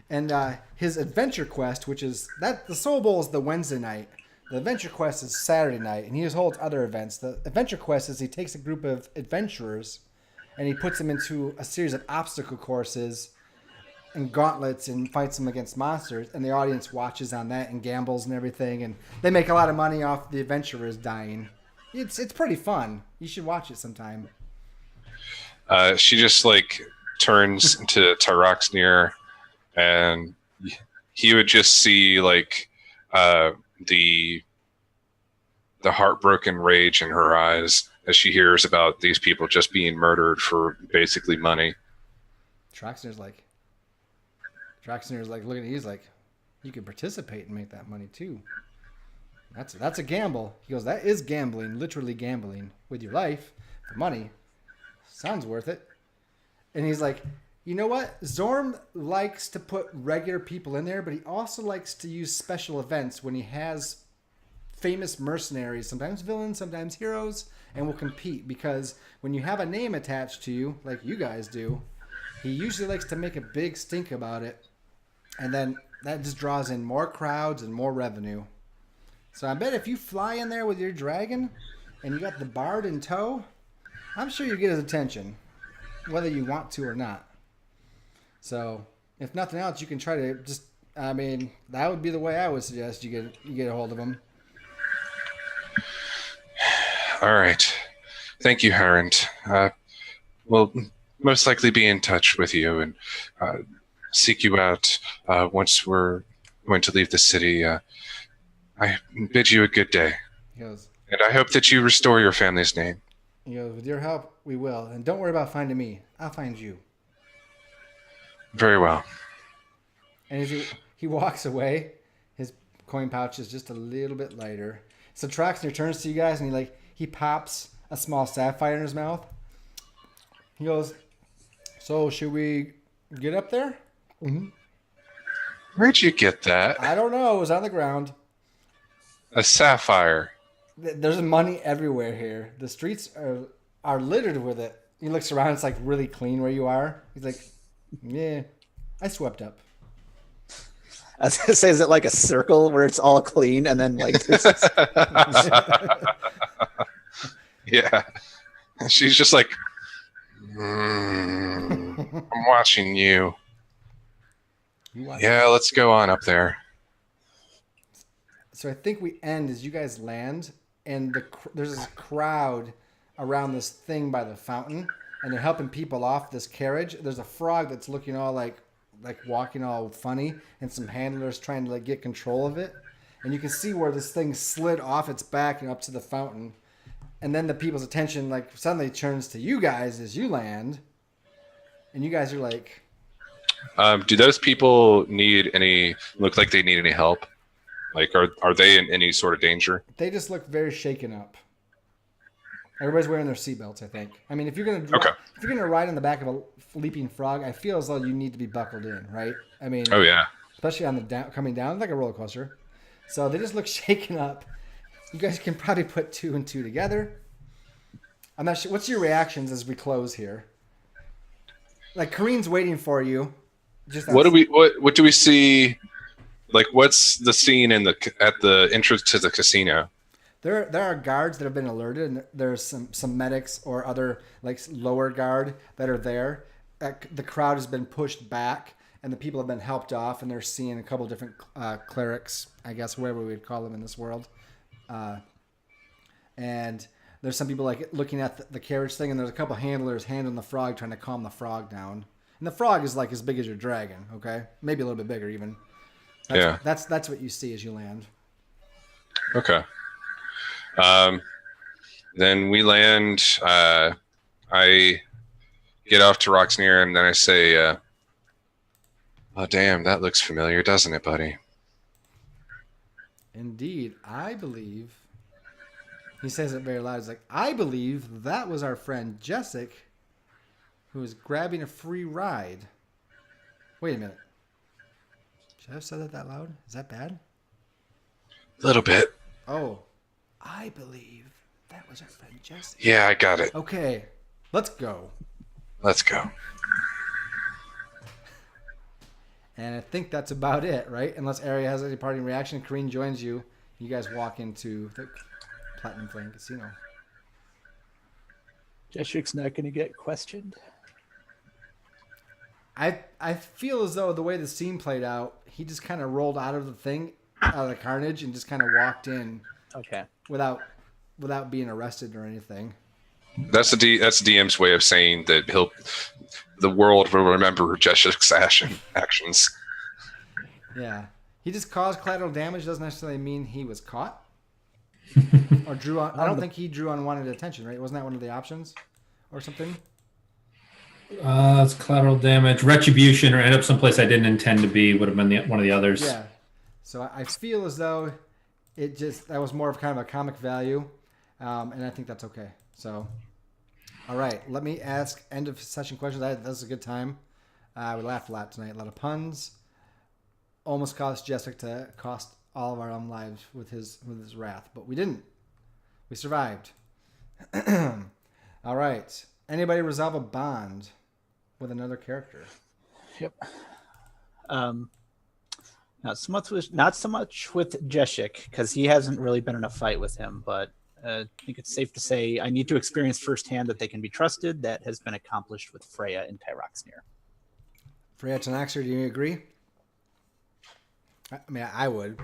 And his Adventure Quest, which is the Soul Bowl is the Wednesday night. The Adventure Quest is Saturday night, and he holds other events. The Adventure Quest is he takes a group of adventurers, and he puts them into a series of obstacle courses and gauntlets and fights them against monsters, and the audience watches on that and gambles and everything, and they make a lot of money off the adventurers dying. It's pretty fun. You should watch it sometime. She just like turns to Tyroxnir, and he would just see like the heartbroken rage in her eyes as she hears about these people just being murdered for basically money. Tyroxnir's like looking at you, he's like, you can participate and make that money too. That's a gamble. He goes, that is gambling, literally gambling with your life for money. Sounds worth it. And he's like, you know what? Zorm likes to put regular people in there, but he also likes to use special events when he has famous mercenaries, sometimes villains, sometimes heroes, and will compete, because when you have a name attached to you, like you guys do, he usually likes to make a big stink about it, and then that just draws in more crowds and more revenue. So I bet if you fly in there with your dragon and you got the bard in tow, I'm sure you get his attention, whether you want to or not. So if nothing else, you can try to that would be the way I would suggest you get a hold of him. All right. Thank you, Harrend. We'll most likely be in touch with you and seek you out once we're going to leave the city. I bid you a good day. He goes, and I hope that you restore your family's name. He goes, with your help, we will. And don't worry about finding me. I'll find you. Very well. And as he walks away, his coin pouch is just a little bit lighter. So Troxner turns to you guys and he pops a small sapphire in his mouth. He goes, "So should we get up there?" Mm-hmm. Where'd you get that? I don't know. It was on the ground. A sapphire. There's money everywhere here. The streets are littered with it. He looks around. It's like really clean where you are. He's like, "Yeah, I swept up." I was gonna say, is it like a circle where it's all clean and then like there's Yeah. She's just like, I'm watching you. Yeah, let's go on up there. So I think we end as you guys land, and there's this crowd around this thing by the fountain, and they're helping people off this carriage. There's a frog that's looking all like walking all funny, and some handlers trying to get control of it. And you can see where this thing slid off its back and up to the fountain. And then the people's attention suddenly turns to you guys as you land, and you guys are like, do those people look like they need any help? Like, are they in any sort of danger? They just look very shaken up. Everybody's wearing their seatbelts, I think. I mean, if you're gonna ride on the back of a leaping frog, I feel as though you need to be buckled in, right? I mean, oh yeah, especially on the coming down, like a roller coaster. So they just look shaken up. You guys can probably put 2 and 2 together. I'm not sure. What's your reactions as we close here? Like Kareen's waiting for you. What do we see? Like, what's the scene at the entrance to the casino? There are guards that have been alerted, and there's some medics or other lower guard that are there. The crowd has been pushed back, and the people have been helped off, and they're seeing a couple different clerics, I guess, whatever we would call them in this world. And there's some people looking at the carriage thing, and there's a couple handlers handling the frog, trying to calm the frog down. And the frog is as big as your dragon, okay? Maybe a little bit bigger even. That's what you see as you land. Okay. Then we land. I get off to Roxnear, and then I say, "Oh, damn, that looks familiar, doesn't it, buddy?" Indeed, I believe. He says it very loud. He's like, "I believe that was our friend Jessic, who was grabbing a free ride." Wait a minute. Should I have said that loud? Is that bad? A little bit. Oh, I believe that was our friend Jessic. Yeah, I got it. Okay, let's go. Let's go. And I think that's about it, right? Unless Aria has any parting reaction, Kareen joins you. You guys walk into the Platinum Flame Casino. Jeshik's not going to get questioned. I feel as though the way the scene played out, he just kind of rolled out of the thing, out of the carnage, and just kind of walked in. Okay. Without being arrested or anything. That's the DM's way of saying that the world will remember Jeshik's actions. Yeah. He just caused collateral damage. Doesn't necessarily mean he was caught. Or drew on. I don't think he drew unwanted attention, right? Wasn't that one of the options or something? It's collateral damage, retribution, or end up someplace I didn't intend to be would have been one of the others. Yeah. So I feel as though that was more of kind of a comic value, and I think that's okay. So, all right, let me ask end of session questions. This is a good time. We laughed a lot tonight. A lot of puns. Almost caused Jessic to cost all of our own lives with his wrath, but we didn't. We survived. All right. Anybody resolve a bond with another character? Yep. Not so much with Jeshik, because he hasn't really been in a fight with him, but I think it's safe to say I need to experience firsthand that they can be trusted. That has been accomplished with Freya and Tyroxnir. Freya Tanaxer, do you agree? I mean, I would.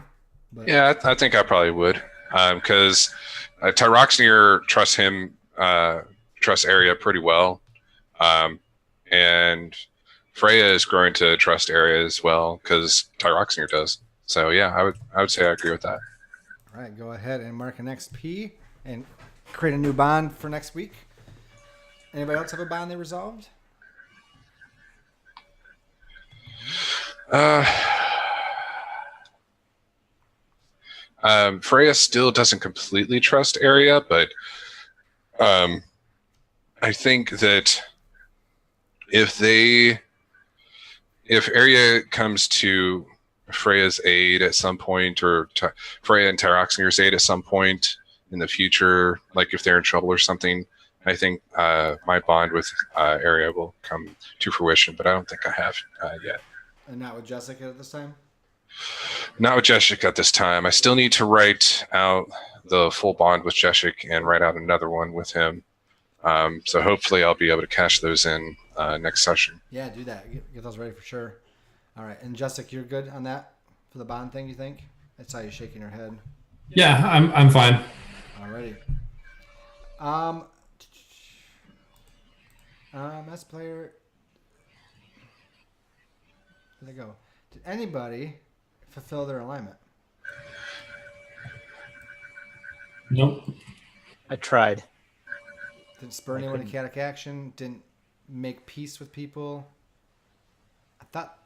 But... Yeah, I think I probably would, because Tyroxnir trusts Area pretty well, and Freya is growing to trust Area as well because Tyroxnir does. So yeah, I would say I agree with that. All right, go ahead and mark an XP and create a new bond for next week. Anybody else have a bond they resolved? Freya still doesn't completely trust Area, but I think that if Area comes to Freya's aid at some point, or Freya and Tyroxene's aid at some point in the future, like if they're in trouble or something, I think my bond with Area will come to fruition, but I don't think I have yet. And not with Jessica at this time? Not with Jessica at this time. I still need to write out the full bond with Jessica and write out another one with him. So hopefully I'll be able to cash those in next session. Yeah, do that. Get those ready for sure. All right. And Jessica, you're good on that for the bond thing, you think? I saw you shaking your head. Yeah, I'm fine. Alrighty. Mess player. Where'd they go? Did anybody fulfill their alignment? Nope. I tried. Didn't spur anyone to chaotic action? Didn't make peace with people? I thought...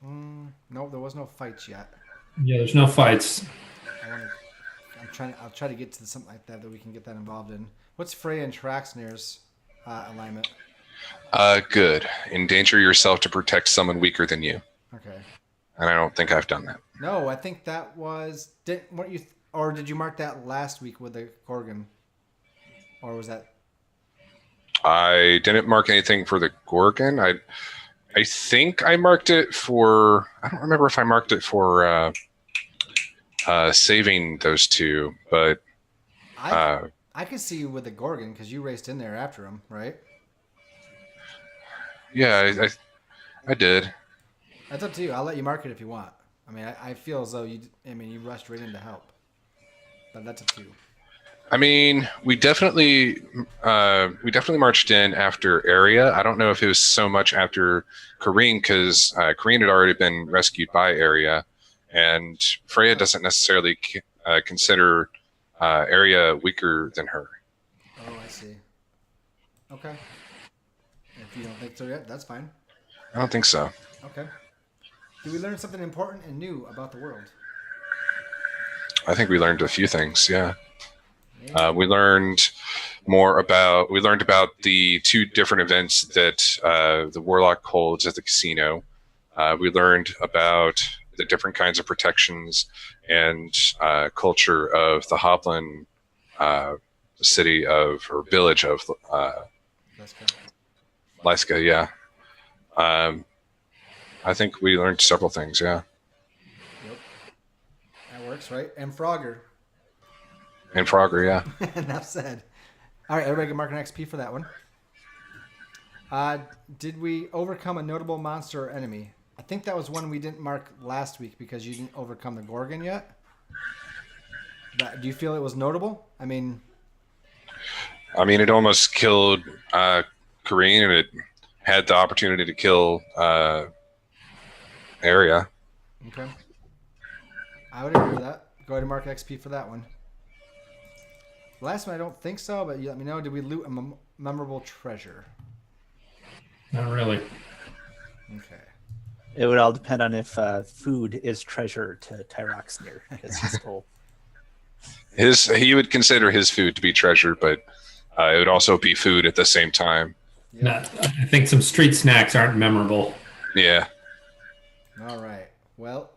no, there was no fights yet. Yeah, there's no fights. I'll try to get to something like that we can get that involved in. What's Freya and Traxner's alignment? Good. Endanger yourself to protect someone weaker than you. Okay. And I don't think I've done that. No, I think that was... did you mark that last week with the Gorgon? Or was that... I didn't mark anything for the Gorgon. I think I marked it for... I don't remember if I marked it for saving those two, but... I could see you with the Gorgon because you raced in there after him, right? Yeah, I did. That's up to you. I'll let you mark it if you want. I mean, I feel as though you rushed right in to help. But that's up to you. I mean, we definitely marched in after Area. I don't know if it was so much after Kareen, because Kareen had already been rescued by Area, and Freya doesn't necessarily consider Area weaker than her. Oh, I see. Okay. If you don't think so yet, that's fine. I don't think so. Okay. Did we learn something important and new about the world? I think we learned a few things, yeah. We learned about the two different events that the Warlock holds at the casino. We learned about the different kinds of protections and culture of the Hoplin city of, or village of Lyska, yeah. I think we learned several things, yeah. Yep. That works, right? And Frogger. And Frogger, yeah. Enough said. All right, everybody can mark an XP for that one. Did we overcome a notable monster or enemy? I think that was one we didn't mark last week because you didn't overcome the Gorgon yet. But do you feel it was notable? I mean, it almost killed Kareen, and it had the opportunity to kill Area. Okay. I would agree with that. Go ahead and mark XP for that one. The last one, I don't think so, but you let me know. Did we loot a memorable treasure? Not really. Okay. It would all depend on if food is treasure to Tyroxner, because he stole. He would consider his food to be treasure, but it would also be food at the same time. Yep. No, I think some street snacks aren't memorable. Yeah. All right. Well,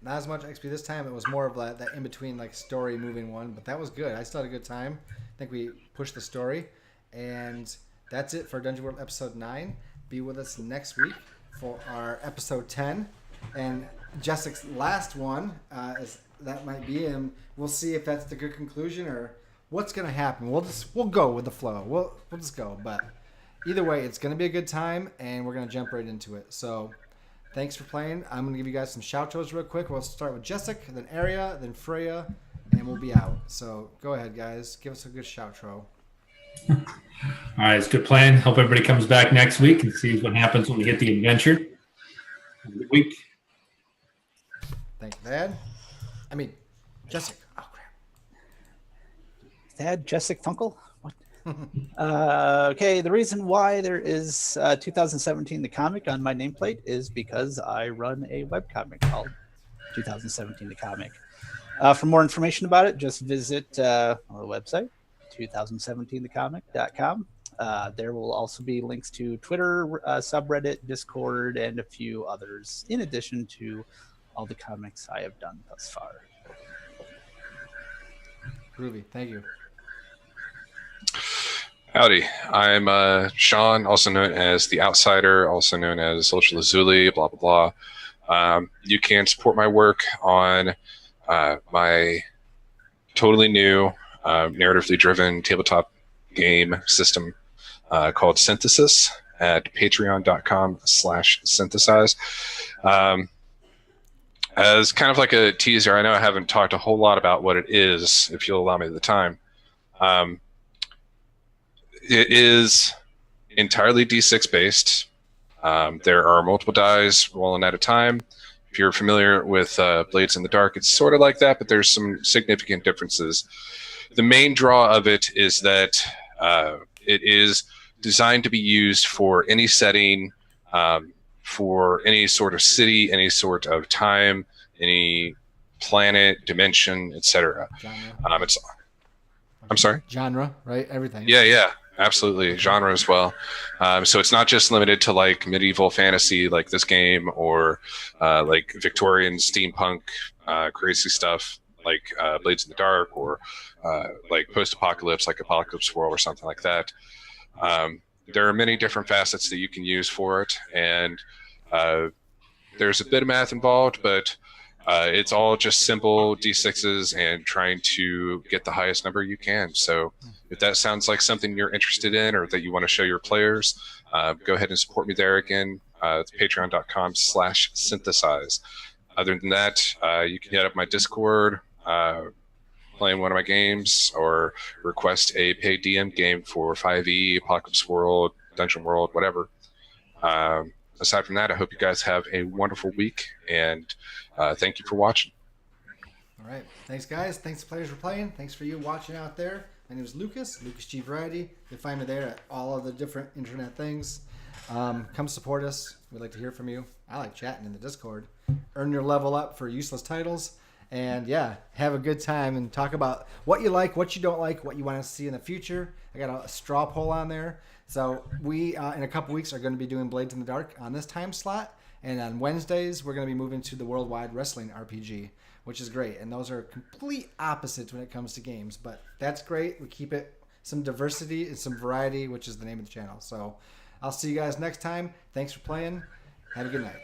not as much XP this time. It was more of that in between, like, story moving one, but that was good. I still had a good time. I think we pushed the story, and that's it for Dungeon World episode 9. Be with us next week for our episode 10, and Jessica's last one. That might be, and we'll see if that's the good conclusion or what's gonna happen. We'll go with the flow. We'll just go, but either way, it's gonna be a good time, and we're gonna jump right into it. So. Thanks for playing. I'm going to give you guys some shout-outs real quick. We'll start with Jessica, then Area, then Freya, and we'll be out. So go ahead, guys. Give us a good shout-out. All right, it's a good plan. Hope everybody comes back next week and sees what happens when we get the adventure. Have a good week. Thank you, Thad. Jessica. Oh, crap. Thad, Jessica Funkel? What? Okay, the reason why there is 2017 the comic on my nameplate is because I run a webcomic called 2017 the comic. For more information about it, just visit the website, 2017thecomic.com. There will also be links to Twitter, subreddit, Discord, and a few others, in addition to all the comics I have done thus far. Groovy. Thank you. Howdy, I'm Sean, also known as The Outsider, also known as Social Lazuli, blah, blah, blah. You can support my work on my totally new, narratively driven tabletop game system called Synthesis at patreon.com/synthesize. As kind of like a teaser, I know I haven't talked a whole lot about what it is, if you'll allow me the time. It is entirely D6 based. There are multiple dice rolling at a time. If you're familiar with Blades in the Dark, it's sort of like that, but there's some significant differences. The main draw of it is that it is designed to be used for any setting, for any sort of city, any sort of time, any planet, dimension, etc. I'm sorry? Genre, right? Everything. Yeah, absolutely. Genre as well. So it's not just limited to like medieval fantasy like this game, or like Victorian steampunk crazy stuff like Blades in the Dark, or like post-apocalypse like Apocalypse World or something like that. There are many different facets that you can use for it, and there's a bit of math involved, but it's all just simple D6s and trying to get the highest number you can. So if that sounds like something you're interested in or that you want to show your players, go ahead and support me there again. It's patreon.com/synthesize. Other than that, you can hit up my Discord, playing one of my games, or request a paid DM game for 5e, Apocalypse World, Dungeon World, whatever. Aside from that, I hope you guys have a wonderful week, and thank you for watching. All right. Thanks, guys. Thanks to players for playing. Thanks for you watching out there. My name is Lucas, lucasgvariety. You can find me there at all of the different internet things. Come support us. We'd like to hear from you. I like chatting in the Discord. Earn your level up for useless titles. And yeah, have a good time and talk about what you like, what you don't like, what you want to see in the future. I got a straw poll on there. So we, in a couple weeks, are going to be doing Blades in the Dark on this time slot. And on Wednesdays, we're going to be moving to the Worldwide Wrestling RPG, which is great. And those are complete opposites when it comes to games. But that's great. We keep it some diversity and some variety, which is the name of the channel. So I'll see you guys next time. Thanks for playing. Have a good night.